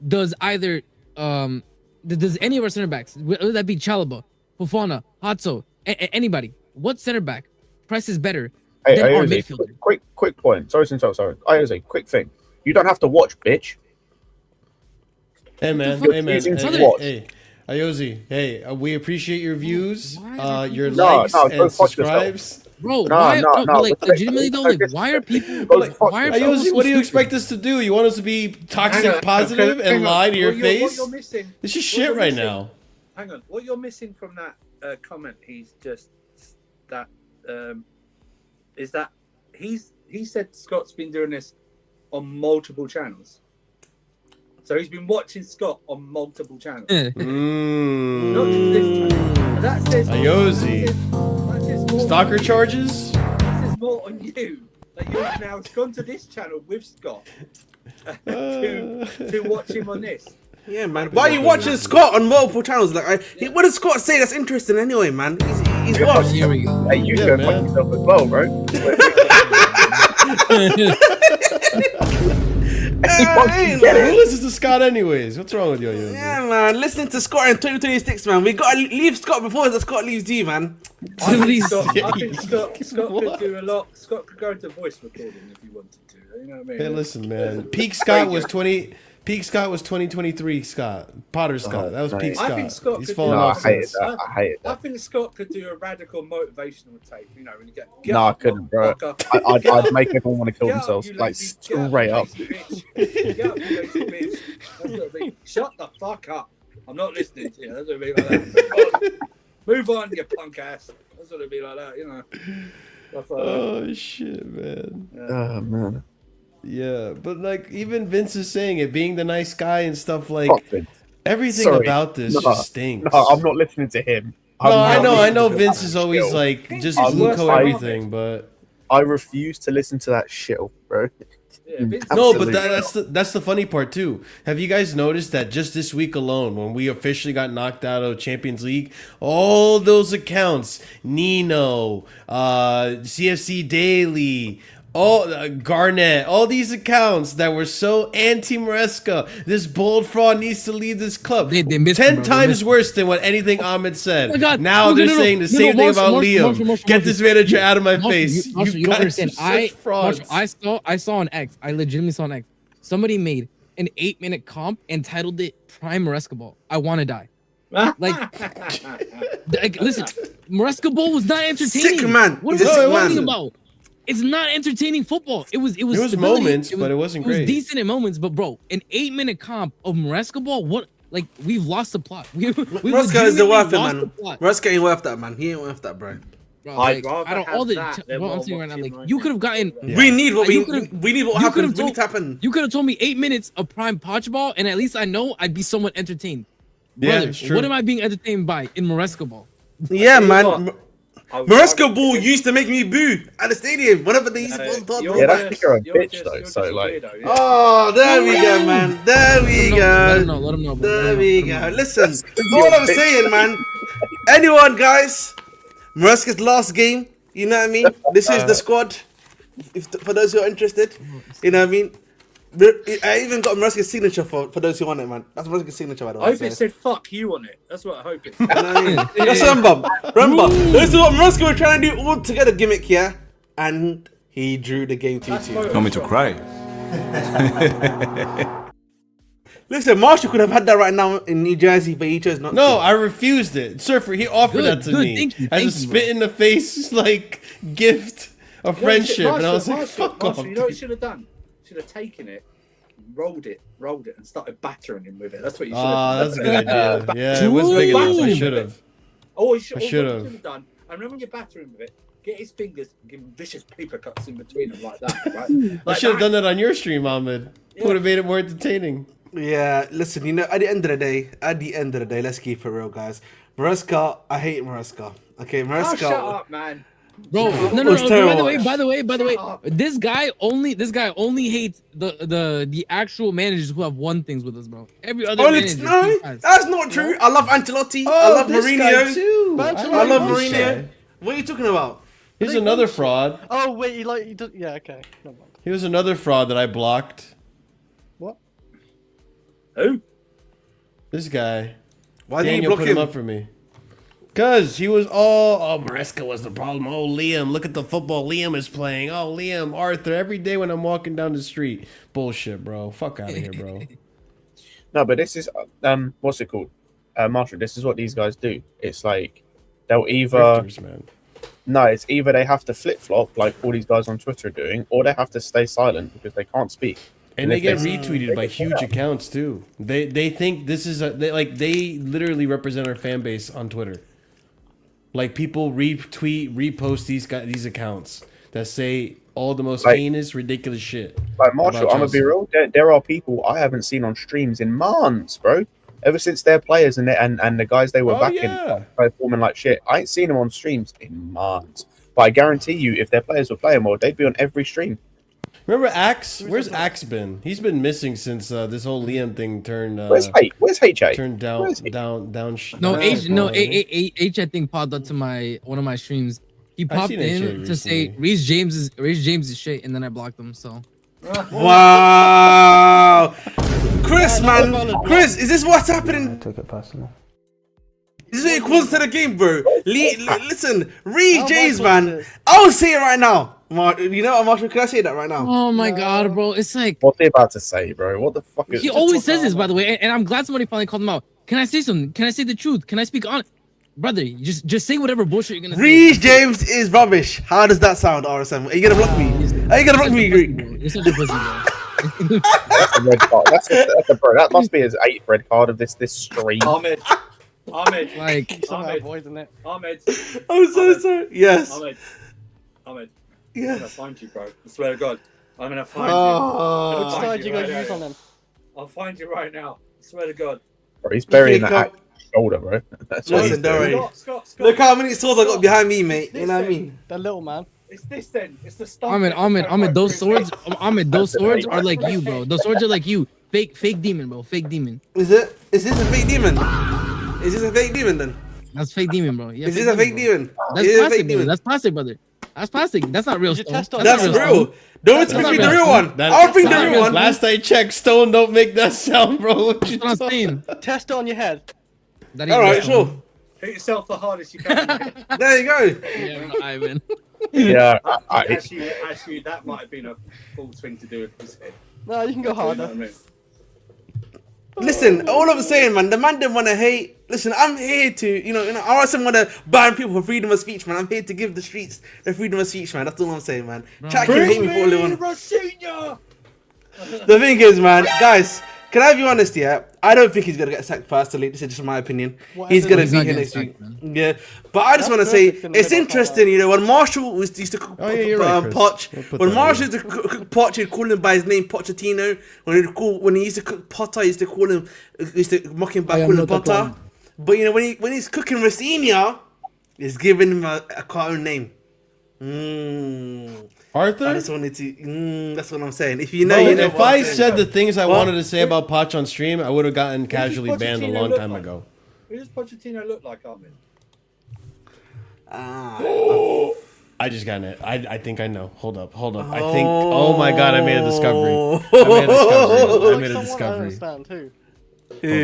does either does any of our center backs, whether that be Chalaba, Fofana, Hatso, anybody, what center back presses better than our midfielder? Quick point. Sorry to interrupt. Sorry, Ayose, quick thing. You don't have to watch, bitch. Hey man, hey, Ayozi, hey, we appreciate your views, your likes and subscribes. Bro, like legitimately though, like why are people? Ayozi, what do you expect us to do? You want us to be toxic positive and lie to your face? This is shit right now. Hang on, what you're missing from that comment? He's just that is that he said Scott's been doing this on multiple channels. So he's been watching Scott on multiple channels. Not just this channel. That says Ayozi. Stalker charges? That says more on you. That you've now gone to this channel with Scott to watch him on this. Yeah, man. Why are you watching Scott on multiple channels? Like, what does Scott say that's interesting anyway, man? He's what? Here we go. Hey, you should fuck yourself as well, bro. Who listens to Scott anyways? What's wrong with you? Yeah, man. Listening to Scott in 2026, man. We gotta leave Scott before Scott leaves you, man. I think Scott could do a lot. Scott could go into voice recording if he wanted to. You know what I mean? Hey, listen, man. Peak Scott was 2023 Scott. Potter Scott. That was peak Scott. I think Scott He's could falling off. I hate that. I think Scott could do a radical motivational tape. You know, when you get I couldn't, bro. I'd make everyone want to kill themselves, like straight up. Shut the fuck up! I'm not listening to you. That's what it'd be like that. Move on, you punk ass. That's what it'd be like that, you know. Oh shit, man. Oh man. Yeah, but like even Vince is saying it, being the nice guy and stuff like everything about this just stinks. No, I'm not listening to him. I know Vince is always like just Luco everything, but I refuse to listen to that shit, bro. No, but that's the funny part too. Have you guys noticed that just this week alone, when we officially got knocked out of Champions League, all those accounts, Nino, CFC Daily, Garnett, all these accounts that were so anti-Maresca, this bold fraud needs to leave this club. They 10 times worse than what anything Ahmed said. Now they're saying the same thing about Liam. Get this manager out of my face. You don't understand. I saw on X. I legitimately saw on X. Somebody made an 8-minute comp and titled it Prime Maresca Ball. I want to die. Like, listen, Maresca Ball was not entertaining. Sick man. What are you talking about? It's not entertaining football. It was moments, but it wasn't great. It was decent in moments, but bro, an 8-minute comp of Maresca Ball, what? Like, we've lost the plot. Maresca is the worth it, man. Maresca ain't worth that, man. He ain't worth that, bro. Bro, like, I don't all the bro, I'm saying right now, like you could have gotten. Yeah. We need what happened. We need to happen. You could have told me 8 minutes of prime Poch Ball, and at least I know I'd be somewhat entertained. Yeah, brother, what am I being entertained by in Maresca Ball? Yeah, man. Maresca Ball used to make me boo at the stadium whenever they used to talk. Yeah, that's you're a bitch though. So like, oh, there we go, man. There we go. Let him know. There we go. Listen, all I'm saying, man. Anyone, guys? Maresca's last game. You know what I mean? This is the squad. For those who are interested, you know what I mean. I even got Maresca's signature for those who want it, man. That's Maresca's signature, by the way. I hope it said "fuck you" on it. That's what I hope it. Remember, this is what Maresca were trying to do all together gimmick here, and he drew the game 2-2. Want me to cry? Listen, Marshall could have had that right now in New Jersey, but he chose not to. No, I refused it. Surfer, he offered that to me as a spit in the face like gift of friendship, and I was like, "Fuck off." You know what you should have done? Should have taken it, rolled it, and started battering him with it. That's what you should have done. That's a good idea. Yeah, it was big enough. I should have. Oh, you should have done. And remember, when you batter him with it, get his fingers and give him vicious paper cuts in between them like that, right? I should have done that on your stream, Ahmed. Yeah. Would have made it more entertaining. Yeah, listen, you know, at the end of the day, let's keep it real, guys. Maresca, I hate Maresca. Okay, Maresca. Oh, shut up, man. Bro, no. was terrible. By the way, this guy only hates the actual managers who have won things with us, bro. Every other manager. No, that's not true. I love Ancelotti. I love Mourinho. too. I love Mourinho. What are you talking about? Here's another fraud. Oh wait, he does. Yeah, okay. Never mind. He was another fraud that I blocked. What? Who? This guy. Why did you Daniel block put him? him up for me. Cause he was oh Maresca was the problem. Oh Liam, look at the football Liam is playing. Oh Liam, Arthur, every day when I'm walking down the street. Bullshit, bro. Fuck out of here, bro. No, but this is what's it called? Marshall, this is what these guys do. It's like they'll either Grifters, man. no, it's either they have to flip flop like all these guys on Twitter are doing, or they have to stay silent because they can't speak. And they if get they- retweeted by huge accounts too. They think this is they literally represent our fan base on Twitter. Like people repost these accounts that say all the most heinous, ridiculous shit. Like Marshall, about I'm gonna be Chelsea. real. There are people I haven't seen on streams in months, bro. Ever since their players and the guys they were backing performing like shit, I ain't seen them on streams in months. But I guarantee you, if their players were playing well, they'd be on every stream. Remember Axe? Where's Axe been? He's been missing since this whole Liam thing turned. Where's H? Where's HA? Turned down. No, H. I think popped up to one of my streams. He popped seen in HA to say Reece James is shit, and then I blocked him. So. Wow, Chris, man, Chris, is this what's happening? I took it personal. This is what it calls to the game, bro. Listen, Reece James, man. I'll say it right now. You know what, Marshall? Can I say that right now? Oh my god, bro! It's like What's he about to say, bro? What the fuck is? he always says this, by the way, and I'm glad somebody finally called him out. Can I say something? Can I say the truth? Can I speak on it? Brother, just say whatever bullshit you're gonna say. Reece James is rubbish. How does that sound, RSM? Are you gonna block me? Are you gonna block me, Greek? You're such a pussy, bro. That's a red card. Bro, that must be his 8th red card of this stream. Ahmed. Like, Ahmed. I'm so sorry. Yes. Ahmed. Yes. I'm gonna find you, bro. I swear to God. I'm gonna find Oh. Which side you gonna use on him? I'll find you right now. I swear to God. Bro, he's burying Okay, that shoulder, bro. That's what he's Listen, don't doing. worry. Scott. Look how many swords I got behind me, mate. You know what I mean? The little man. It's this then. It's the stuff. Ahmed, those swords are like you, bro. Those swords are like you. Fake demon, bro. Fake demon. Is it? Is this a fake demon? Is this a fake demon then? That's fake demon, bro. Yeah, Is this a fake demon? That's Is it a plastic, fake brother. demon? That's plastic, brother. That's plastic. That's not real Did you stone. test on That's that? real. Don't That's me not the real real stone. one. I'll bring the not real real one. Last I checked, stone don't make that sound, bro. What you That's what I'm saying. Test it on your head. That ain't All real right, stone. sure. Hit yourself the hardest you can. There you go. Yeah, Ivan. Yeah, Actually, that might have been a full swing to do with his head. No, you can go You know harder. what I mean? Listen, all I'm saying, man, the man didn't want to hate. Listen, I'm here to, I also want to ban people for freedom of speech, man. I'm here to give the streets the freedom of speech, man. That's all I'm saying, man. Chat can hate me for all they want. ROSENIOR! The thing is, man, guys, can I be honest, yeah? I don't think he's going to get sacked personally. This is just my opinion. He's going to be here next week. Yeah. But I just want to say, it's interesting, when Marshall used to cook you're right, Chris. Poch, We'll put when that Marshall used to cook Poch, he'd call him by his name, Pochettino. When he used to cook Potter, he used to mock him by calling him Potter. But, when he's cooking Rosinha, he's giving him a cartoon name. Arthur? I just wanted to. That's what I'm saying. If you know, Bro, you know. if I said the things I wanted to say about Poch on stream, I would have gotten casually banned a long time ago. Who does Pochettino look like, Ahmed? I just got it. I think I know. Hold up. I think. Oh my god! I made a discovery. I made a discovery.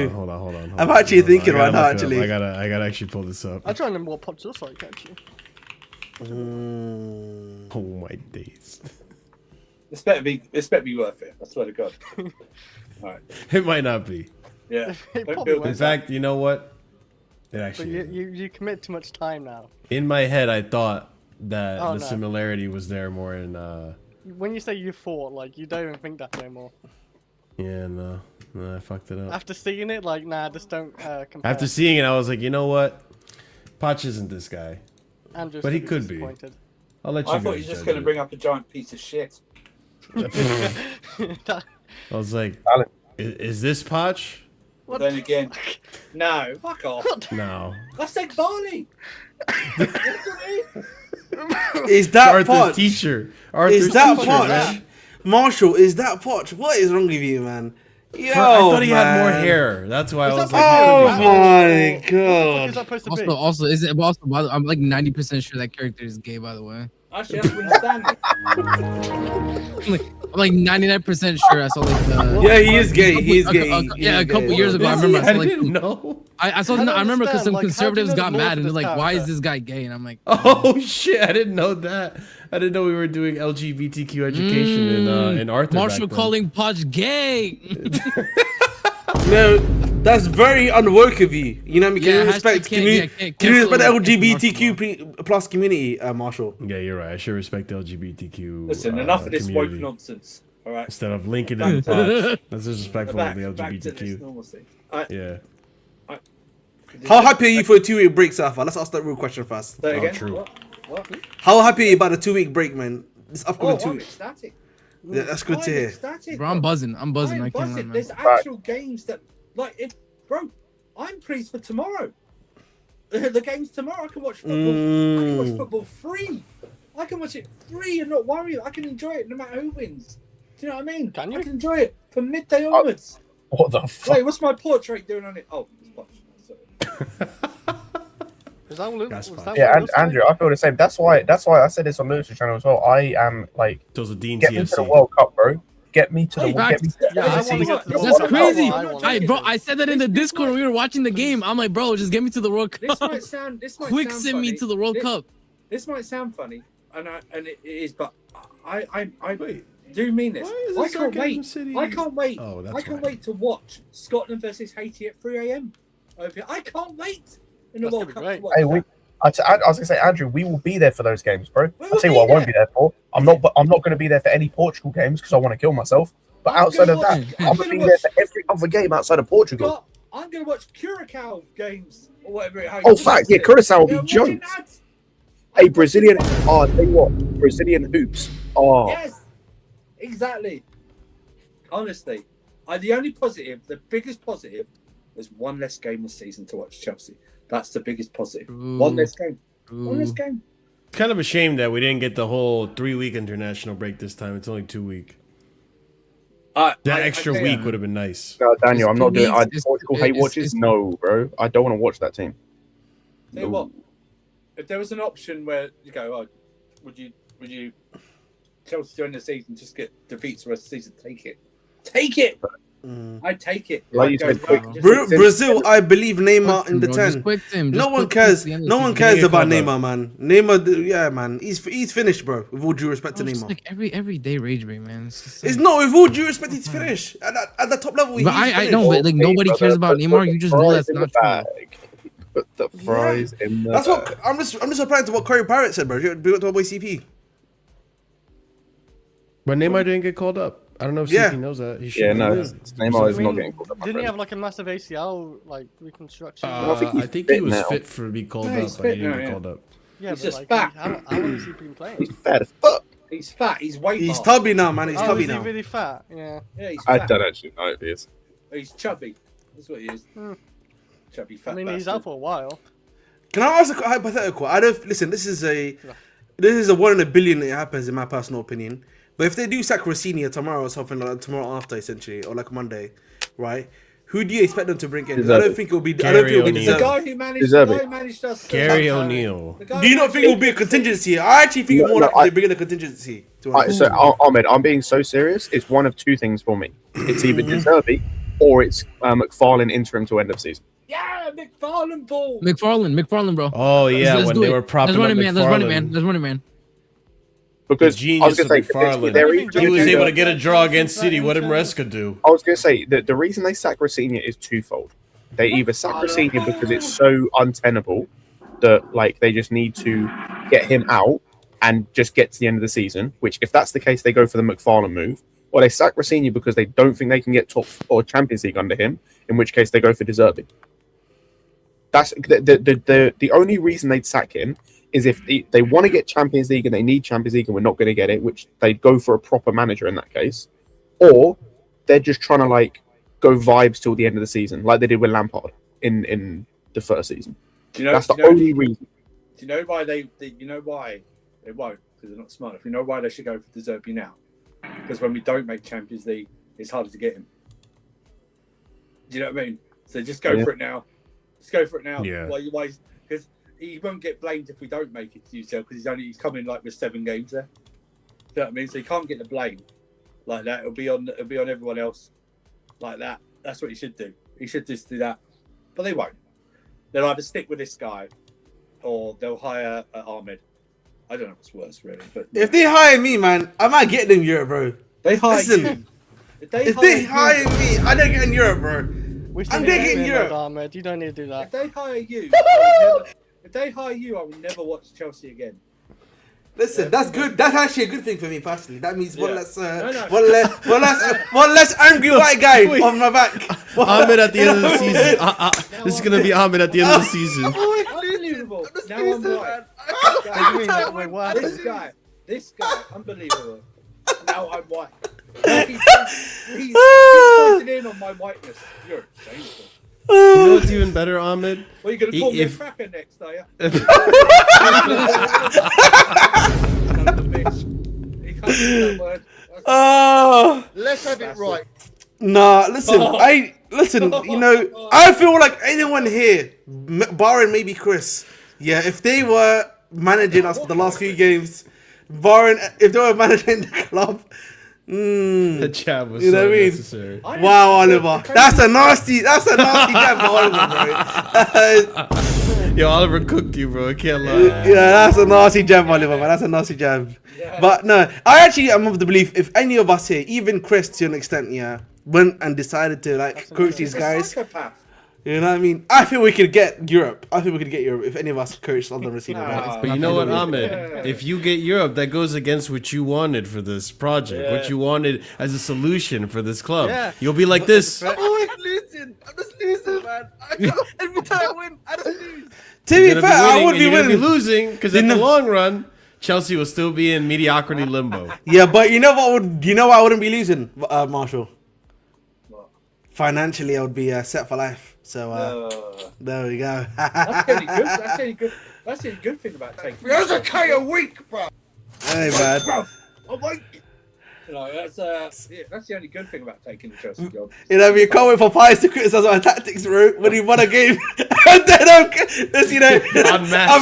Hold on. I'm actually thinking right now. Actually, I gotta actually pull this up. I'm trying to remember what Poch looks like, actually. Oh my days! This better be worth it. I swear to God. All right. It might not be. Yeah. In fact, you know what? It But actually. you commit too much time now. In my head, I thought that Oh, the no. similarity was there more in. When you say you fought, like, you don't even think that no more. Yeah, no, I fucked it up. After seeing it, like, nah, just don't compare. After seeing it, I was like, you know what? Poch isn't this guy. Andrew's But he gonna could be. disappointed. I'll let you I guys thought you were just judge going to it. bring up a giant piece of shit. I was like, is this Poch? What? Then again, no, fuck off. No. I said Barney. Is that Arthur's Poch? teacher. Arthur's Is that teacher, Poch? man. Marshall, is that Poch? What is wrong with you, man? Yo, I thought he had more man. hair. That's why I was like, Oh "Holy my What god. is that supposed to be? Also, is it? Also, by the- I'm like 90% sure that character is gay. By the way, Actually, that's understanding. I'm like 99% sure. I saw like the. Yeah, he is gay. He is gay. Yeah, a couple years ago, I Is remember. he? I I saw like didn't know. I saw. I don't I remember because some understand, like, how do you conservatives know the got lore mad for and they're this like, "Why is character? this guy gay?" And I'm like, Oh shit! I didn't know that. I didn't know we were doing LGBTQ education in Arthur. Marshall back then. calling Poch gay. No, that's very unwoke of you. You know what I mean? Can Yeah, you respect? hashtag Can you, can't can you cancel respect the Marshall, LGBTQ plus community, Marshall? Yeah, you're right. I should respect the LGBTQ. Listen, enough of this woke community. nonsense. All right. Instead of linking it in Poch. That's disrespectful of the Back to this LGBTQ. normalcy. Yeah. How happy are you for a 2-week break, Safa? Let's ask that real question first. Say again? true. What? How happy are you about a 2-week break, man? This upcoming 2 I'm weeks. ecstatic. Yeah, that's good to hear. Ecstatic, Bro, I'm buzzing. I'm buzzing. I can't remember. There's actual games that, like, I'm pleased for tomorrow. The games tomorrow, I can watch football. I can watch football free. I can watch it free and not worry. I can enjoy it no matter who wins. Do you know what I mean? Can you? I can enjoy it from midday onwards. What the fuck? Wait, what's my portrait doing on it? Oh, it's Poch. Is that what That's was fine. that Yeah, what it and looks like? Andrew, I feel the same. That's why I said this on Lewis's channel as well. I am like, Those are Dean get me to the TFC. World Cup, bro. Get me to the Hey, get me to the Yeah, I season. want to get to the That's World Cup. crazy. I wanna Hey, get bro, to it. I said that in the Discord when we were watching the game. I'm like, bro, just get me to the World This Cup. might sound. This might Quick sound send me funny. to the World Cup. This might sound funny, and it is, but I Wait. do mean this. Why is I this can't Sarcasm wait. City? I can't wait. Oh, that's I can't why. wait to watch Scotland versus Haiti at 3 a.m. over here. I can't wait in the That's World gonna Cup be to great. watch Hey, that. I was gonna say, Andrew, we will be there for those games, bro. We I'll will tell you be what, I won't there. be there for. I'm not going to be there for any Portugal games because I want to kill myself. But I'm outside gonna of that, watch- I'm I'm going to gonna be there watch- for every other game outside of Portugal. God, I'm going to watch Curacao games or whatever. How you Oh, pronounce fact, yeah, it. Curacao will Yeah, be I'm watching jokes. that. Hey, I'm Brazilian. watching that. Oh, I tell you what, Brazilian hoops. Oh, Yes, exactly. Honestly, the only positive, the biggest positive, was one less game this season to watch Chelsea. That's the biggest positive. One less game. One less game. Kind of a shame that we didn't get the whole 3-week international break this time. It's only 2 week. That extra tell week you, would have been nice. no, Daniel, It's I'm not 2 doing. weeks, Portugal hate watches. No, bro, I don't want to watch that team. Tell you what, if there was an option where you go, oh, would you Chelsea during the season just get defeats the rest of the season? Take it. Take it. I'd take it. Like I'd you go, said, right, quick- just- Brazil, I believe Neymar Quick in the him, bro. Just 10. quick him. No Just one quick him cares. to the end of No the one season. cares He ain't about called Neymar, man. Neymar, yeah, man. He's finished, bro. With all due respect to Bro, just Neymar. like every day rage bait, man. It's just It's like- not with all due respect. He's finished at the top level. But he's I finished. know, but like nobody Hey, cares brother, about put Neymar. the You just know fries that's in not the true. bag. Put the fries in the. That's bag. what I'm just surprised to what Corey Parrott said, bro. We got to my boy CP. But Neymar didn't get called up. I don't know if Yeah. CP knows that. He should. Yeah, no, know. Neymar is I not mean, getting called up. my Didn't he friend. have like a massive ACL like reconstruction? I think he's I think fit he was now. fit for to be called Yeah, up, he's but he fit didn't now, get yeah. called up. Yeah, He's but just like, fat. how long has he been playing? He's fat as fuck. He's fat. He's weight. He's bar. tubby now, man. He's Oh, tubby is he now. really fat? Yeah. Yeah, he's I fat. don't actually know if he is. He's chubby. That's what he is. Chubby fat. I mean, he's bastard. out for a while. Can I ask a hypothetical? I don't listen. This is a 1 in a billion that it happens in my personal opinion. But if they do sack Rossini tomorrow or something like that, tomorrow after essentially, or like Monday, right? Who do you expect them to bring in? I don't think it'll be. I don't think it'll be O'Neal. The deserved. guy who managed. Deserve The guy it. who managed us. Gary O'Neal. The guy Do you who not think managed it'll be a us- contingency? I actually think it's more No, likely I- they bring in a contingency. To Right, so Ahmed, I'm being so serious. It's one of two things for me. It's either Deserby or it's McFarlane interim to end of season. Yeah, McFarlane ball. McFarlane, bro. Oh yeah, Let's when do they it. were propping Let's run up it, man. Let's run it, man. McFarlane. Let's run it, man. Because The I was genius of going to say, McFarlane. the He was reason- able to get a draw against City. What did Maresca do? I was going to say that the reason they sack Rossini is twofold. They either sack Rossini because it's so untenable that like they just need to get him out and just get to the end of the season. Which, if that's the case, they go for the McFarlane move, or they sack Rossini because they don't think they can get top or Champions League under him. In which case, they go for Deserby. That's the only reason they'd sack him is if they want to get Champions League and they need Champions League and we're not going to get it, which they'd go for a proper manager in that case, or they're just trying to like go vibes till the end of the season, like they did with Lampard in the first season. Do you know? That's the do you know- only reason. Do you know why they? You know why It won't, because they're not smart enough. You know why they should go for De Zerbi now? Because when we don't make Champions League, it's harder to get him. Do you know what I mean? So just go for it now. Just go for it now. Yeah. Why? Because he won't get blamed if we don't make it to UCL, because he's coming like with 7 games there. Do you know what I mean? So he can't get the blame like that. It'll be on everyone else like that. That's what he should do. He should just do that. But they won't. They'll either stick with this guy or they'll hire Ahmed. I don't know what's worse, really. But if they hire me, man, I might get them Europe, bro. They hire Listen, you. If they hire me, I don't get in Europe, bro. I'm getting Europe. Ahmed. You don't need to do that. If they hire you, I will never watch Chelsea again. Listen, that's good. That's actually a good thing for me personally. That means one less angry white guy on my back. Ahmed at the end of the season. This is gonna be Ahmed at the end of the season. Unbelievable. Now I'm white. This guy, unbelievable. Now I'm white. He's pointing in on my whiteness. You're shameful. You know what's even better, Ahmed? Well, you're gonna call me a cracker next, are you? Let's have it right. Nah, listen, you know, I feel like anyone here, barring maybe Chris, if they were managing us for the last few games, if they were managing the club, the jab was you know so what I mean? necessary. Wow, Oliver, that's a nasty jab for Oliver, bro. Yo, Oliver cooked you, bro. I can't lie. Yeah, that's a nasty jab, Oliver, man. That's a nasty jab. Yeah. But no, I actually am of the belief if any of us here, even Chris to an extent, went and decided to coach these guys. You know what I mean? I think we could get Europe. If any of us coached on the receiver. But you know what, Ahmed? If you get Europe, that goes against what you wanted for this project, what you wanted as a solution for this club. Yeah. You'll be like this. I'm always losing. I'm just losing, man. Every time I win, I just lose. To be fair, I would be winning. Be losing because in the long run, Chelsea will still be in mediocrity limbo. Yeah, but you know what I wouldn't be losing, Marshall? What? Financially, I would be set for life. So there we go. That's really good. That's the good thing about taking. There's a K a week, bro. Hey, man. Oh my. That's the only good thing about taking the Chelsea job. You know, you can't wait for Pies to criticize our tactics, bro, when he won a game. And then I'm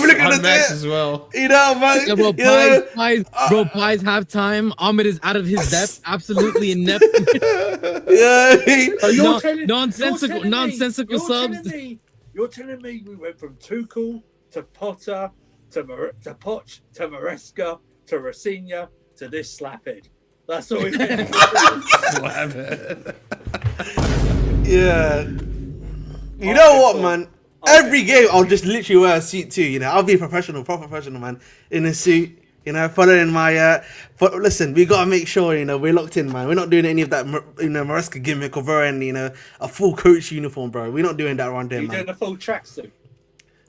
looking at Max as well. You know, man. Yeah, bro, Pies halftime. Ahmed is out of his depth, absolutely inept. Nonsensical subs. You're telling me we went from Tuchel to Potter to Poch to Maresca to Rosinha to this slaphead. That's all we did. Yeah. You know what, man? Every game, I'll just literally wear a suit too. You know, I'll be proper professional, man, in a suit. You know, following my. Listen, we gotta make sure we're locked in, man. We're not doing any of that, Maresca gimmick of wearing a full coach uniform, bro. We're not doing that around there, man. You're doing a full tracksuit.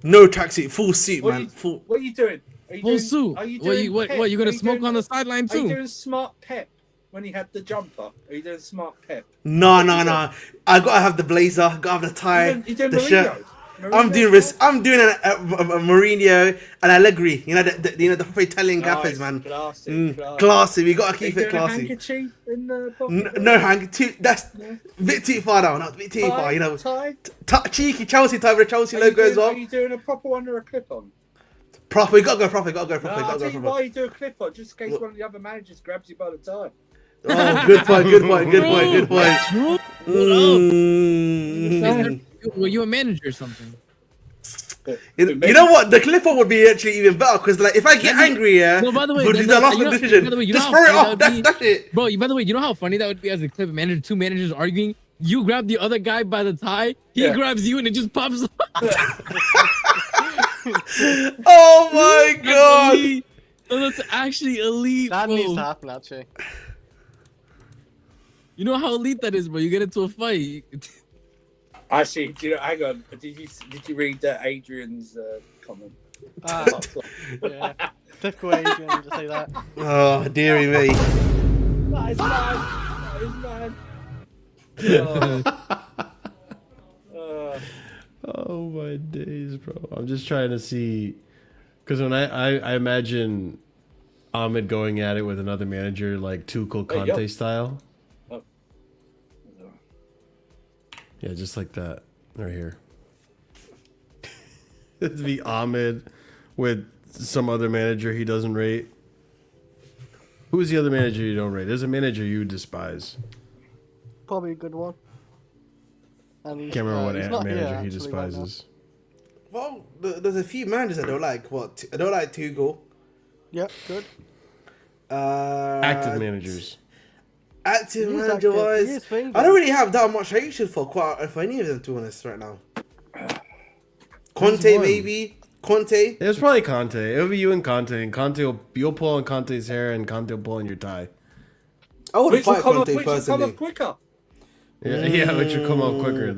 No tracksuit, full suit, man. What are you doing? Full suit. What you gonna smoke on the sideline too? Are you doing smart pep when he had the jumper? Are you doing smart pep? No. I gotta have the blazer. Gotta have the tie. You doing the Mourinho? shirt. I'm doing a Mourinho and Allegri. You know the Italian gaffers, man. Classy. We gotta keep it classy. Handkerchief in the no handkerchief. That's a bit too far now. Not a bit too far. You know. Cheeky Chelsea tie with a Chelsea logo as well. Are you doing a proper one or a clip on? Proper. We gotta go proper. I'll tell you why you do a clip on, just in case one of the other managers grabs you by the tie. Oh, good point. Were you a manager or something? You know what? The clip on would be actually even better because, if I get angry, by the way, just throw it off. That's it, bro. By the way, you know how funny that would be as a clip manager, two managers arguing. You grab the other guy by the tie, he grabs you, and it just pops up. Oh my god! That's actually elite. That needs to happen, actually. You know how elite that is, bro. You get into a fight. Actually, hang on. Did you read Adrian's comment? Yeah. Typical Adrian to say that. Oh, dearie me. That is mad. Oh my days, bro. I'm just trying to see, because when I imagine Ahmed going at it with another manager like Tuchel Conte style. Oh. Yeah, just like that. Right here. It'd be Ahmed with some other manager he doesn't rate. Who's the other manager you don't rate? There's a manager you despise. Probably a good one. And Can't remember he's what not manager here, he actually, right despises. Well, there's a few managers I don't like. What? I don't like Tuchel. Yep, good. Active managers. Active He is manager active. He wise, is Wenger. I don't really have that much hatred for any of them, to be honest, right now. Conte, maybe. Conte. It was probably Conte. It'll be you and Conte you'll pull on Conte's hair and Conte will pull on your tie. I would Which will fight come off, Conte which will come personally. off quicker. Yeah, which will come out quicker,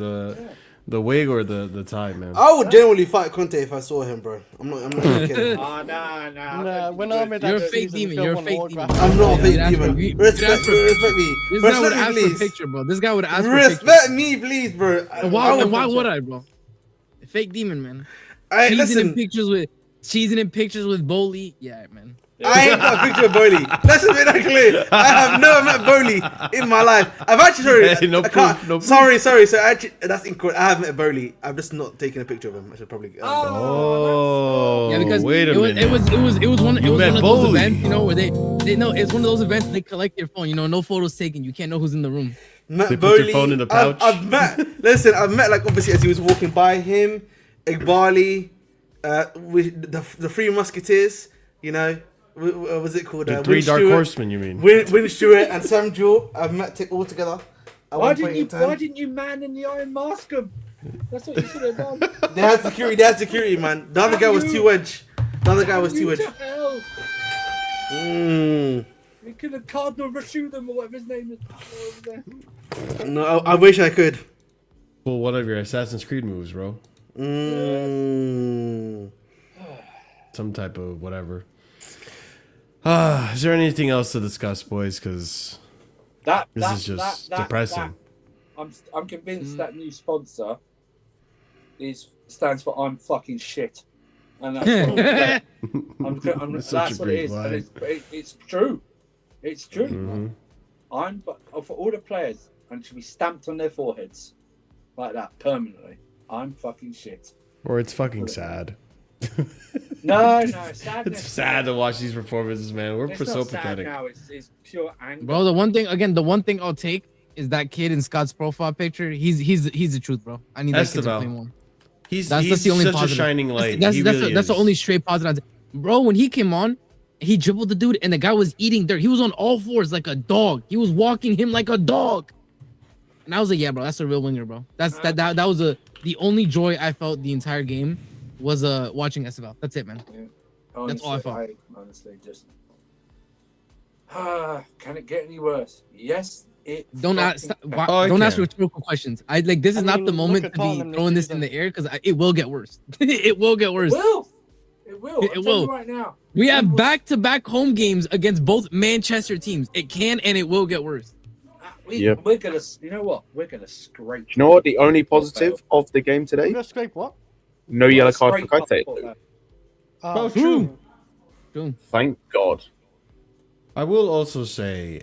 the wig or the tie, man. I would genuinely fight Conte if I saw him, bro. I'm not kidding. Nah. When Ahmed You're had a fake season, demon. Phil You're a won fake autograph. demon. I'm not a fake You'd ask for- demon. you'd Respect ask for- me. This guy would Respect me, ask for a please. picture, bro. This guy would ask for a picture. Respect me, please, bro. And why would I, bro? Fake demon, man. Hey, Cheesing listen. in pictures with Bowley. Yeah, man. I ain't got a picture of Bowley. Let's make that clear. I have never met Bowley in my life. I've actually Hey, no I proof, can't- no proof. Sorry. So actually, that's incorrect. I have met Bowley. I've just not taken a picture of him. I should probably. Oh, Yeah, because wait a minute. it was one You met of those Bowley. events, you know, where they know it's one of those events they collect your phone, you know, no photos taken. You can't know who's in the room. Met They put Bowley. your phone in the pouch. I've met. Listen, I've met like obviously as he was walking by him, Igbali, with the Three Musketeers. You know, what was it called? The three Win Dark Stewart, Horsemen, you mean? Win Stewart and Sam Jewell. I've met all together. at Why one didn't point you? in time. Why didn't you man in the iron mask him? That's what you should have done. They had security, man. The other guy was too edge. The other guy was too edge. To hell. Mm. We could have Cardinal Rashu them or whatever his name is. No, I wish I could. Pull one of your Assassin's Creed moves, bro. Mm. Some type of whatever. Is there anything else to discuss, boys? Because this is just depressing. I'm convinced that new sponsor stands for I'm fucking shit, and that's that's what it is. And it's true. It's true. Mm-hmm. For all the players, and it should be stamped on their foreheads like that permanently. I'm fucking shit. Or it's fucking sad. No, sadness. It's sad to watch these performances, man. We're It's so not sad pathetic. now. It's pure anger. Bro, the one thing I'll take is that kid in Scott's profile picture. He's the truth, bro. I need that kid to play more. He's that's the only such positive. a shining light. That's He the only straight positive. Bro, when he came on, he dribbled the dude and the guy was eating dirt. He was on all fours like a dog. He was walking him like a dog. And I was like, yeah, bro, that's a real winger, bro. That was the only joy I felt the entire game was watching SFL. That's it, man. Yeah. Honestly, that's all I felt. Honestly, just can it get any worse? Yes, it. Don't ask rhetorical questions. This is not the moment to be throwing this in the air because it will get worse. It will get worse. It will. It will. Right now. We have back-to-back home games against both Manchester teams. It can and it will get worse. We're gonna. You know what? We're gonna scrape. Do you know what the only positive of the game today? We're gonna scrape what? No yellow card for Kite. Oh, true. Thank God. I will also say,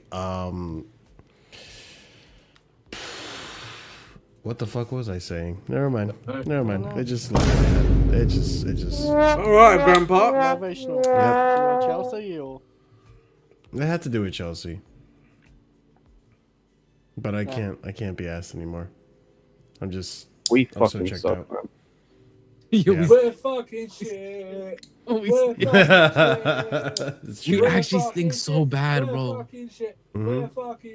what the fuck was I saying? Never mind. It just. All right, Grandpa. Motivational. Chelsea or? It had to do with Chelsea, but I can't be asked anymore. I'm so fucking checked suck, out. man. Yeah. We're fucking shit. You actually stink so bad, bro.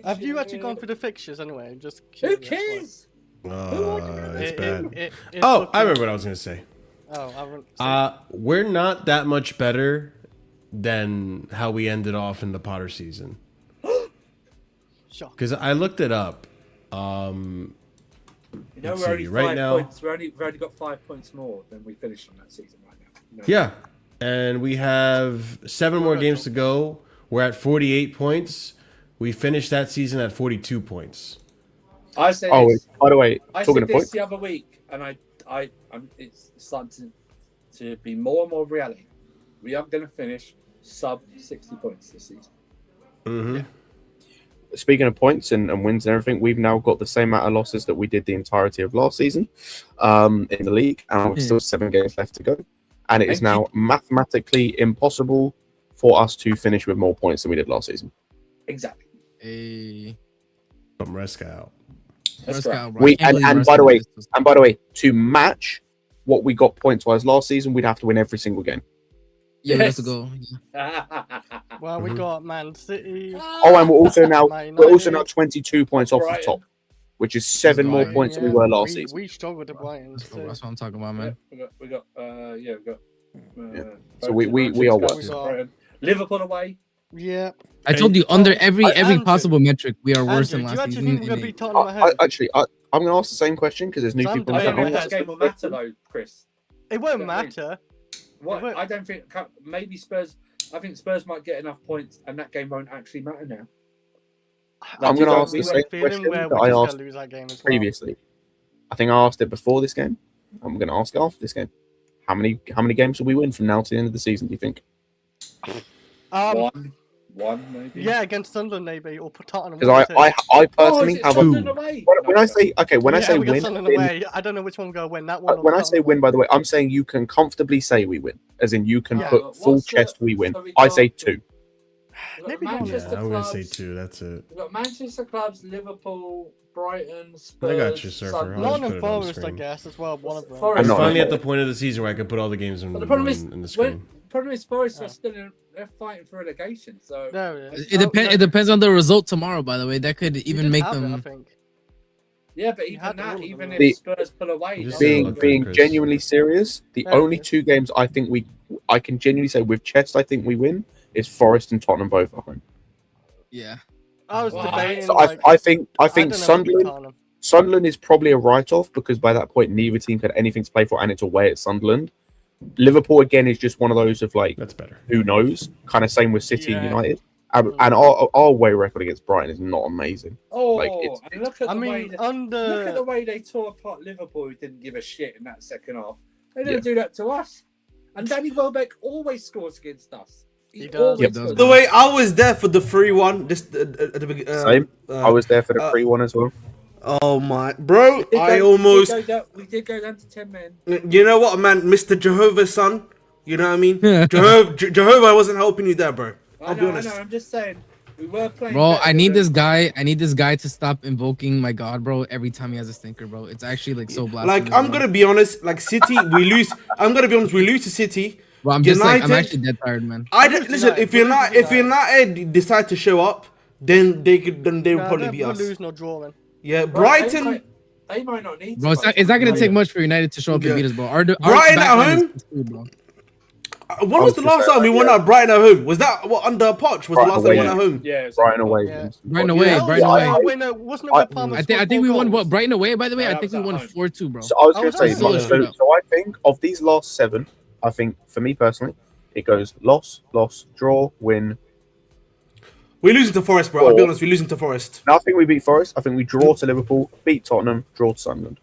Have you actually gone through the fixtures anyway? I'm just Who curious. cares? It's bad. It's I remember what I was gonna say. Oh, We're not that much better than how we ended off in the Potter season. Because I looked it up. You know, let's we're only see, 5 points. We've only got 5 points more than we finished on that season right now. You know? Yeah, and we have 7 more games to go. We're at 48 points. We finished that season at 42 points. I said. By the way, I talking said of this points, the other week, and it's starting to be more and more reality. We are going to finish sub 60 points this season. Mm-hmm. Speaking of points and wins and everything, we've now got the same amount of losses that we did the entirety of last season in the league, and we've still 7 games left to go. And it is now mathematically impossible for us to finish with more points than we did last season. Exactly. From risk out. That's right. And by the way, to match what we got points wise last season, we'd have to win every single game. Yeah, we have to go. Well, we got Man City. Oh, and we're also now 22 points off the top, which is 7 more points than we were last season. We struggled to Brighton. That's what I'm talking about, man. We got. So we are worse. Liverpool away. Yeah. I told you under every possible metric, we are worse than last season. I'm going to ask the same question because there's new people. I don't think that game will matter though, Chris. It won't matter. What I don't think maybe Spurs. I think Spurs might get enough points, and that game won't actually matter now. I'm going to ask the same question that I asked previously. I think I asked it before this game. I'm going to ask it after this game. How many games will we win from now to the end of the season? Do you think? One maybe. Yeah, against Sunderland maybe, or Tottenham. Because I personally have a. When I say win, away, I don't know which one we're going to win. That one. When I say win, by the way, I'm saying you can comfortably say we win, as in you can put full chest we win. I say 2. Maybe I'm going to say 2. That's it. We've got Manchester clubs, Liverpool, Brighton, Spurs. I got you, Surfer. Nottingham Forest, I guess, as well. One of them. I'm finally at the point of the season where I can put all the games in the screen. The problem is Forest are still they're fighting for relegation. So it depends on the result tomorrow. By the way, that could even make them. I think. Yeah, but even if Spurs pull away, being genuinely serious, the only 2 games I can genuinely say with chest I think we win is Forest and Tottenham both at home. Yeah, I was debating. So I think Sunderland is probably a write-off because by that point neither team had anything to play for, and it's away at Sunderland. Liverpool again is just one of those of like that's better. Who knows? Kind of same with City and United, and our away record against Brighton is not amazing. Look at the way they tore apart Liverpool, who didn't give a shit in that second half. They didn't do that to us. And Danny Welbeck always scores against us. He does. The way I was there for the 3-1. Same. I was there for the 3-1 as well. Oh my, bro! We did go down to 10 men. You know what, man, Mr. Jehovah's son. You know what I mean? Jehovah wasn't helping you there, bro. I'll be honest. I know. I'm just saying. We were playing. Bro, I need this guy to stop invoking my God, bro. Every time he has a stinker, bro. It's actually like so blasphemous. Like I'm gonna be honest. Like City, we lose. I'm gonna be honest. We lose to City. Bro, I'm just United, I'm actually dead tired, man. Listen. If United decide to show up, then they will probably beat us. Lose, no draw, man. Yeah, Brighton. They might not need. Bro, it's not gonna take much for United to show up and beat us, bro. Brighton at home. When was the last time we won at Brighton at home? Was that under Poch? Was the last time we won at home? Yeah, Brighton away. Brighton away. Wasn't it Palmer? I think we won what Brighton away. By the way, I think we won 4-2, bro. So I was gonna say, so I think of these last 7, I think for me personally, it goes loss, draw, win. We're losing to Forest, bro. I'll be honest, we're losing to Forest. No, I think we beat Forest. I think we draw to Liverpool, beat Tottenham, draw to Sunderland.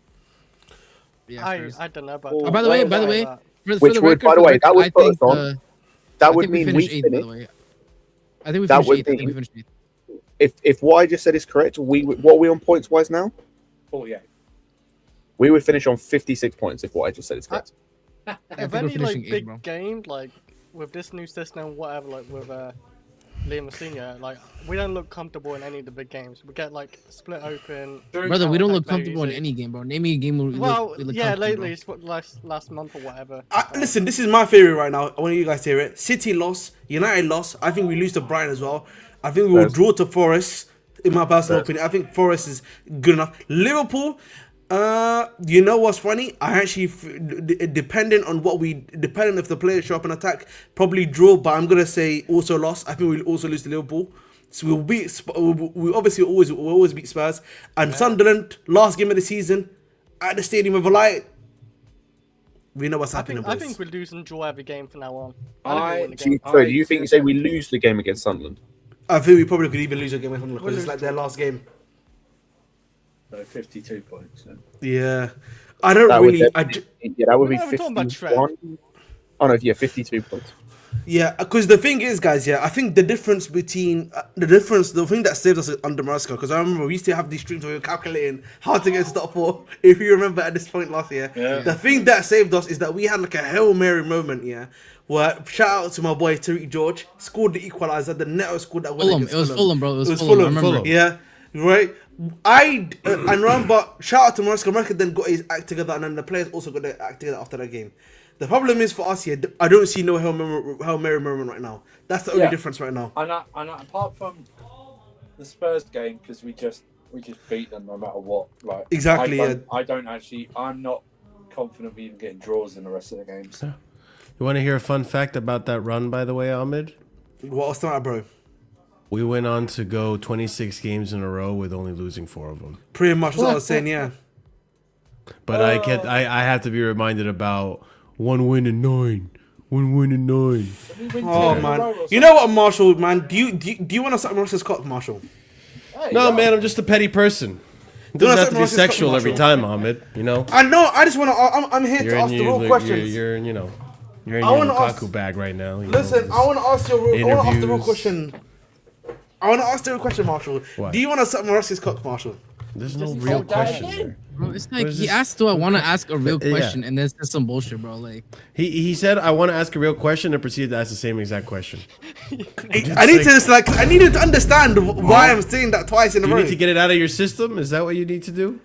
Yeah, I don't know about. By the way, which would, by the way, that would put us on. That would mean we finish. I think we finished 8th. I think we finished 8th. If what I just said is correct, what are we on points wise now? 48. We would finish on 56 points if what I just said is correct. If any like big game, like with this new system, whatever, like with Liam Senior, like we don't look comfortable in any of the big games. We get like split open. Brother, we don't look comfortable in any game, bro. Name me a game where we look lately, it's last month or whatever. Listen, this is my theory right now. I want you guys to hear it. City lost, United lost. I think we lose to Brighton as well. I think we will draw to Forest. In my personal opinion, I think Forest is good enough. Liverpool. You know what's funny? I actually, depending if the players show up and attack, probably draw. But I'm gonna say also loss. I think we'll also lose to Liverpool. So we'll beat. We obviously we'll always beat Spurs and Sunderland. Last game of the season at the Stadium of Light. We know what's happening. I think we'll lose and draw every game from now on. Do you think you say we lose the game against Sunderland? I think we probably could even lose a game against Sunderland because it's like their last game. So 52 points. Yeah, I don't that really. That would be 51. Oh no, yeah, 52 points. Yeah, because the thing is, guys, I think the difference between the thing that saved us under Maresca, because I remember we used to have these streams where we were calculating how to get to top 4. If you remember at this point last year, the thing that saved us is that we had like a Hail Mary moment, where shout out to my boy Tariq George, scored the equalizer, the Neto scored that winner. It was Fulham, bro. It was Fulham. Yeah, right. I remember shout out to Maresca. Maresca then got his act together, and then the players also got their act together after that game. The problem is for us here, I don't see no Hail Mary moment right now. That's the only difference right now. And apart from the Spurs game, because we just beat them no matter what. Like exactly. I'm not confident we even getting draws in the rest of the games. You want to hear a fun fact about that run, by the way, Ahmed? What's that, bro? We went on to go 26 games in a row with only losing 4 of them. Pretty much what I was saying, yeah. But I have to be reminded about 1 win in 9. 1 win in 9. Oh man, you know what, Marshall? Man, do you want to suck Marissa's cock, Marshall? Hey, no, man, I'm just a petty person. It doesn't have to be sexual every time, Ahmed. You know. I know. I just want to. I'm here to ask the real questions. You're in your Lukaku bag right now. Listen, I want to ask you. I want to ask the real question. I want to ask the real question, Marshall. What? Do you want to suck Marissa's cock, Marshall? There's no real question there. Bro, it's like he asked, "Do I want to ask a real question?" And that's just some bullshit, bro. Like he said, "I want to ask a real question," and proceeded to ask the same exact question. I needed to understand why I'm saying that twice in a row. You need to get it out of your system. Is that what you need to do?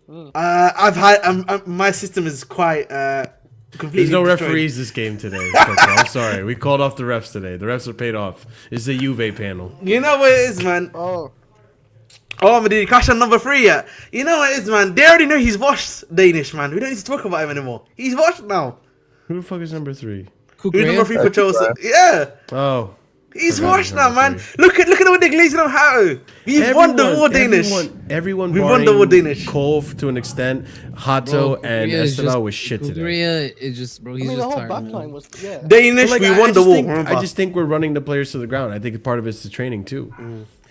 My system is quite completely. There's no destroyed. referees this game today. I'm sorry, we called off the refs today. The refs are paid off. It's the Juve panel. You know what it is, man. Oh, man, did he cash on number 3 yet? You know what it is, man. They already know he's washed, Danish, man. We don't need to talk about him anymore. He's washed now. Who the fuck is number 3? Who's number 3 for Chelsea? Yeah. Oh. He's washed now, man. Look at what they're glazing on Hato. We've won the war, Danish. Everyone we won the war, Danish. Cole to an extent. Hato and Esteban was shit today. Korea is just, bro. He's just tired. The whole backline was, Danish, we won the war. I just think we're running the players to the ground. I think part of it's the training too.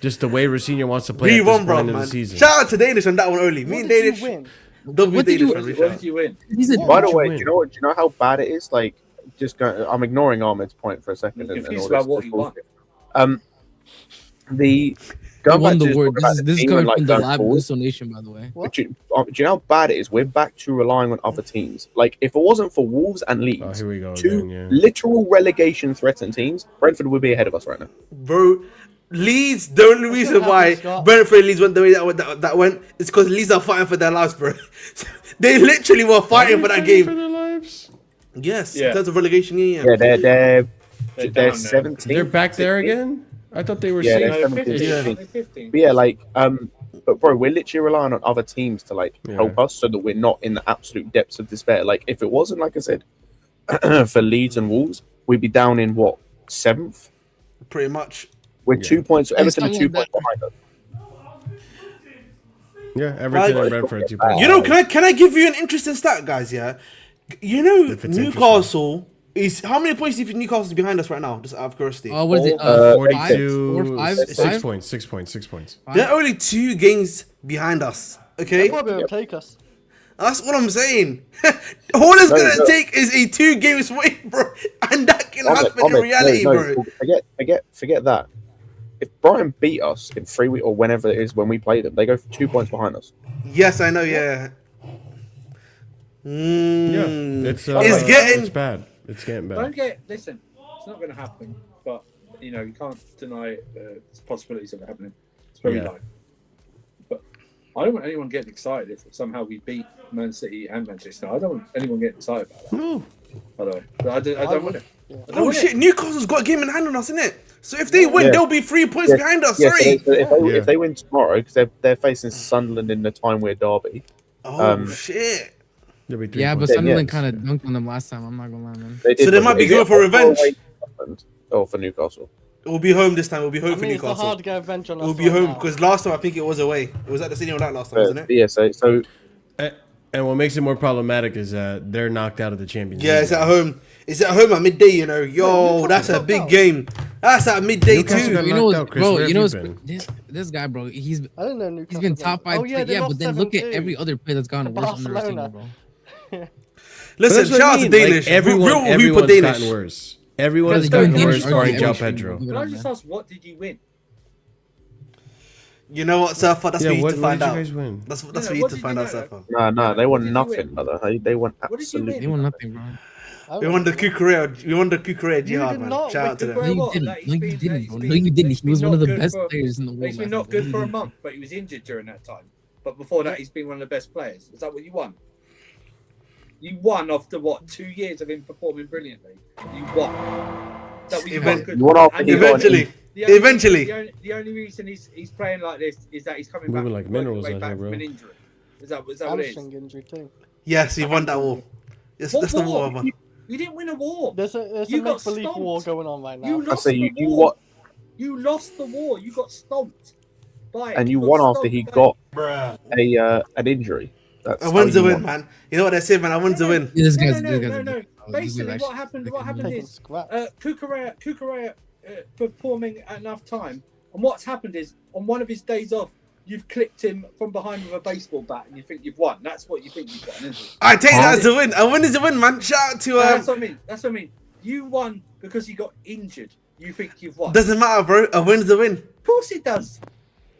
Just the way ROSENIOR wants to play at this point in the season. Shout out to Danish on that one only. Me and Danish. What did you win? By the way, do you know how bad it is? Like, I'm ignoring Ahmed's point for a second. About what you want. Won the word. This is coming from the live Luso Nation, by the way. Do you know how bad it is? We're back to relying on other teams. Like, if it wasn't for Wolves and Leeds, here we go two literal relegation threatened teams, Brentford would be ahead of us right now. Bro, Leeds, the only reason why Brentford and Leeds went the way that went is because Leeds are fighting for their lives, bro. They literally were fighting for that game. For their lives? Yes, in terms of relegation, yeah, they're 17. They're back there again? I thought they were they're 15. But yeah, like, but bro, we're literally relying on other teams to like help us so that we're not in the absolute depths of despair. Like, if it wasn't, like I said, for Leeds and Wolves, we'd be down in what, 7th? Pretty much. We're 2 points. Everton are 2 points behind us. Yeah, Everton and Brentford are 2 points. You know, can I give you an interesting stat, guys? Yeah, you know, Newcastle is how many points do you think Newcastle is behind us right now? Just out of curiosity. What is it? 42. 6 points. 6 points. They're only 2 games behind us. Okay. They'll probably take us. That's what I'm saying. All it's gonna take is a 2 games win, bro, and that can happen in reality, bro. Forget that. If Brighton beat us in 3 weeks or whenever it is when we play them, they go 2 points behind us. Yes, I know. Yeah. Yeah, it's bad. It's getting bad. Listen, it's not going to happen, but you know you can't deny the possibilities of it happening. It's very low. But I don't want anyone getting excited if somehow we beat Man City and Manchester. I don't want anyone getting excited about that. No. I don't want it. Oh shit! Newcastle's got a game in hand on us, isn't it? So if they win, they'll be 3 points behind us. Sorry. So if they win tomorrow, because they're facing Sunderland in the time we're derby. Oh shit! Yeah, but Sunderland kind of dunked on them last time. I'm not gonna lie, man. So they might be going for revenge. Oh, for Newcastle. We'll be home this time. We'll be home for Newcastle. It's hard to get revenge on us. We'll be home because last time I think it was away. It was at the Stadium last time, wasn't it? Yeah. So. And what makes it more problematic is that they're knocked out of the Champions League. Yeah, it's at home. It's at home at midday, you know. Yo, that's a big game. That's at midday too. You know, bro. You know, this guy, bro. I don't know. He's been top 5. Yeah, but then look at every other player that's gone worse than ROSENIOR, bro. Listen, shout out to Danish. Everyone's gotten worse. Everyone is Because gotten you worse, win barring games, João every Pedro. stream. Can I just ask, what did you win? You know what, Surfer? That's for you to what find did you out. guys win? That's No, for you what to did find you out, know? Surfer. No, they What won did you nothing, win? brother. They won What did you absolutely. They won nothing, bro. We won the Kukurea. We won the Kukurea You jihad, did man. not Shout out to win them. No, you What? didn't. Like, he's No, you been- didn't, he's bro. been- No, you didn't. he's He was been one of the not good best for- players in the world. He's been last not season. good No, for you a didn't. month, but he was injured during that time. But before that, he's been one of the best players. Is that what you won? You won after what? 2 years of him performing brilliantly. You won. That was Event- good. You won after And he got an Eventually. Eventually. The only reason he's playing like this is that he's coming Moving back, like working minerals his way out back here, from bro. an injury. Is that what it is? Hamstring injury too. Yes, you won that war. Yes, What that's the war, war? man. You didn't win a war. There's a You got make-believe stomped. war going on right now. You I lost say the you war. what, You lost the war. You got stomped by it. and you got won after stomped he by got Bruh. an injury. That's A how win's a you win, won. man. You know what they say, man? A win's a win. Yeah, this No, guy's no, this no, guy's no, no. this is Basically, actually- what happened Taking is scraps. Kukurea performing at enough time, and what's happened is on one of his days off, you've clipped him from behind with a baseball bat, and you think you've won. That's what you think you've done, isn't it? I take that as a win. A win is a win, man. Shout out to That's what I mean. That's what I mean. You won because you got injured. You think you've won. Doesn't matter, bro. A win is a win. Of course it does.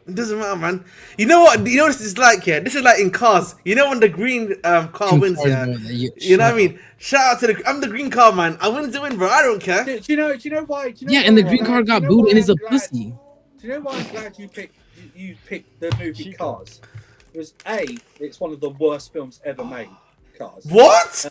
It doesn't matter, man. You know what? You know what this is like, yeah? This is like in cars. You know when the green car In wins, cars, yeah? bro, You know what I mean? Shout out to I'm the green car, man. A win is a win, bro. I don't care. Do you know why? Do you know Yeah, why and the I'm green glad- card do you got know booed why and is I'm a glad- pussy. Do you know why I'm glad you picked the movie Cars? Because A, it's one of the worst films ever made. Cars. What?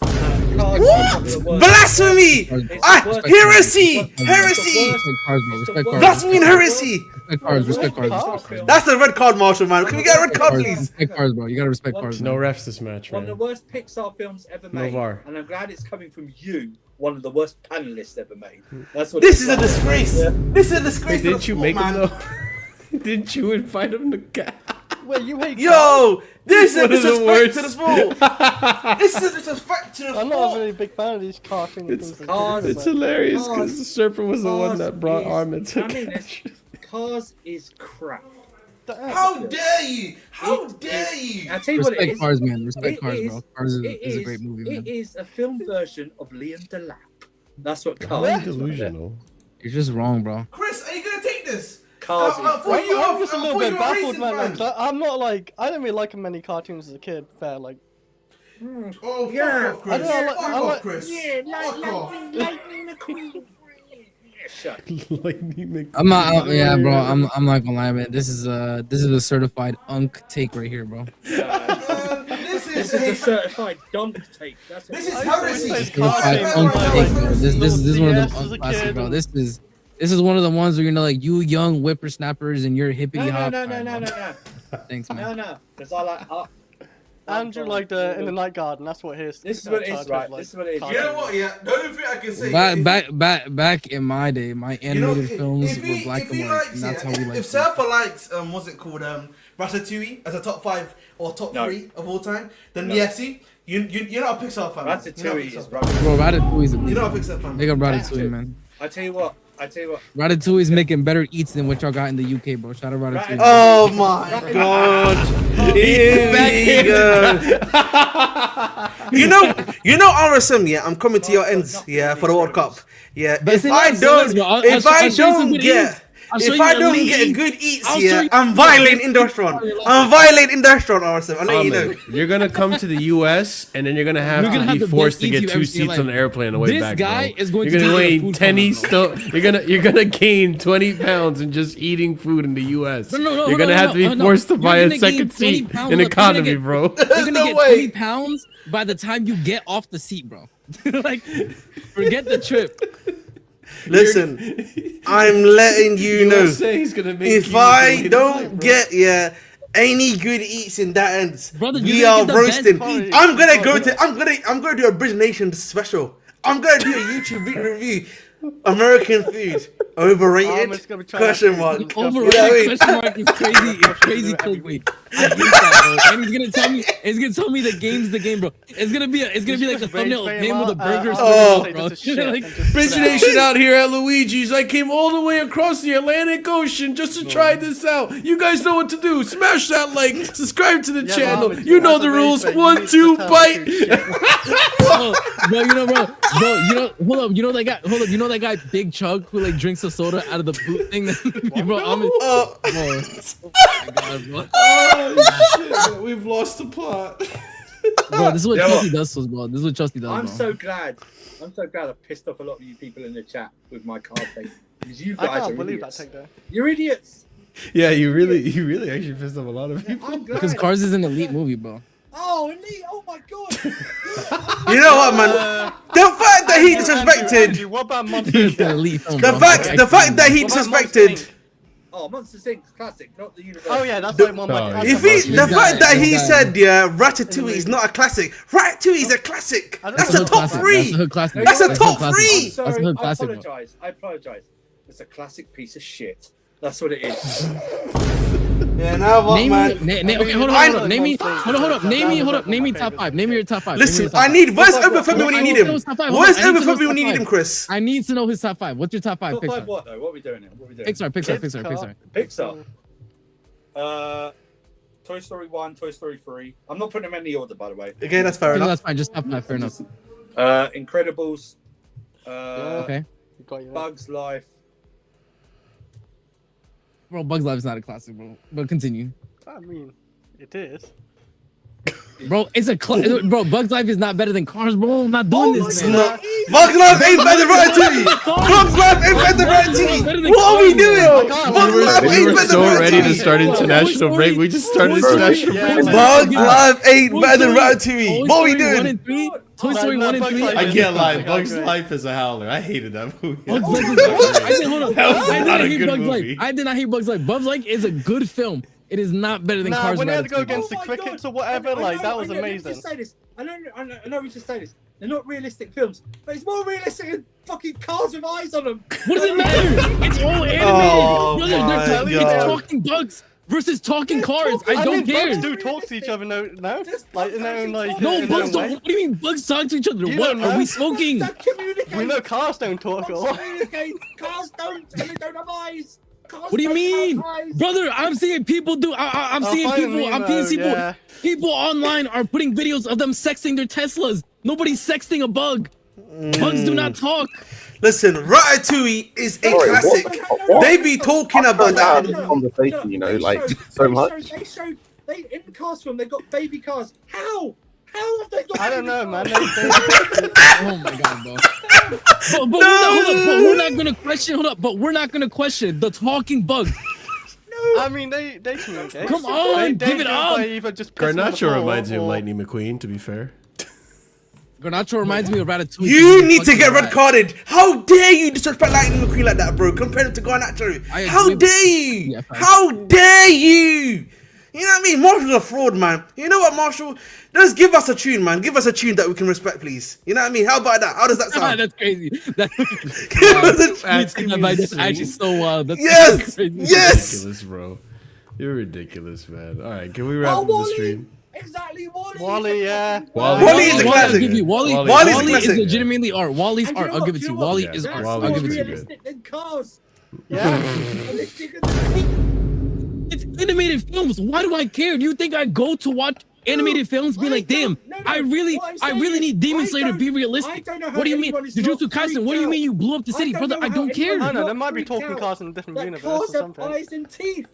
Cars What? is the worst. Blasphemy! It's the worst- Heresy! it's Heresy! Respect cars, bro. Respect cars. Blasphemy and heresy! Respect cars. Respect cars. Respect cars. That's a red card, Marshall, man. Can we get a red card, please? Respect cars, bro. You gotta respect cars. No man. refs this match, One of the man. worst Pixar films ever No made. VAR. And I'm glad it's coming from you, one of the worst panelists ever made. That's what This it's is a like. disgrace. Yeah. This is a disgrace. Hey, to the didn't you sport, make man. him though? Didn't you invite him to Wait, you hate cars? Yo, this is a One of the disrespect to the worst. sport. This is a disrespect to the I'm not a sport. really big fan of these cartoon It's- things. Cars. It's hilarious because Cars- the Surfer was the one Cars that brought is- Armin to I mean, catch. Cars is crap. How dare you? How dare you? I'll tell you what it Respect is. cars, man. Respect It cars, is- bro. Cars It is a great movie, man. It is a film version of Liam DeLap. That's what How Cars is. delusional. You're just wrong, bro. Chris, are you gonna take this? Cars is I'm just a little bit baffled, man. man. 'cause I'm not like I didn't really like many cartoons as a kid. Fair, like Oh, Yeah. fuck off, Chris. I don't know, Fuck I off, like- Chris. Fuck off. Lightning McQueen. Shut. Lightning I'm not. Yeah, bro. I'm not gonna lie, man. This is a certified unk take right here, bro. This is a certified dunk take. That's what This it is is. heresy. Certified unk take, bro. This is one of the unk classes, bro. This is one of the ones where you're like you young whippersnappers and you're hippity hop. No. Thanks, man. No. Because I like. Andrew like the in the night garden. That's what his. This is what it is, childhood, right? like, This is what it is. You know what? Yeah, the only thing I can say. Back in my day, my animated films were black and white, and that's how we like. If Surfer likes, what's it called, Ratatouille as a top 5 or top 3 of all time, then yeah, see, you're not a Pixar fan. Ratatouille is rubbish. Bro, Ratatouille's a You're not a Pixar fan. Big up Ratatouille, man. I tell you what. Ratatouille's making better eats than what y'all got in the UK, bro. Shout out Ratatouille. Oh my god. Here we go. You know RSM, yeah, I'm coming to your ends, yeah, for the World Cup. Yeah, if I don't get good eats, yeah, I'm violating the restaurant. I'm violating the restaurant, RSM. I'll let you know. You're gonna come to the U.S. and then you're gonna have to be forced to get 2 seats on the airplane on the way back. This guy is going you're to gonna be weigh 10 You're gonna gain 20 pounds in just eating food in the U.S. You're gonna have to be forced to buy a second seat in economy, bro. You're gonna get 20 pounds by the time you get off the seat, bro. Like, forget the trip. Listen, I'm letting you know. If I don't get any good eats in that end, brother, we are roasting. I'm gonna do a Bridge Nation special. I'm gonna do a YouTube review. American food overrated? Question mark. Overrated? Question mark is crazy. It's crazy clickbait. I hate that, bro. And he's gonna tell me the game's the game, bro. It's gonna be like the thumbnail of him with a burger. Bro. Bridge Nation out here at Luigi's. I came all the way across the Atlantic Ocean just to try this out. You guys know what to do. Smash that like, subscribe to the channel. You know the rules. 1, 2, bite. Bro, you know, hold up. You know that that guy Big Chug who like drinks a soda out of the boot thing? Bro, Oh shit! We've lost the plot. Bro, this is what Chelsea does to us, bro. This is what Chelsea does. I'm bro. so glad I pissed off a lot of you people in the chat with my card take. Because you guys I can't are believe idiots. that take there. You're idiots. Yeah, you really actually pissed off a lot of people. I'm glad. Because Cars is an elite movie, bro. Oh, elite! Oh my god! You know what, man? The fact that he disrespected. Andrew, what about Monster The elite film, The bro. fact that he What about disrespected. Monster Inc? Oh, Monster Inc. classic, not the universe. Oh yeah, that's like one of my. Oh, If he, the fact that he said, yeah, Ratatouille is not a classic. Ratatouille is a classic. That's a top three. That's a top I'm three. sorry. That's a classic, bro. I apologize. It's a classic piece of shit. That's what it is. Yeah, now what, man? Okay, hold on. Name me top five. Name me your top five. Listen, I need. Where's Uber for me when you need him? Where's Uber for me when you need him, Chris? I need to know his top five. What's your top five? Top 5 Pixar. what though? What are we doing here? What are we doing? Pixar. Pixar. Toy Story 1, Toy Story 3. I'm not putting them in the order, by the way. Okay, that's fair enough. That's fine. Just top five. Fair enough. Incredibles. Okay. Bugs Life. Bro, Bugs Life is not a classic, bro. But continue. I mean, it is. Bro, it's a bro. Bugs Life is not better than Cars, bro. I'm not doing this, man. No. Bugs Life ain't better than Ratatouille. Bugs Life ain't better than Ratatouille. What are we doing? Bugs Life We ain't were better so than ready to Ratatouille. start international break. We just started international break. Bugs Life ain't better than Ratatouille. What are we doing? Toy Story 1 and 3. I can't lie. Bugs Life is a howler. I hated that movie. Bugs Life is I did, hold on. That was I did not not a hate good Bugs movie. Life. I did not hate Bugs Life. Bugs Life is a good film. It is not better than Nah, Cars. when they had to go Ratatouille. against the crickets or whatever, like that was amazing. Just say this. I know we just say this. They're not realistic films, but it's more realistic than fucking cars with eyes on them. What does it matter? It's all animated. Oh Brother, my it's God. talking bugs versus talking cars. I don't care. Bugs do talk to each other, no? Like, in their own, like, No, in their bugs own don't. way. What do you mean bugs talk to each other? You What don't are know. we smoking? We know cars don't talk at all. Cars don't, and they don't have eyes. What do you mean, brother? I'm seeing people do. I'm seeing people. I'm seeing people. Yeah. People online are putting videos of them sexting their Teslas. Nobody's sexting a bug. Bugs do not talk. Listen, Ratatouille is a classic. They be talking about that. Conversation, you know, like so much. They in the cars film. They got baby cars. How? How have they got? I don't know, man. Oh my god, bro. But we're not gonna question. Hold up, but we're not gonna question the talking bugs. I mean, they communicate. Come on, give it up. Garnacho reminds me of Lightning McQueen, to be fair. Garnacho reminds me of Ratatouille. You need to get red carded. How dare you disrespect Lightning McQueen like that, bro? Compare him to Garnacho. How dare you? How dare you? You know what I mean? Marshall's a fraud, man. You know what, Marshall? Just give us a tune, man. Give us a tune that we can respect, please. You know what I mean? How about that? How does that sound? That's crazy. That's actually so wild. That's yes, crazy. yes. Ridiculous, bro. You're ridiculous, man. All right, can we wrap up the stream? Exactly, Wally. Wally, yeah. Wally is a classic. I'll give you Wally. Wally's a Wally is classic. legitimately art. Wally's And art. you know I'll give what? it to you. You know Wally what? is That's art. Wally I'll more give it to you. realistic than cars. Yeah. It's animated films. Why do I care? Do you think I go to watch animated films? Be like, damn, I really need Demon Slayer to be realistic. What do you mean, Jujutsu Kaisen? What do you mean you blew up the city, brother? I don't care. No, there might be talking cars in a different universe or Cars have something. eyes and teeth.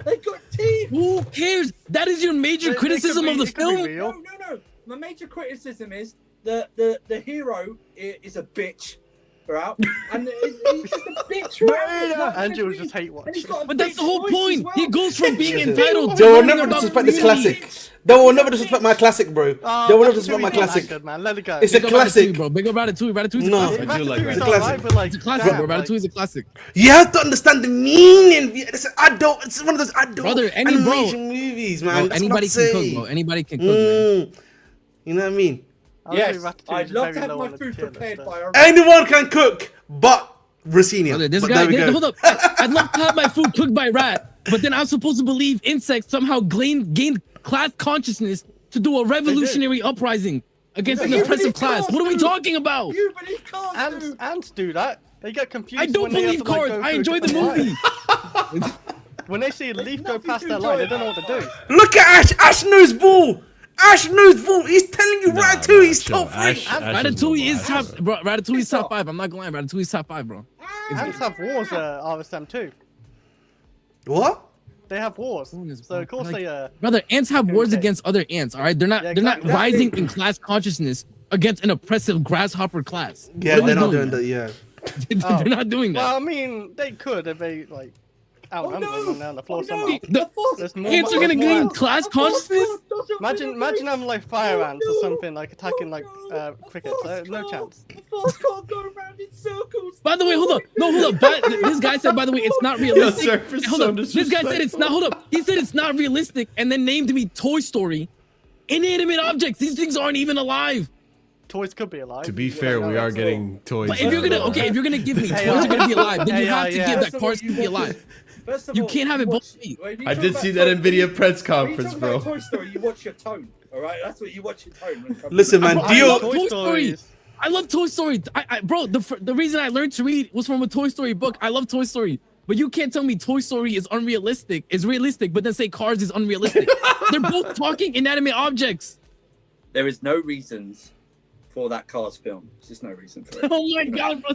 They've got teeth. Who cares? That is your major criticism of the film. No. My major criticism is the hero is a bitch. Right? And he's just a bitch, right? Andrew just hate watching. But that's the whole point. He goes from being entitled to They will learning never about disrespect this community. classic. They will never disrespect my classic, bro. They will never disrespect my classic. Good, man. Let it go. It's a Big up classic. Ratatouille, bro. Big up Ratatouille. Ratatouille's a No. classic. I do like Ratatouille's Ratatouille. alright, but like, It's a classic, bro. damn, Ratatouille's a classic. You have to understand the meaning. It's adult. It's one of those adult Brother, animation movies, man. Bro, That's anybody what I'm can cook, saying. bro. Anybody can cook, man. You know what I mean? Yes, Ratatouille I'd is love very to have low my on the food tier list, prepared though. by a... Anyone can cook, but ROSENIOR. Brother, this But guy, there we go. hold up. I'd love to have my food cooked by rat, but then I'm supposed to believe insects somehow gained class consciousness to do a revolutionary uprising against an oppressive class. What are we talking about? You believe cars do. Ants do that. They get confused. I don't when they have believe to, like, cards. go I through enjoy the different movie. lines. When they see a leaf go past their line, they don't know what to do. Look at Ash. Ash knows ball. Ash knows fault. He's telling you Ratatouille's top 3. Ratatouille is top, bro. Ratatouille's top 5. I'm not going to lie. Ratatouille's top 5, bro. Ants have wars, RSM too. What? They have wars, so of course they. Brother, ants have wars against other ants. All right, they're not. They're not rising in class consciousness against an oppressive grasshopper class. Yeah, they're not doing that. Yeah, they're not doing that. Well, I mean, they could if they like outnumber them down the floor somehow. Ants are gonna gain class consciousness. Imagine having like fire ants or something like attacking like crickets. No chance. The force can't go around in circles. By the way, hold up. No, hold up. But this guy said, by the way, it's not realistic. Hold up. This guy said it's not. Hold up. He said it's not realistic, and then named me Toy Story. Inanimate objects. These things aren't even alive. Toys could be alive. To be fair, we are getting toys. But if you're gonna give me toys are gonna be alive, then you have to give that cars can be alive. You can't have it both ways. I did see that NVIDIA press conference, bro. Toy Story, you watch your tone, all right? That's what you watch your tone. Listen, man, Toy Story. I love Toy Story. Bro, the reason I learned to read was from a Toy Story book. I love Toy Story. But you can't tell me Toy Story is unrealistic. It's realistic, but then say Cars is unrealistic. They're both talking inanimate objects. There is no reasons for that Cars film. There's just no reason for it. Oh my god, bro.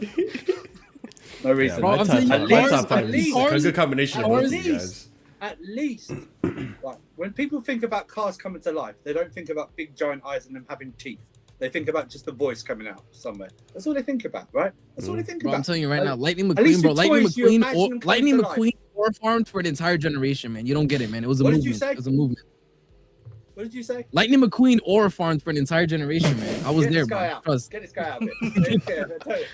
No reason. Yeah, at least, a good combination of both of you guys. At least, like, when people think about cars coming to life, they don't think about big giant eyes and them having teeth. They think about just the voice coming out somewhere. That's all they think about, right? That's all they think about. I'm telling you right now, Lightning McQueen, bro. Lightning McQueen or farmed for an entire generation, man. You don't get it, man. It was a movement. It was a movement. What did you say? Lightning McQueen or farmed for an entire generation, man. I was there, bro. Trust. Get this guy out of it.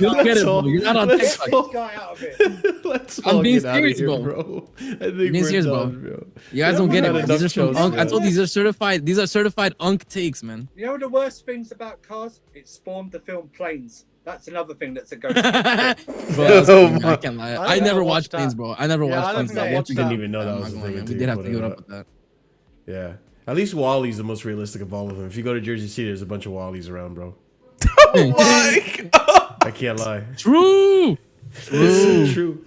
You'll get it, bro. You're not on TikTok. Get this guy out of it. Let's I'm being get out of serious, here, bro. I think being serious, done, bro. You guys don't get it, man. These are some I told you, these are certified. These are certified unk takes, man. You know the worst things about Cars? It spawned the film Planes. That's another thing that's a ghost. Bro, I can't lie. I never watched Planes, bro. I never watched Planes. I didn't even know that was the thing. We did have to give it up with that. Yeah. At least Wally's the most realistic of all of them. If you go to Jersey City, there's a bunch of Wallies around, bro. Oh my god! I can't lie. True. It's true.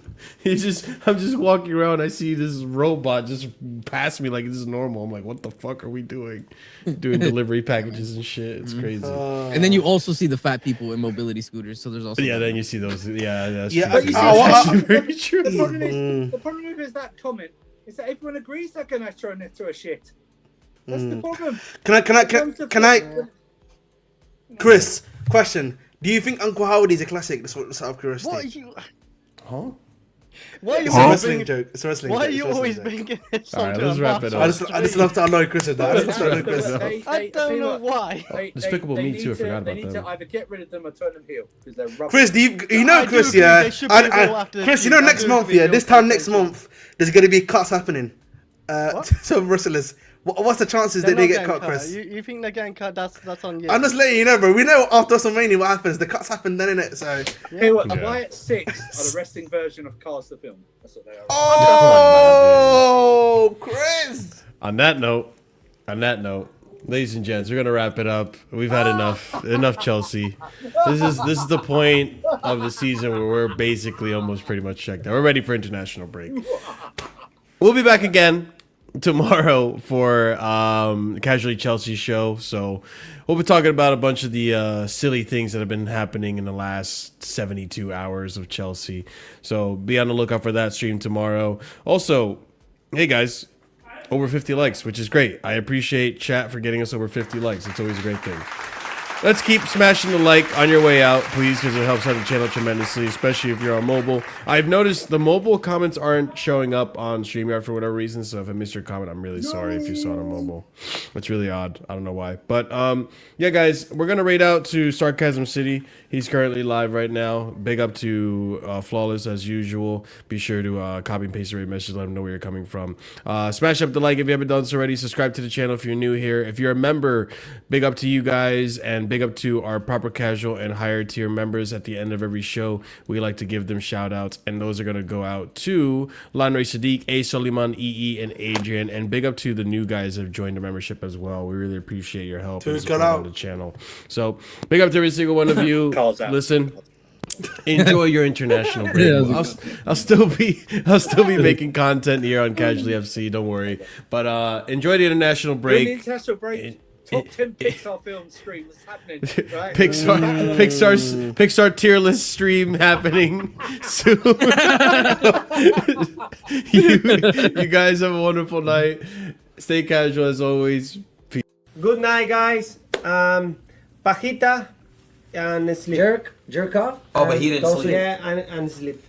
I'm just walking around. I see this robot just pass me like this is normal. I'm like, what the fuck are we doing? Doing delivery packages and shit. It's crazy. And then you also see the fat people in mobility scooters. So there's also then you see those. Yeah, that's true. That's actually very true. The problem is that comment is that everyone agrees they're gonna throw a shit. That's the problem. Can I? Chris, question. Do you think Uncle Howard is a classic? That's what out of curiosity. What are you? Huh? Why are you it's a wrestling joke. It's a wrestling Why joke. are you always bringing this All right, let's wrap it up. I just love to annoy Chris with that. I don't know why. Despicable Me too. I forgot about They need that. to either get rid of them or turn them heel because they're rubbish. Chris, you know Chris, yeah? Chris, you know next month, yeah? This time next month, there's going to be cuts happening. Some wrestlers. What's the chances that they get cut, Chris? You think they're getting cut? That's on you. I'm just letting you know, bro. We know after WrestleMania what happens. The cuts happen then, innit? So. Hey, what? A Wyatt 6 are the wrestling version of Cars the film. That's what they are. Oh, Chris. On that note, ladies and gents, we're gonna wrap it up. We've had enough Chelsea. This is the point of the season where we're basically almost pretty much checked out. We're ready for international break. We'll be back again tomorrow for Casually Chelsea show. So we'll be talking about a bunch of the silly things that have been happening in the last 72 hours of Chelsea. So be on the lookout for that stream tomorrow. Also, hey guys, over 50 likes, which is great. I appreciate chat for getting us over 50 likes. It's always a great thing. Let's keep smashing the like on your way out, please, because it helps out the channel tremendously, especially if you're on mobile. I've noticed the mobile comments aren't showing up on StreamYard for whatever reason, so if I missed your comment, I'm really sorry if you saw it on mobile. It's really odd. I don't know why. But, yeah, guys, we're going to raid out to Sarcasm City. He's currently live right now. Big up to Flawless, as usual. Be sure to copy and paste the raid message, let him know where you're coming from. Smash up the like if you haven't done so already. Subscribe to the channel if you're new here. If you're a member, big up to you guys, and big up to our proper casual and higher tier members. At the end of every show, we like to give them shout outs, and those are going to go out to Lanray Sadiq, A. Soliman, EE, and Adrian. And big up to the new guys that have joined the membership as well. We really appreciate your help and support on the channel. So big up to every single one of you. Listen, Enjoy your international break. I'll still be making content here on Casually FC. Don't worry. But enjoy the international break. The international break. Top 10 Pixar film stream is happening. Right? Pixar tier list stream happening soon. you guys have a wonderful night. Stay casual as always. Peace. Good night, guys. Pajita and sleep. Jerk off. Oh, but he didn't sleep. Yeah, and sleep.